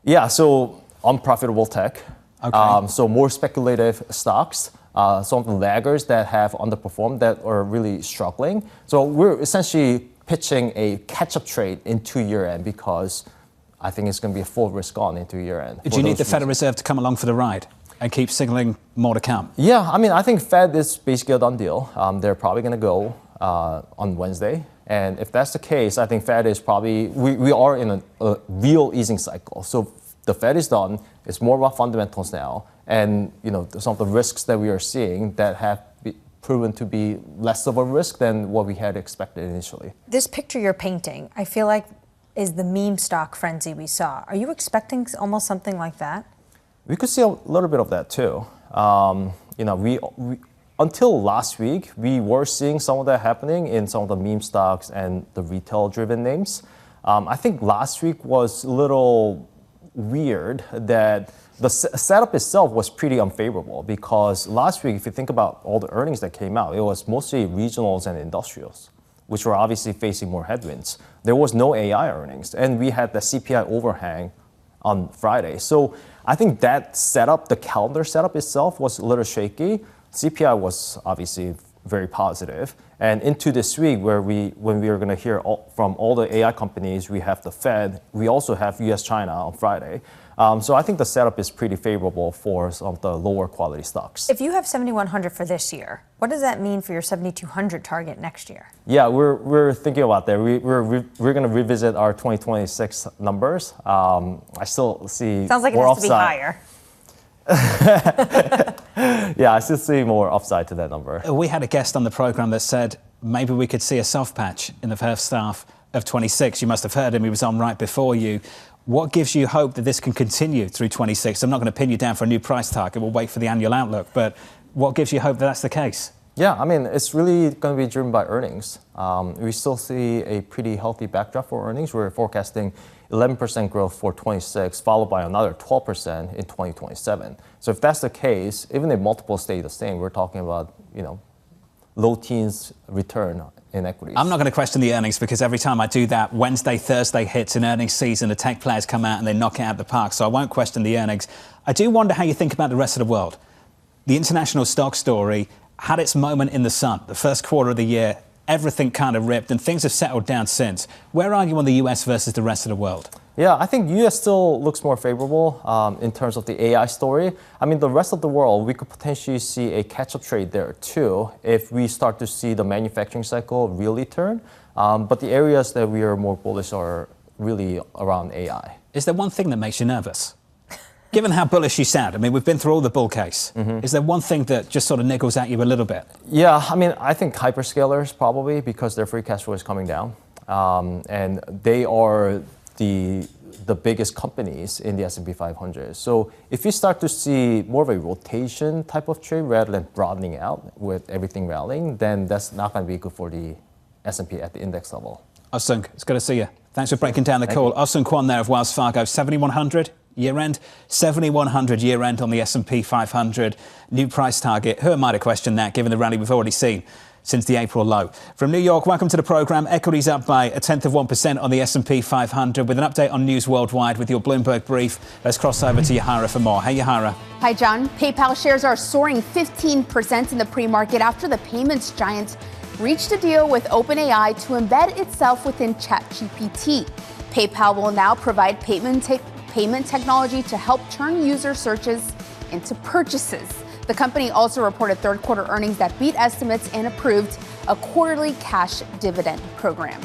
Yeah, so unprofitable tech. Okay. So more speculative stocks, some of the laggards that have underperformed that are really struggling. So we're essentially pitching a catch-up trade into year-end because I think it's going to be a full risk on into year-end. Do you need the Federal Reserve to come along for the ride and keep signaling more to come? Yeah, I mean, I think Fed is basically a done deal. They're probably going to go on Wednesday. And if that's the case, I think Fed is probably, we are in a real easing cycle. So the Fed is done. It's more about fundamentals now. And, you know, some of the risks that we are seeing that have proven to be less of a risk than what we had expected initially. This picture you're painting, I feel like, is the meme stock frenzy we saw. Are you expecting almost something like that? We could see a little bit of that too. You know, we until last week, we were seeing some of that happening in some of the meme stocks and the retail-driven names. I think last week was a little weird that the setup itself was pretty unfavorable because last week, if you think about all the earnings that came out, it was mostly regionals and industrials, which were obviously facing more headwinds. There was no AI earnings, and we had the CPI overhang on Friday. So I think that setup, the calendar setup itself was a little shaky. CPI was obviously very positive. And into this week, when we are going to hear from all the AI companies, we have the Fed, we also have US-China on Friday. So I think the setup is pretty favorable for some of the lower quality stocks. If you have 7,100 for this year, what does that mean for your 7,200 target next year? Yeah, we're thinking about that. We're going to revisit our 2026 numbers. I still see sounds like it has to be higher. Yeah, I still see more upside to that number. We had a guest on the program that said maybe we could see a soft patch in the first half of 26. You must have heard him. He was on right before you. What gives you hope that this can continue through 26? I'm not going to pin you down for a new price target. We'll wait for the annual outlook. But what gives you hope that that's the case? Yeah, I mean, it's really going to be driven by earnings. We still see a pretty healthy backdrop for earnings. We're forecasting 11% growth for 26, followed by another 12% in 2027. So if that's the case, even if multiples stay the same, we're talking about, low teens return in equities. I'm not going to question the earnings because every time I do that, Wednesday, Thursday hits an earnings season, the tech players come out and they knock it out of the park. So I won't question the earnings. I do wonder how you think about the rest of the world. The international stock story had its moment in the sun. The first quarter of the year, everything kind of ripped and things have settled down since. Where are you on the US versus the rest of the world? Yeah, I think US still looks more favorable in terms of the AI story. I mean, the rest of the world, we could potentially see a catch-up trade there too if we start to see the manufacturing cycle really turn. But the areas that we are more bullish are really around AI. Is there one thing that makes you nervous? Given how bullish you sound, I mean, we've been through all the bull case. Is there one thing that just sort of niggles at you a little bit? Yeah, I mean, I think hyperscalers probably because their free cash flow is coming down. And they are the biggest companies in the S&P 500. So if you start to see more of a rotation type of trade rather than broadening out with everything rallying, then that's not going to be good for the S&P at the index level. Ohsung, it's good to see you. Thanks for breaking down the call. Ohsung Kwon there of Wells Fargo, 7,100 year-end, 7,100 year-end on the S&P 500. New price target. Who am I to question that, given the rally we've already seen since the April low? From New York, welcome to the programme. Equities up by 0.1% on the S&P 500 with an update on news worldwide with your Bloomberg brief. Let's cross over to Yahara for more. Hey, Yahara. Hi, John. PayPal shares are soaring 15% in the pre-market after the payments giant reached a deal with OpenAI to embed itself within ChatGPT. PayPal will now provide payment technology to help turn user searches into purchases. The company also reported third quarter earnings that beat estimates and approved a quarterly cash dividend program.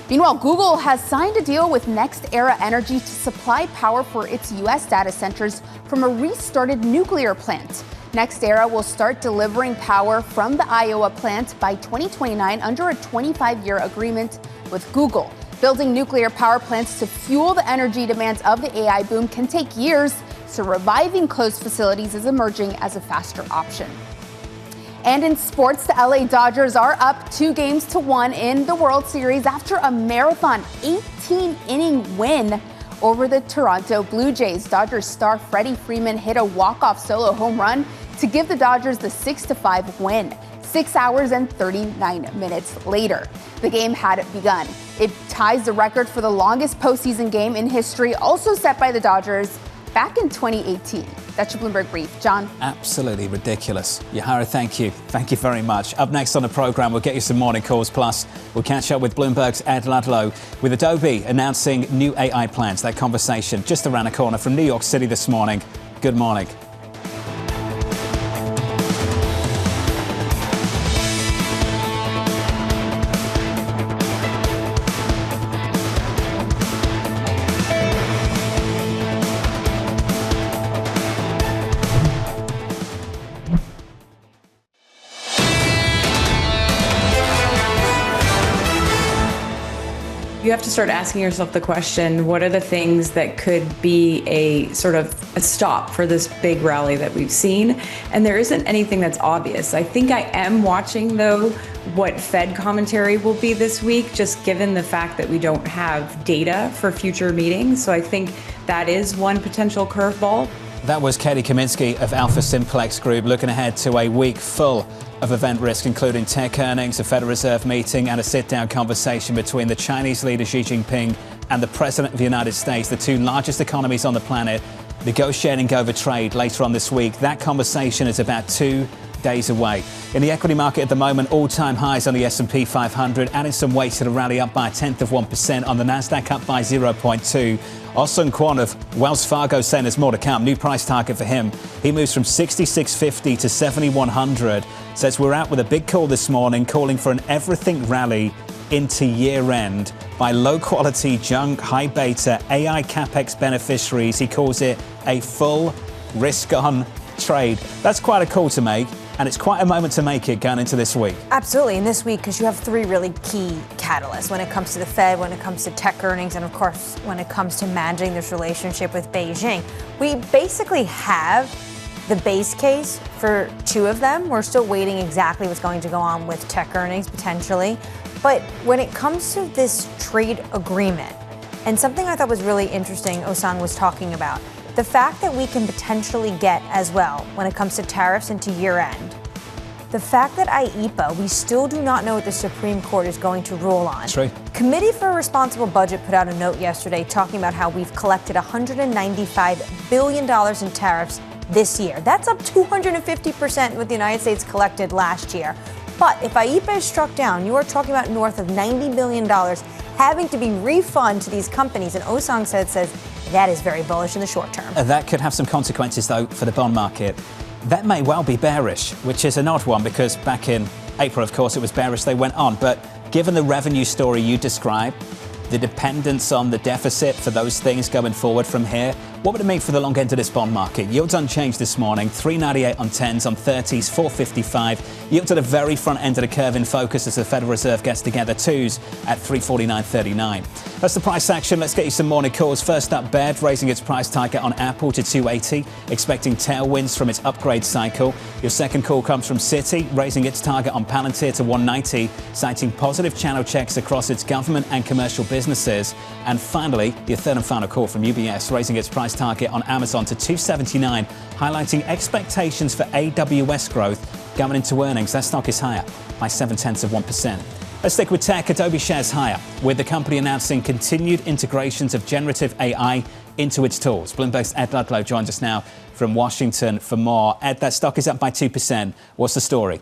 Meanwhile, Google has signed a deal with NextEra Energy to supply power for its U.S. data centers from a restarted nuclear plant. NextEra will start delivering power from the Iowa plant by 2029 under a 25-year agreement with Google. Building nuclear power plants to fuel the energy demands of the AI boom can take years, so reviving closed facilities is emerging as a faster option. And in sports, the LA Dodgers are up 2-1 in the World Series after a marathon 18-inning win over the Toronto Blue Jays. Dodgers star Freddie Freeman hit a walk-off solo home run to give the Dodgers the 6-5 win. 6 hours and 39 minutes later, the game had begun. It ties the record for the longest postseason game in history, also set by the Dodgers back in 2018. That's your Bloomberg Brief. John? Absolutely ridiculous. Yahara, thank you. Thank you very much. Up next on the programme, we'll get you some morning calls. Plus, we'll catch up with Bloomberg's Ed Ludlow with Adobe announcing new AI plans. That conversation just around the corner from New York City this morning. Good morning. You have to start asking yourself the question, what are the things that could be a sort of a stop for this big rally that we've seen? And there isn't anything that's obvious. I think I am watching, though, what Fed commentary will be this week, just given the fact that we don't have data for future meetings. So I think that is one potential curveball. That was Katy Kaminski of Alphasimplex Group looking ahead to a week full of event risk, including tech earnings, a Federal Reserve meeting and a sit-down conversation between the Chinese leader Xi Jinping and the President of the United States, the two largest economies on the planet, negotiating over trade later on this week. That conversation is about 2 days away. In the equity market at the moment, all-time highs on the S&P 500, adding some weight to the rally, up by 0.1% on the Nasdaq, up by 0.2%. Ohsung Kwon of Wells Fargo saying there's more to come. New price target for him. He moves from 66.50 to 7,100. Says we're out with a big call this morning, calling for an everything rally into year-end by low-quality junk, high-beta AI capex beneficiaries. He calls it a full risk-on trade. That's quite a call to make. and it's quite a moment to make it going into this week. Absolutely, and this week, because you have three really key catalysts when it comes to the Fed, when it comes to tech earnings, and of course, when it comes to managing this relationship with Beijing. We basically have the base case for two of them. We're still waiting exactly what's going to go on with tech earnings, potentially. But when it comes to this trade agreement, and something I thought was really interesting, Ohsung was talking about, the fact that we can potentially get as well, when it comes to tariffs into year end, the fact that IEEPA, we still do not know what the Supreme Court is going to rule on. That's right. Committee for a Responsible Budget put out a note yesterday talking about how we've collected $195 billion in tariffs this year. That's up 250% what the United States collected last year. But if IEEPA is struck down, you are talking about north of $90 billion having to be refunded to these companies. And Ohsung says that is very bullish in the short term. That could have some consequences, though, for the bond market. That may well be bearish, which is an odd one because back in April, of course, it was bearish. They went on. But given the revenue story you described, the dependence on the deficit for those things going forward from here, what would it mean for the long end of this bond market? Yields unchanged this morning, 398 on 10s, on 30s, 455. Yields at the very front end of the curve in focus as the Federal Reserve gets together. 2s at 349.39. That's the price action. Let's get you some morning calls. First up, Baird raising its price target on Apple to 280, expecting tailwinds from its upgrade cycle. Your second call comes from Citi, raising its target on Palantir to 190, citing positive channel checks across its government and commercial businesses. And finally, your third and final call from UBS, raising its price target on Amazon to 279, highlighting expectations for AWS growth going into earnings. That stock is higher by 0.7%. Let's stick with tech. Adobe shares higher, with the company announcing continued integrations of generative AI into its tools. Bloomberg's Ed Ludlow joins us now from Washington for more. Ed, that stock is up by 2%. What's the story?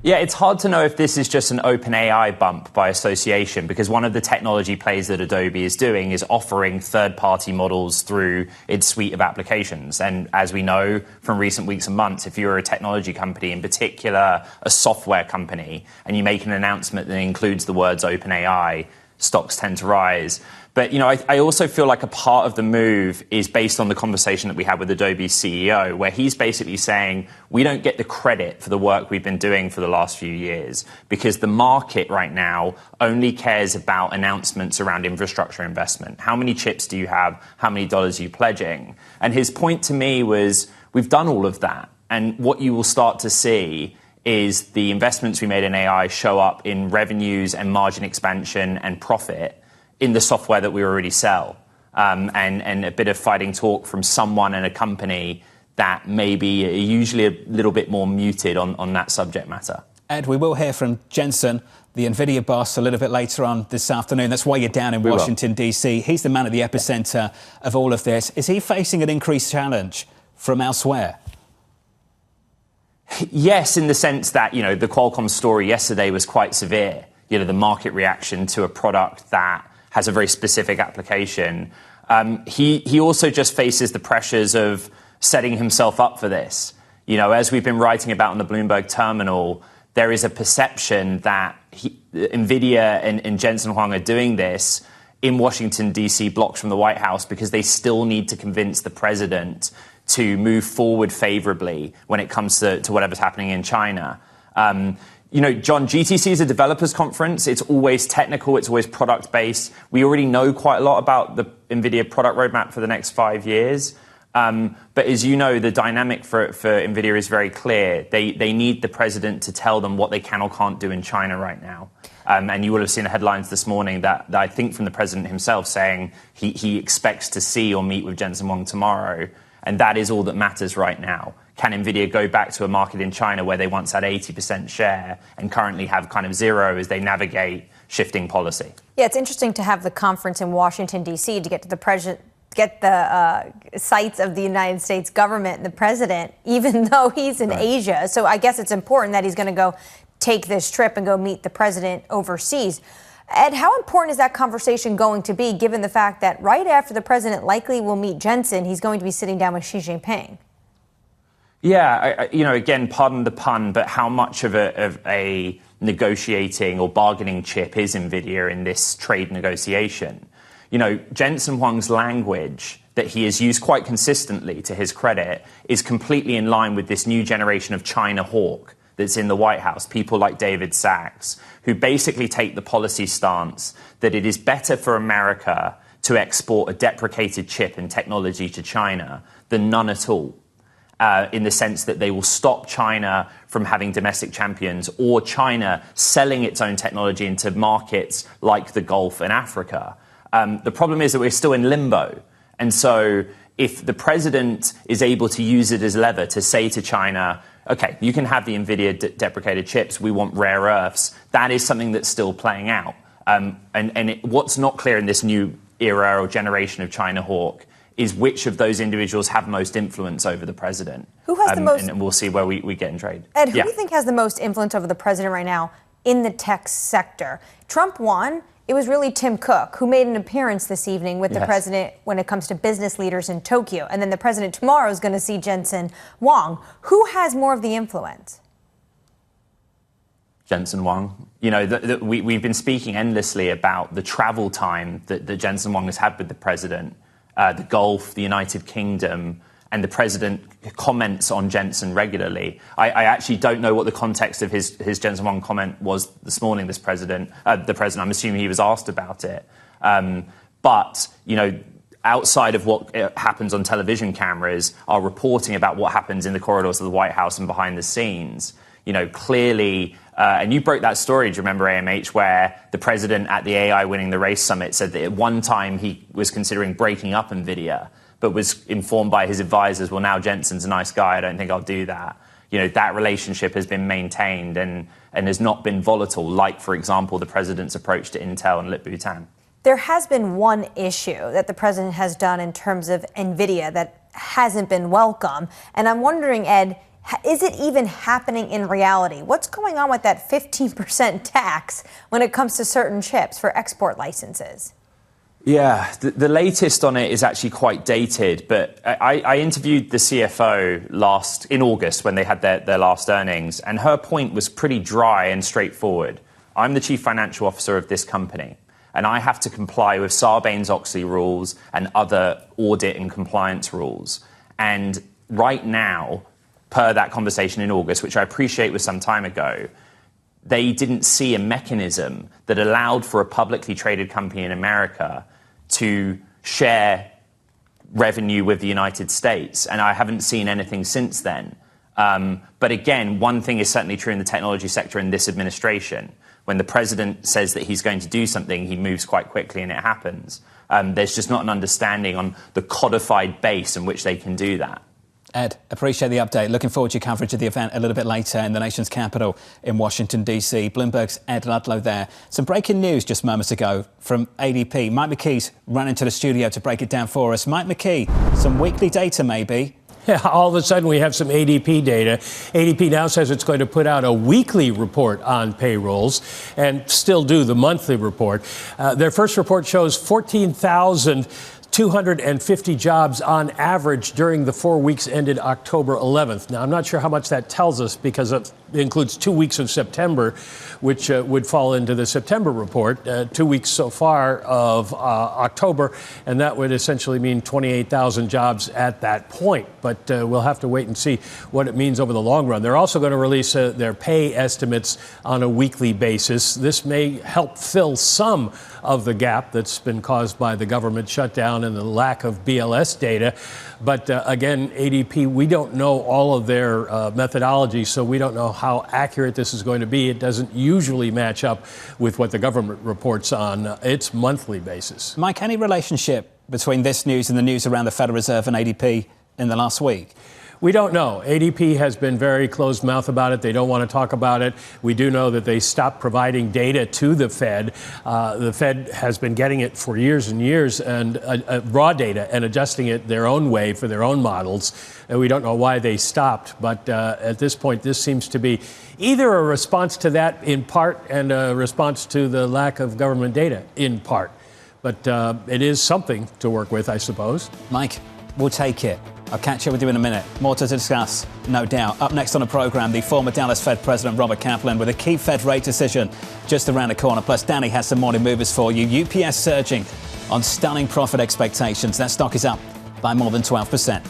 Yeah, it's hard to know if this is just an OpenAI bump by association, because one of the technology plays that Adobe is doing is offering third-party models through its suite of applications. And as we know from recent weeks and months, if you're a technology company, in particular a software company, and you make an announcement that includes the words OpenAI, stocks tend to rise. But, you know, I also feel like a part of the move is based on the conversation that we had with Adobe's CEO, where he's basically saying we don't get the credit for the work we've been doing for the last few years because the market right now only cares about announcements around infrastructure investment. How many chips do you have? How many dollars are you pledging? And his point to me was we've done all of that. And what you will start to see is the investments we made in AI show up in revenues and margin expansion and profit in the software that we already sell, and a bit of fighting talk from someone in a company that may be usually a little bit more muted on that subject matter. Ed, we will hear from Jensen, the NVIDIA boss, a little bit later on this afternoon. That's why you're down in Washington, D.C. He's the man at the epicenter of all of this. Is he facing an increased challenge from elsewhere? Yes, in the sense that, you know, the Qualcomm story yesterday was quite severe. You know, the market reaction to a product that has a very specific application. He also just faces the pressures of setting himself up for this. You know, as we've been writing about in the Bloomberg terminal, there is a perception that NVIDIA and Jensen Huang are doing this in Washington, D.C., blocks from the White House, because they still need to convince the president to move forward favorably when it comes to whatever's happening in China. You know, John, GTC is a developers conference. It's always technical. It's always product-based. We already know quite a lot about the NVIDIA product roadmap for the next 5 years. But as you know, the dynamic for NVIDIA is very clear. They need the president to tell them what they can or can't do in China right now. And you will have seen the headlines this morning that I think from the president himself saying he expects to see or meet with Jensen Huang tomorrow. And that is all that matters right now. Can NVIDIA go back to a market in China where they once had 80% share and currently have kind of zero as they navigate shifting policy? Yeah, it's interesting to have the conference in Washington, D.C. to get to the president, get the sights of the United States government and the president, even though he's in Asia. So I guess it's important that he's going to go take this trip and go meet the president overseas. Ed, how important is that conversation going to be, given the fact that right after the president likely will meet Jensen, he's going to be sitting down with Xi Jinping? Yeah, you know, again, pardon the pun, but how much of a negotiating or bargaining chip is NVIDIA in this trade negotiation? You know, Jensen Huang's language that he has used quite consistently, to his credit, is completely in line with this new generation of China hawk that's in the White House, people like David Sachs, who basically take the policy stance that it is better for America to export a deprecated chip and technology to China than none at all, in the sense that they will stop China from having domestic champions or China selling its own technology into markets like the Gulf and Africa. The problem is that we're still in limbo. And so if the president is able to use it as lever to say to China, OK, you can have the NVIDIA deprecated chips, we want rare earths, that is something that's still playing out. What's not clear in this new era or generation of China hawk is which of those individuals have most influence over the president. Who has the most? And we'll see where we get in trade. Ed, who do you think has the most influence over the president right now in the tech sector? Trump won. It was really Tim Cook, who made an appearance this evening with the president when it comes to business leaders in Tokyo. And then the president tomorrow is going to see Jensen Huang. Who has more of the influence? Jensen Huang. You know, we've been speaking endlessly about the travel time that Jensen Huang has had with the president, the Gulf, the United Kingdom, and the president comments on Jensen regularly. I actually don't know what the context of his Jensen Huang comment was this morning, the president, I'm assuming he was asked about it. But, you know, outside of what happens on television cameras, are reporting about what happens in the corridors of the White House and behind the scenes. You know, clearly, and you broke that story, do you remember, AMH, where the president at the AI Winning the Race Summit said that at one time he was considering breaking up NVIDIA, but was informed by his advisors, well, now Jensen's a nice guy, I don't think I'll do that. You know, that relationship has been maintained and has not been volatile, like, for example, the president's approach to Intel and Lip-Bhutan. There has been one issue that the president has done in terms of NVIDIA that hasn't been welcome. And I'm wondering, Ed, is it even happening in reality? What's going on with that 15% tax when it comes to certain chips for export licenses? Yeah, the latest on it is actually quite dated, but I interviewed the CFO in August when they had their last earnings, and her point was pretty dry and straightforward. I'm the chief financial officer of this company, and I have to comply with Sarbanes-Oxley rules and other audit and compliance rules. And right now, per that conversation in August, which I appreciate was some time ago, they didn't see a mechanism that allowed for a publicly traded company in America to share revenue with the United States. And I haven't seen anything since then. But again, one thing is certainly true in the technology sector in this administration. When the president says that he's going to do something, he moves quite quickly and it happens. There's just not an understanding on the codified base in which they can do that. Ed, appreciate the update. Looking forward to your coverage of the event a little bit later in the nation's capital in Washington, D.C. Bloomberg's Ed Ludlow there. Some breaking news just moments ago from ADP. Mike McKee's run into the studio to break it down for us. Mike McKee, some weekly data maybe. Yeah, all of a sudden we have some ADP data. ADP now says it's going to put out a weekly report on payrolls and still do the monthly report. Their first report shows 14,250 jobs on average during the 4 weeks ended October 11th. Now, I'm not sure how much that tells us because it includes 2 weeks of September, which would fall into the September report, 2 weeks so far of October, and that would essentially mean 28,000 jobs at that point. But we'll have to wait and see what it means over the long run. They're also going to release their pay estimates on a weekly basis. This may help fill some of the gap that's been caused by the government shutdown and the lack of BLS data. But again, ADP, we don't know all of their methodology, so we don't know how accurate this is going to be. It doesn't usually match up with what the government reports on its monthly basis. Mike, any relationship between this news and the news around the Federal Reserve and ADP in the last week? We don't know. ADP has been very closed mouth about it. They don't want to talk about it. We do know that they stopped providing data to the Fed. The Fed has been getting it for years and years, and raw data, and adjusting it their own way for their own models. And we don't know why they stopped. But at this point, this seems to be either a response to that in part and a response to the lack of government data in part. But it is something to work with, I suppose. Mike, we'll take it. I'll catch up with you in a minute. More to discuss, no doubt. Up next on the programme, the former Dallas Fed President Robert Kaplan with a key Fed rate decision just around the corner. Plus, Danny has some morning movers for you. UPS surging on stunning profit expectations. That stock is up by more than 12%.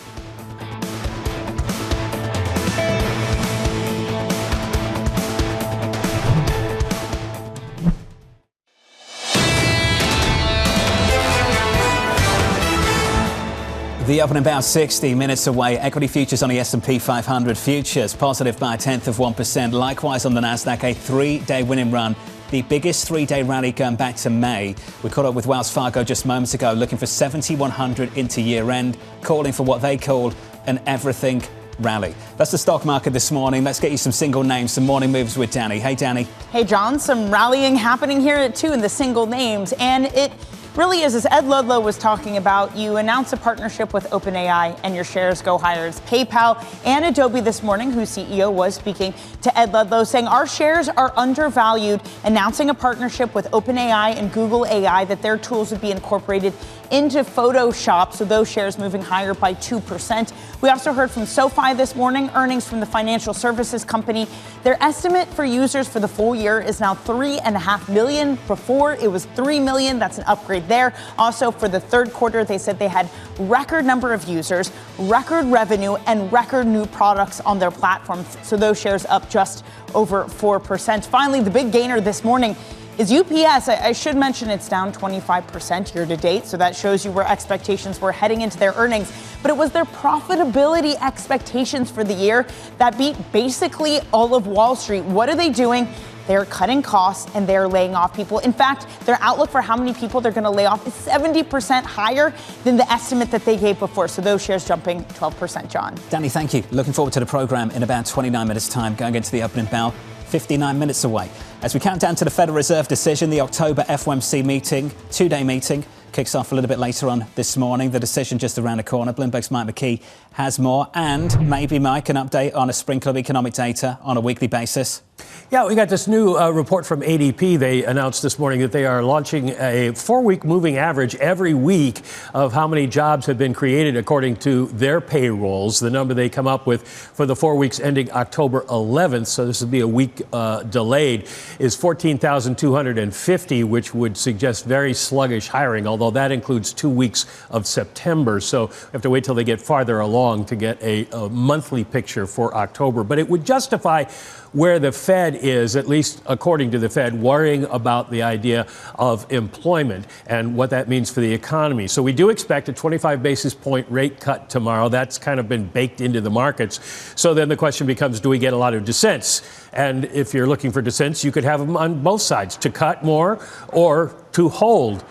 The open about 60 minutes away. Equity futures on the S&P 500 futures positive by 0.1%. Likewise on the Nasdaq, a 3-day winning run. The biggest 3-day rally going back to May. We caught up with Wells Fargo just moments ago, looking for 7,100 into year end, calling for what they called an everything rally. That's the stock market this morning. Let's get you some single names, some morning moves with Danny. Hey, Danny. Hey, John. Some rallying happening here too in the single names, and it really is, as Ed Ludlow was talking about, you announce a partnership with OpenAI and your shares go higher. It's PayPal and Adobe this morning, whose CEO was speaking to Ed Ludlow, saying our shares are undervalued, announcing a partnership with OpenAI and Google AI that their tools would be incorporated into Photoshop, so those shares moving higher by 2%. We also heard from SoFi this morning, earnings from the financial services company. Their estimate for users for the full year is now 3.5 million. Before, it was 3 million. That's an upgrade there. Also, for the third quarter, they said they had record number of users, record revenue, and record new products on their platform. So those shares up just over 4%. Finally, the big gainer this morning is UPS. I should mention it's down 25% year to date, so that shows you where expectations were heading into their earnings. But it was their profitability expectations for the year that beat basically all of Wall Street. What are they doing? They're cutting costs and they're laying off people. In fact, their outlook for how many people they're going to lay off is 70% higher than the estimate that they gave before. So those shares jumping 12%, John. Danny, thank you. Looking forward to the program in about 29 minutes' time, going into the opening bell. 59 minutes away. As we count down to the Federal Reserve decision, the October FOMC meeting, 2-day meeting, kicks off a little bit later on this morning. The decision just around the corner. Bloomberg's Mike McKee has more. And maybe, Mike, an update on a sprinkle of economic data on a weekly basis. Yeah, we got this new report from ADP. They announced this morning that they are launching a 4-week moving average every week of how many jobs have been created according to their payrolls. The number they come up with for the 4 weeks ending October 11th, so this would be a week delayed, is 14,250, which would suggest very sluggish hiring, although that includes 2 weeks of September. So we have to wait till they get farther along to get a monthly picture for October. But it would justify where the Fed is, at least according to the Fed, worrying about the idea of employment and what that means for the economy. So we do expect a 25 basis point rate cut tomorrow. That's kind of been baked into the markets. So then the question becomes, do we get a lot of dissents? And if you're looking for dissents, you could have them on both sides, to cut more or to hold.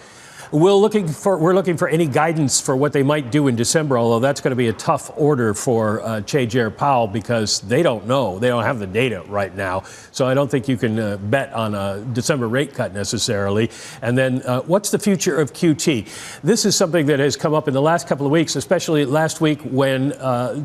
We're looking for any guidance for what they might do in December, although that's going to be a tough order for Chair Powell because they don't know. They don't have the data right now. So I don't think you can bet on a December rate cut necessarily. And then what's the future of QT? This is something that has come up in the last couple of weeks, especially last week when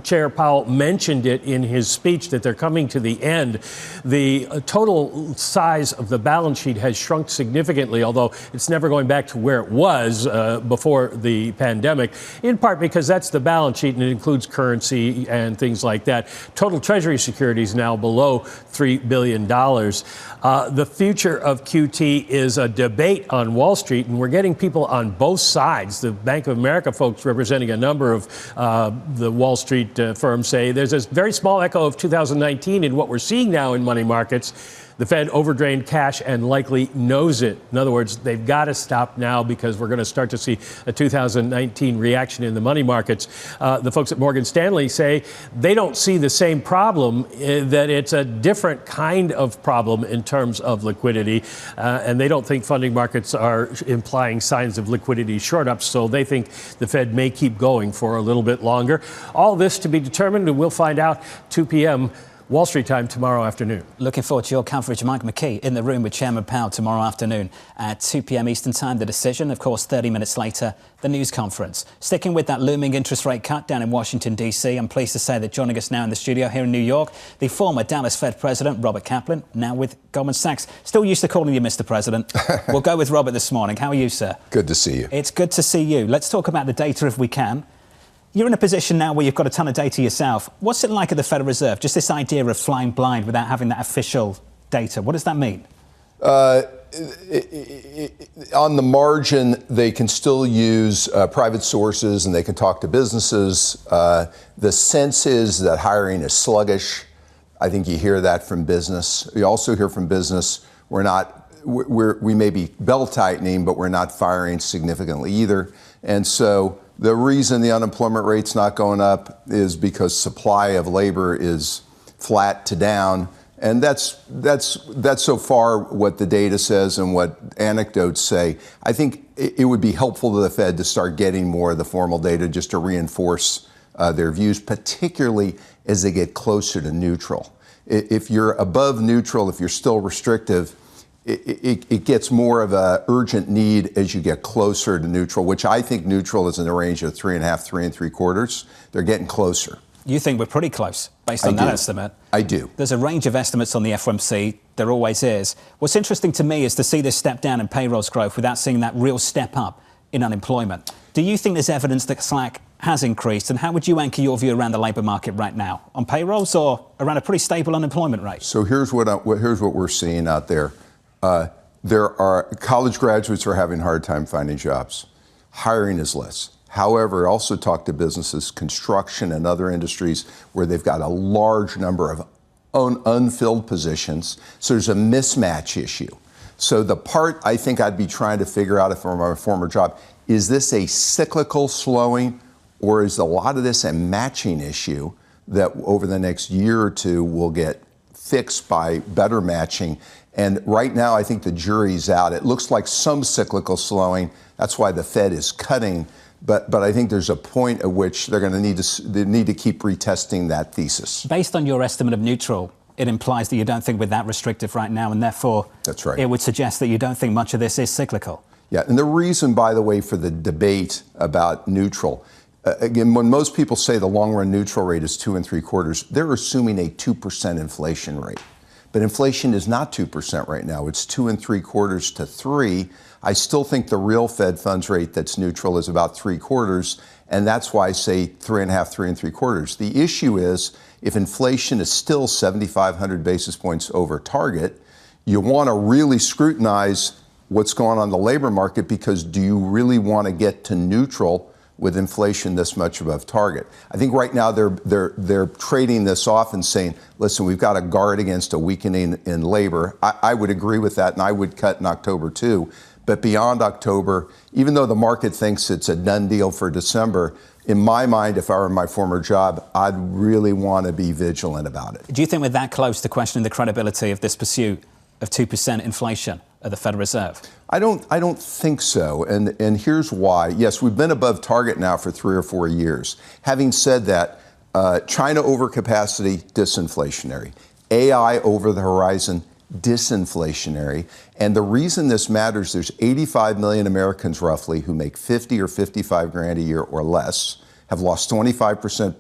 Chair Powell mentioned it in his speech that they're coming to the end. The total size of the balance sheet has shrunk significantly, although it's never going back to where it was before the pandemic, in part because that's the balance sheet and it includes currency and things like that. Total Treasury securities now below $3 billion. The future of QT is a debate on Wall Street, and we're getting people on both sides. The Bank of America folks representing a number of the Wall Street firms say there's a very small echo of 2019 in what we're seeing now in money markets. The Fed overdrained cash and likely knows it. In other words, they've got to stop now because we're going to start to see a 2019 reaction in the money markets. The folks at Morgan Stanley say they don't see the same problem, that it's a different kind of problem in terms of liquidity. And they don't think funding markets are implying signs of liquidity short-ups. So they think the Fed may keep going for a little bit longer. All this to be determined, and we'll find out 2 p.m. Wall Street time tomorrow afternoon. Looking forward to your coverage. Mike McKee in the room with Chairman Powell tomorrow afternoon at 2 p.m. Eastern time. The decision, of course, 30 minutes later, the news conference. Sticking with that looming interest rate cut down in Washington, D.C., I'm pleased to say that joining us now in the studio here in New York, the former Dallas Fed President, Robert Kaplan, now with Goldman Sachs. Still used to calling you Mr. President. We'll go with Robert this morning. How are you, sir? Good to see you. It's good to see you. Let's talk about the data if we can. You're in a position now where you've got a ton of data yourself. What's it like at the Federal Reserve? Just this idea of flying blind without having that official data. What does that mean? on the margin, they can still use private sources and they can talk to businesses. The sense is that hiring is sluggish. I think you hear that from business. You also hear from business, we may be belt tightening, but we're not firing significantly either. And so the reason the unemployment rate's not going up is because supply of labor is flat to down. And that's so far what the data says and what anecdotes say. I think it would be helpful to the Fed to start getting more of the formal data just to reinforce their views, particularly as they get closer to neutral. If you're above neutral, if you're still restrictive, it gets more of an urgent need as you get closer to neutral, which I think neutral is in the range of 3.5, 3 3/4. They're getting closer. You think we're pretty close based on that estimate? I do. There's a range of estimates on the FOMC. There always is. What's interesting to me is to see this step down in payrolls growth without seeing that real step up in unemployment. Do you think there's evidence that slack has increased? And how would you anchor your view around the labour market right now? On payrolls or around a pretty stable unemployment rate? So here's what we're seeing out there. There are college graduates are having a hard time finding jobs. Hiring is less. However, I also talk to businesses, construction and other industries where they've got a large number of unfilled positions. So there's a mismatch issue. So the part I think I'd be trying to figure out from my former job, is this a cyclical slowing or is a lot of this a matching issue that over the next year or two will get fixed by better matching? And right now, I think the jury's out. It looks like some cyclical slowing. That's why the Fed is cutting. But I think there's a point at which they're going to need to keep retesting that thesis. Based on your estimate of neutral, it implies that you don't think we're that restrictive right now, and therefore that's right. It would suggest that you don't think much of this is cyclical. Yeah, and the reason, by the way, for the debate about neutral, again, when most people say the long-run neutral rate is 2 3/4, they're assuming a 2% inflation rate. But inflation is not 2% right now. It's 2 3/4 to 3. I still think the real Fed funds rate that's neutral is about 3/4, and that's why I say 3.5, 3 3/4. The issue is if inflation is still 7,500 basis points over target, you want to really scrutinize what's going on in the labor market, because do you really want to get to neutral with inflation this much above target? I think right now they're trading this off and saying, listen, we've got to guard against a weakening in labor. I would agree with that, and I would cut in October too. But beyond October, even though the market thinks it's a done deal for December, in my mind, if I were in my former job, I'd really want to be vigilant about it. Do you think we're that close to questioning the credibility of this pursuit of 2% inflation at the Federal Reserve? I don't think so, and here's why. Yes, we've been above target now for 3 or 4 years. Having said that, China overcapacity, disinflationary. AI over the horizon, disinflationary. And the reason this matters, there's 85 million Americans roughly who make 50 or 55 grand a year or less, have lost 25%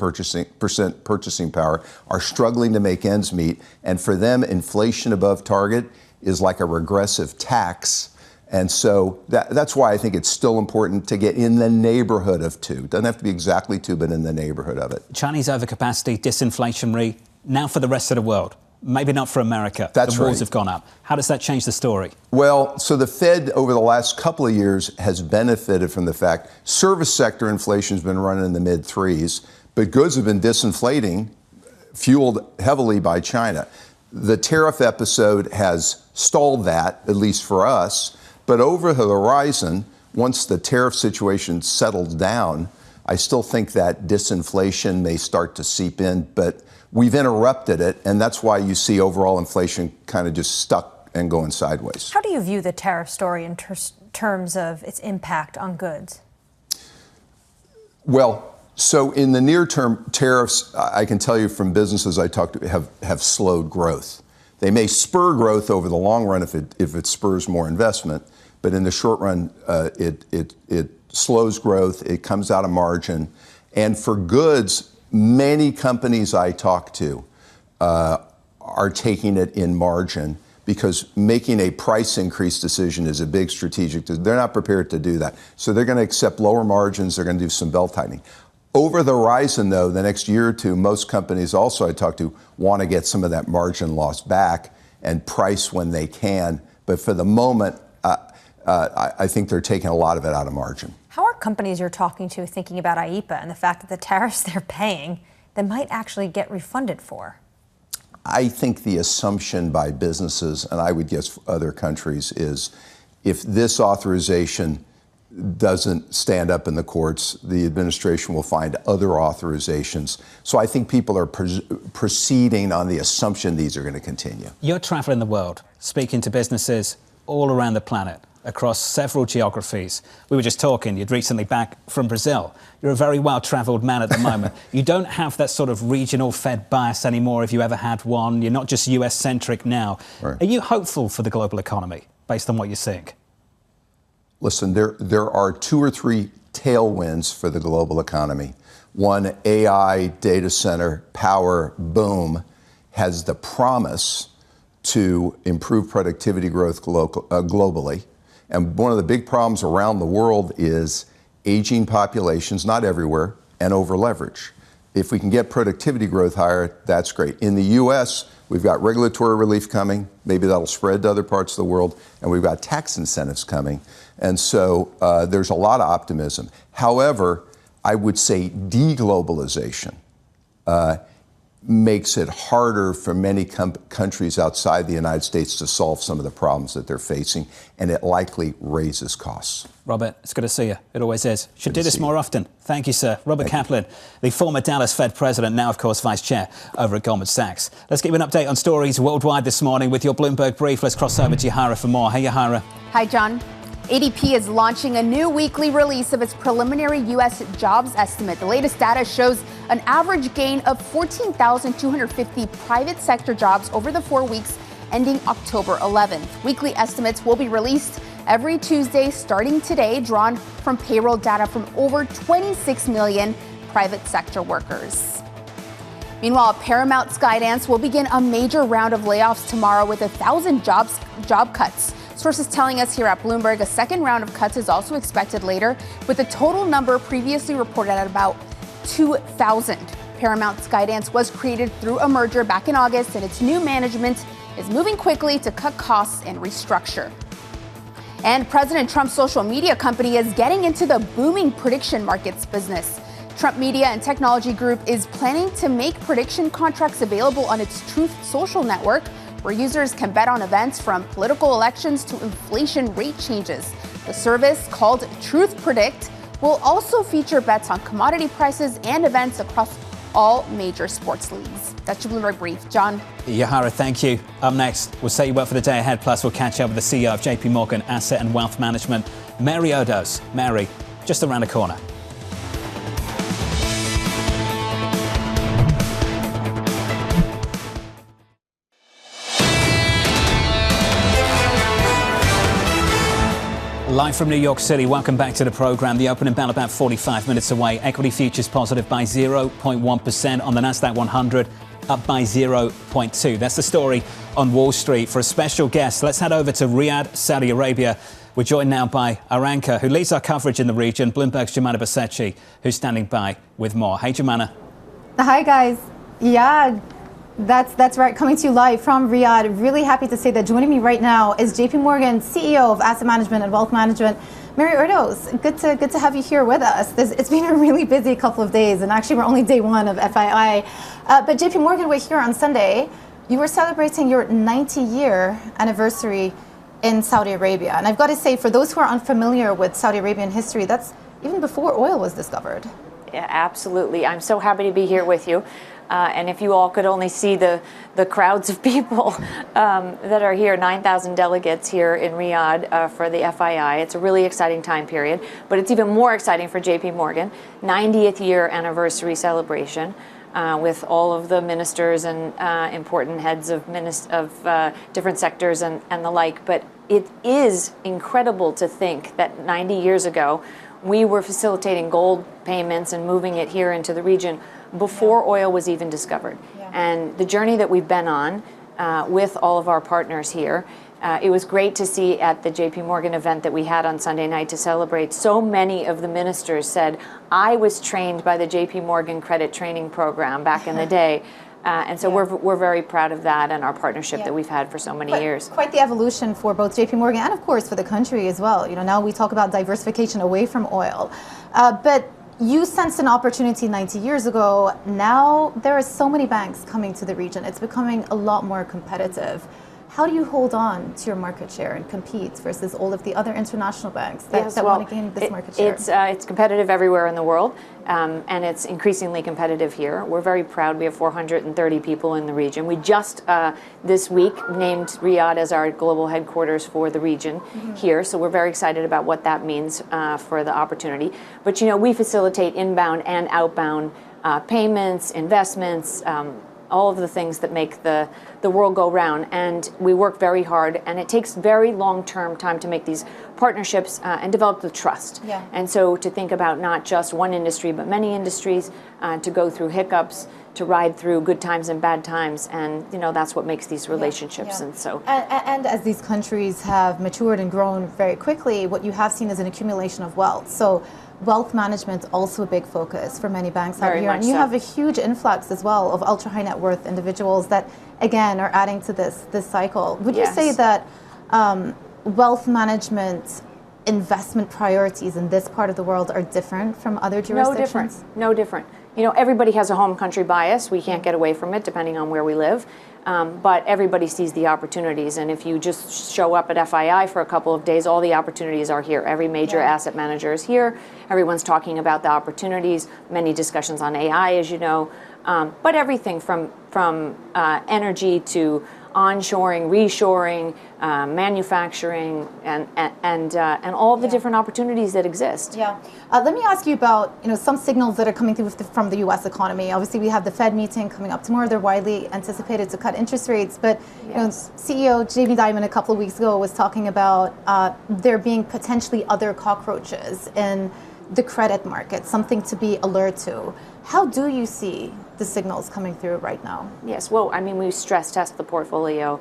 purchasing power, are struggling to make ends meet. And for them, inflation above target is like a regressive tax. And so that's why I think it's still important to get in the neighborhood of 2. Doesn't have to be exactly 2, but in the neighborhood of it. Chinese overcapacity, disinflationary, now for the rest of the world. Maybe not for America. That's the wars right. have gone up. How does that change the story? Well, so the Fed over the last couple of years has benefited from the fact service sector inflation has been running in the mid-3s, but goods have been disinflating, fueled heavily by China. The tariff episode has stalled that, at least for us. But over the horizon, once the tariff situation settles down, I still think that disinflation may start to seep in, but we've interrupted it, and that's why you see overall inflation kind of just stuck and going sideways. How do you view the tariff story in terms of its impact on goods? Well, so in the near term, tariffs, I can tell you from businesses I talk to, have slowed growth. They may spur growth over the long run if it spurs more investment, but in the short run, it slows growth. It comes out of margin, and for goods, many companies I talk to are taking it in margin because making a price increase decision is a big strategic. They're not prepared to do that, so they're going to accept lower margins. They're going to do some belt tightening. Over the horizon, though, the next year or two, most companies also I talk to want to get some of that margin loss back and price when they can But for the moment, I think they're taking a lot of it out of margin. How are companies you're talking to thinking about IEEPA and the fact that the tariffs they're paying, they might actually get refunded for? I think the assumption by businesses, and I would guess other countries, is if this authorization doesn't stand up in the courts, the administration will find other authorizations. So I think people are proceeding on the assumption these are going to continue. You're traveling the world, speaking to businesses all around the planet, across several geographies. We were just talking, you'd recently back from Brazil. You're a very well-travelled man at the moment. You don't have that sort of regional Fed bias anymore if you ever had one. You're not just US-centric now. Right. Are you hopeful for the global economy based on what you're seeing? Listen, there are 2 or 3 tailwinds for the global economy. One, AI, data center, power, boom, has the promise to improve productivity growth globally. And one of the big problems around the world is aging populations, not everywhere, and over leverage. If we can get productivity growth higher, that's great. In the US, we've got regulatory relief coming. Maybe that'll spread to other parts of the world. And we've got tax incentives coming. And so there's a lot of optimism. However, I would say deglobalization makes it harder for many countries outside the United States to solve some of the problems that they're facing, and it likely raises costs. Robert, it's good to see you. It always is. Should do this more often. Thank you, sir. Robert Kaplan, the former Dallas Fed president, now, of course, vice chair over at Goldman Sachs. Let's give you an update on stories worldwide this morning with your Bloomberg brief. Let's cross over to Yahara for more. Hey, Yahara. Hi, John. ADP is launching a new weekly release of its preliminary U.S. jobs estimate. The latest data shows an average gain of 14,250 private sector jobs over the 4 weeks ending October 11th. Weekly estimates will be released every Tuesday starting today, drawn from payroll data from over 26 million private sector workers. Meanwhile, Paramount Skydance will begin a major round of layoffs tomorrow with 1,000 job cuts. Sources telling us here at Bloomberg a second round of cuts is also expected later, with the total number previously reported at about 2,000. Paramount Skydance was created through a merger back in August, and its new management is moving quickly to cut costs and restructure. And President Trump's social media company is getting into the booming prediction markets business. Trump Media and Technology Group is planning to make prediction contracts available on its Truth Social network, where users can bet on events from political elections to inflation rate changes. The service, called Truth Predict, will also feature bets on commodity prices and events across all major sports leagues. That's your Bloomberg Brief. John. Yahara, thank you. Up next, we'll say you work for the day ahead, plus we'll catch up with the CEO of JPMorgan Asset and Wealth Management, Mary Erdoes. Mary, just around the corner. Live from New York City, welcome back to the program. The opening bell about 45 minutes away. Equity futures positive by 0.1% on the Nasdaq 100, up by 0.2%. That's the story on Wall Street. For a special guest, let's head over to Riyadh, Saudi Arabia. We're joined now by our anchor, who leads our coverage in the region, Bloomberg's Jumana Basechi, who's standing by with more. Hey, Jumana. Hi, guys. Yeah. That's right. Coming to you live from Riyadh. Really happy to say that joining me right now is JPMorgan CEO of Asset Management and Wealth Management, Mary Erdoes. Good to have you here with us. It's been a really busy couple of days, and actually we're only day one of FII. But JPMorgan, we're here on Sunday. You were celebrating your 90-year anniversary in Saudi Arabia, and I've got to say, for those who are unfamiliar with Saudi Arabian history, that's even before oil was discovered. Yeah, absolutely. I'm so happy to be here with you. And if you all could only see the crowds of people that are here, 9,000 delegates here in Riyadh for the FII. It's a really exciting time period, but it's even more exciting for JPMorgan, 90th year anniversary celebration with all of the ministers and important heads of different sectors and the like. But it is incredible to think that 90 years ago, we were facilitating gold payments and moving it here into the region before oil was even discovered. Yeah. And the journey that we've been on with all of our partners here, it was great to see at the JPMorgan event that we had on Sunday night to celebrate. So many of the ministers said, I was trained by the JPMorgan credit training program back in the day. And so we're very proud of that and our partnership that we've had for so many years. Quite the evolution for both JPMorgan and, of course, for the country as well. Now we talk about diversification away from oil. But you sensed an opportunity 90 years ago. Now there are so many banks coming to the region. It's becoming a lot more competitive. How do you hold on to your market share and compete versus all of the other international banks that want to gain this market share? It's competitive everywhere in the world, and it's increasingly competitive here. We're very proud. We have 430 people in the region. We just this week named Riyadh as our global headquarters for the region here, so we're very excited about what that means for the opportunity. But we facilitate inbound and outbound payments, investments, all of the things that make the world go round. And we work very hard, and it takes very long-term time to make these partnerships and develop the trust. Yeah. And so to think about not just one industry, but many industries, to go through hiccups, to ride through good times and bad times. And, that's what makes these relationships. And so. And as these countries have matured and grown very quickly, what you have seen is an accumulation of wealth. So wealth management also a big focus for many banks out here. And you have a huge influx as well of ultra high net worth individuals that, again, are adding to this cycle. Would you say that wealth management investment priorities in this part of the world are different from other jurisdictions? No different. Everybody has a home country bias. We can't get away from it depending on where we live. But everybody sees the opportunities. And if you just show up at FII for a couple of days, all the opportunities are here. Every major asset manager is here. Everyone's talking about the opportunities. Many discussions on AI, as you know. But everything from energy to onshoring, reshoring, manufacturing, and all the different opportunities that exist. Yeah. Let me ask you about some signals that are coming through from the U.S. economy. Obviously, we have the Fed meeting coming up tomorrow. They're widely anticipated to cut interest rates. But CEO Jamie Dimon a couple of weeks ago was talking about there being potentially other cockroaches in the credit market, something to be alert to. How do you see the signals coming through right now? Yes, well, we stress test the portfolio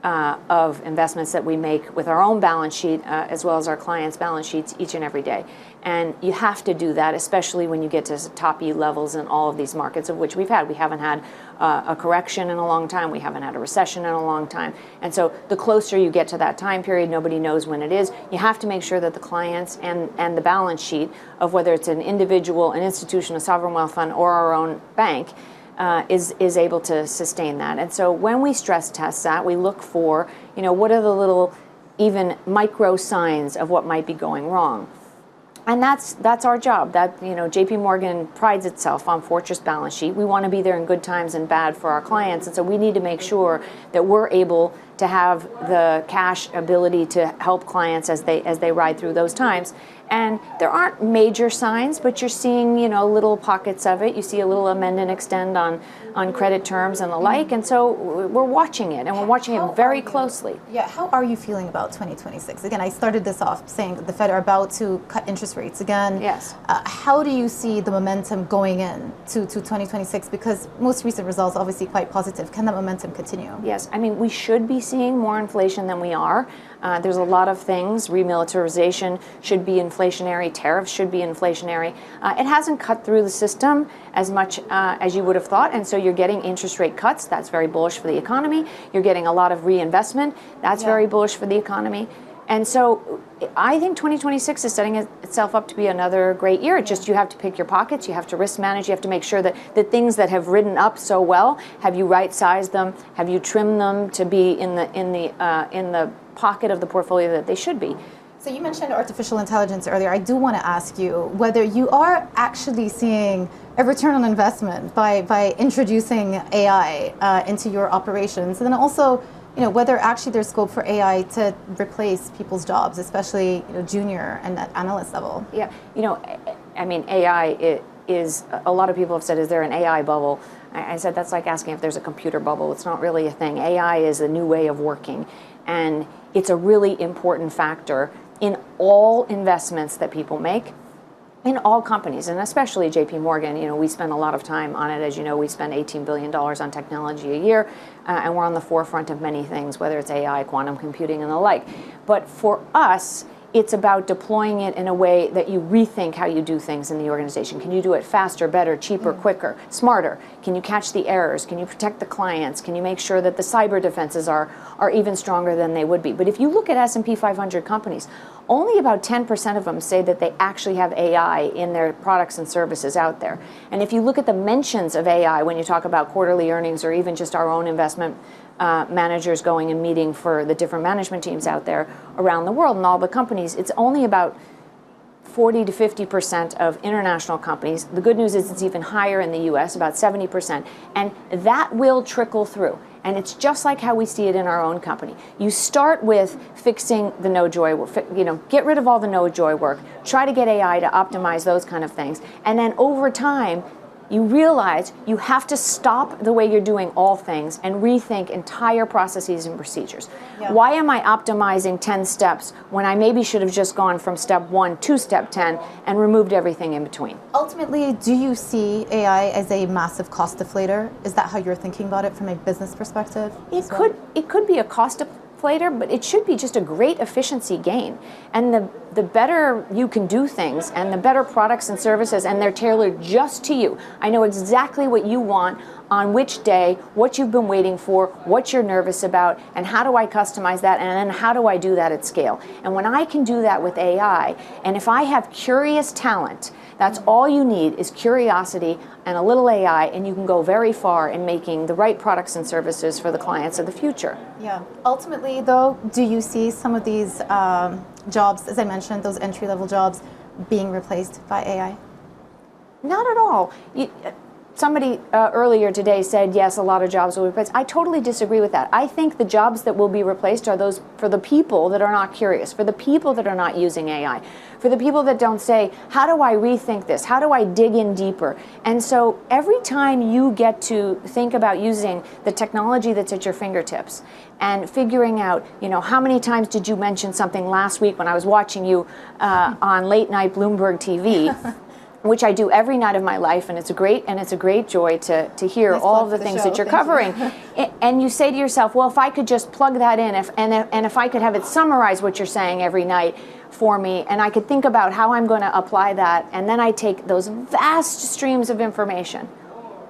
of investments that we make with our own balance sheet as well as our clients' balance sheets each and every day. And you have to do that, especially when you get to top E levels in all of these markets, of which we've had. We haven't had a correction in a long time. We haven't had a recession in a long time. And so the closer you get to that time period, nobody knows when it is. You have to make sure that the clients and the balance sheet of whether it's an individual, an institution, a sovereign wealth fund, or our own bank is able to sustain that. And so when we stress test that, we look for, what are the little, even micro signs of what might be going wrong. And that's our job. That JPMorgan prides itself on fortress balance sheet. We want to be there in good times and bad for our clients, and so we need to make sure that we're able to have the cash ability to help clients as they ride through those times. And there aren't major signs, but you're seeing little pockets of it. You see a little amend and extend on credit terms and the like, and so we're watching it, and we're watching it very closely. Yeah, how are you feeling about 2026? Again, I started this off saying that the Fed are about to cut interest rates again. Yes. How do you see the momentum going in to 2026? Because most recent results obviously quite positive. Can that momentum continue? Yes, we should be seeing more inflation than we are. There's a lot of things. Remilitarization should be inflationary. Tariffs should be inflationary. It hasn't cut through the system as much as you would have thought, and so you're getting interest rate cuts. That's very bullish for the economy. You're getting a lot of reinvestment. That's very bullish for the economy. And so I think 2026 is setting itself up to be another great year. It's just you have to pick your pockets. You have to risk manage. You have to make sure that the things that have ridden up so well, have you right-sized them? Have you trimmed them to be in the pocket of the portfolio that they should be? So you mentioned artificial intelligence earlier. I do want to ask you whether you are actually seeing a return on investment by introducing AI into your operations, and then also whether actually there's scope for AI to replace people's jobs, especially junior and at analyst level. Yeah, AI is a lot of people have said, is there an AI bubble? I said that's like asking if there's a computer bubble. It's not really a thing. AI is a new way of working, and it's a really important factor in all investments that people make, in all companies, and especially JPMorgan. We spend a lot of time on it. As you know, we spend $18 billion on technology a year, and we're on the forefront of many things, whether it's AI, quantum computing, and the like. But for us, It's about deploying it in a way that you rethink how you do things in the organization. Can you do it faster, better, cheaper, quicker, smarter? Can you catch the errors? Can you protect the clients? Can you make sure that the cyber defenses are even stronger than they would be? But if you look at S&P 500 companies, only about 10% of them say that they actually have AI in their products and services out there. And if you look at the mentions of AI when you talk about quarterly earnings or even just our own investment managers going and meeting for the different management teams out there around the world and all the companies, it's only about 40 to 50% of international companies. The good news is it's even higher in the US, about 70%. And that will trickle through. And it's just like how we see it in our own company. You start with fixing the no joy, get rid of all the no joy work, try to get AI to optimize those kind of things. And then over time, you realize you have to stop the way you're doing all things and rethink entire processes and procedures. Yeah. Why am I optimizing 10 steps when I maybe should have just gone from step 1 to step 10 and removed everything in between? Ultimately, do you see AI as a massive cost deflator? Is that how you're thinking about it from a business perspective? It could be a cost deflator, but it should be just a great efficiency gain. And the better you can do things and the better products and services, and they're tailored just to you. I know exactly what you want on which day, what you've been waiting for, what you're nervous about, and how do I customize that, and then how do I do that at scale? And when I can do that with AI, and if I have curious talent, that's all you need is curiosity and a little AI, and you can go very far in making the right products and services for the clients of the future. Yeah. Ultimately, though, do you see some of these jobs, as I mentioned, those entry-level jobs, being replaced by AI? Not at all. Somebody earlier today said, yes, a lot of jobs will be replaced. I totally disagree with that. I think the jobs that will be replaced are those for the people that are not curious, for the people that are not using AI, for the people that don't say, how do I rethink this? How do I dig in deeper? And so every time you get to think about using the technology that's at your fingertips and figuring out, how many times did you mention something last week when I was watching you on late night Bloomberg TV, which I do every night of my life, and it's a great joy to hear all of the things that you're covering. And you say to yourself, well, if I could just plug that in, if I could have it summarize what you're saying every night for me, and I could think about how I'm going to apply that, and then I take those vast streams of information.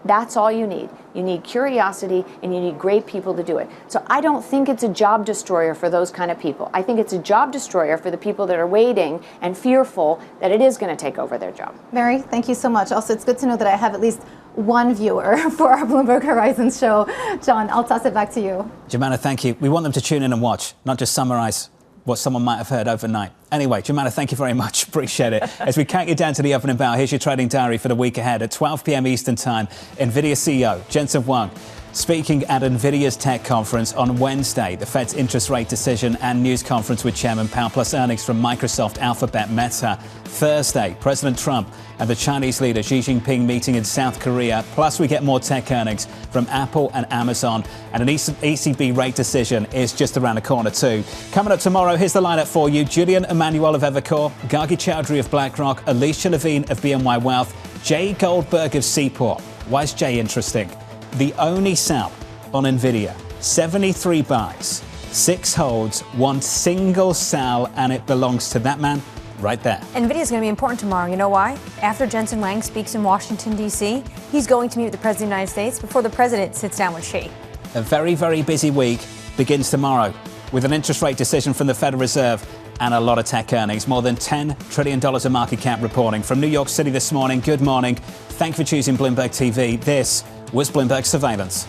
That's all you need. You need curiosity, and you need great people to do it. So I don't think it's a job destroyer for those kind of people. I think it's a job destroyer for the people that are waiting and fearful that it is going to take over their job. Mary, thank you so much. Also, it's good to know that I have at least one viewer for our Bloomberg Horizons show. John, I'll toss it back to you. Jemana, thank you. We want them to tune in and watch, not just summarize what someone might have heard overnight. Anyway, Jemana, thank you very much. Appreciate it. As we count you down to the opening bell, here's your trading diary for the week ahead. At 12 p.m. Eastern Time, NVIDIA CEO Jensen Huang speaking at NVIDIA's tech conference on Wednesday, the Fed's interest rate decision and news conference with Chairman Powell, plus earnings from Microsoft, Alphabet, Meta. Thursday, President Trump and the Chinese leader Xi Jinping meeting in South Korea. Plus, we get more tech earnings from Apple and Amazon. And an ECB rate decision is just around the corner too. Coming up tomorrow, here's the lineup for you. Julian Emmanuel of Evercore, Gargi Chowdhury of BlackRock, Alicia Levine of BNY Wealth, Jay Goldberg of Seaport. Why is Jay interesting? The only sell on NVIDIA, 73 buys, 6 holds, 1 single sell, and it belongs to that man right there. NVIDIA is going to be important tomorrow. You know why? After Jensen Huang speaks in Washington, D.C., he's going to meet with the President of the United States before the President sits down with Xi. A very, very busy week begins tomorrow with an interest rate decision from the Federal Reserve and a lot of tech earnings. More than $10 trillion of market cap reporting. From New York City this morning, good morning. Thank you for choosing Bloomberg TV. This was Bloomberg Surveillance.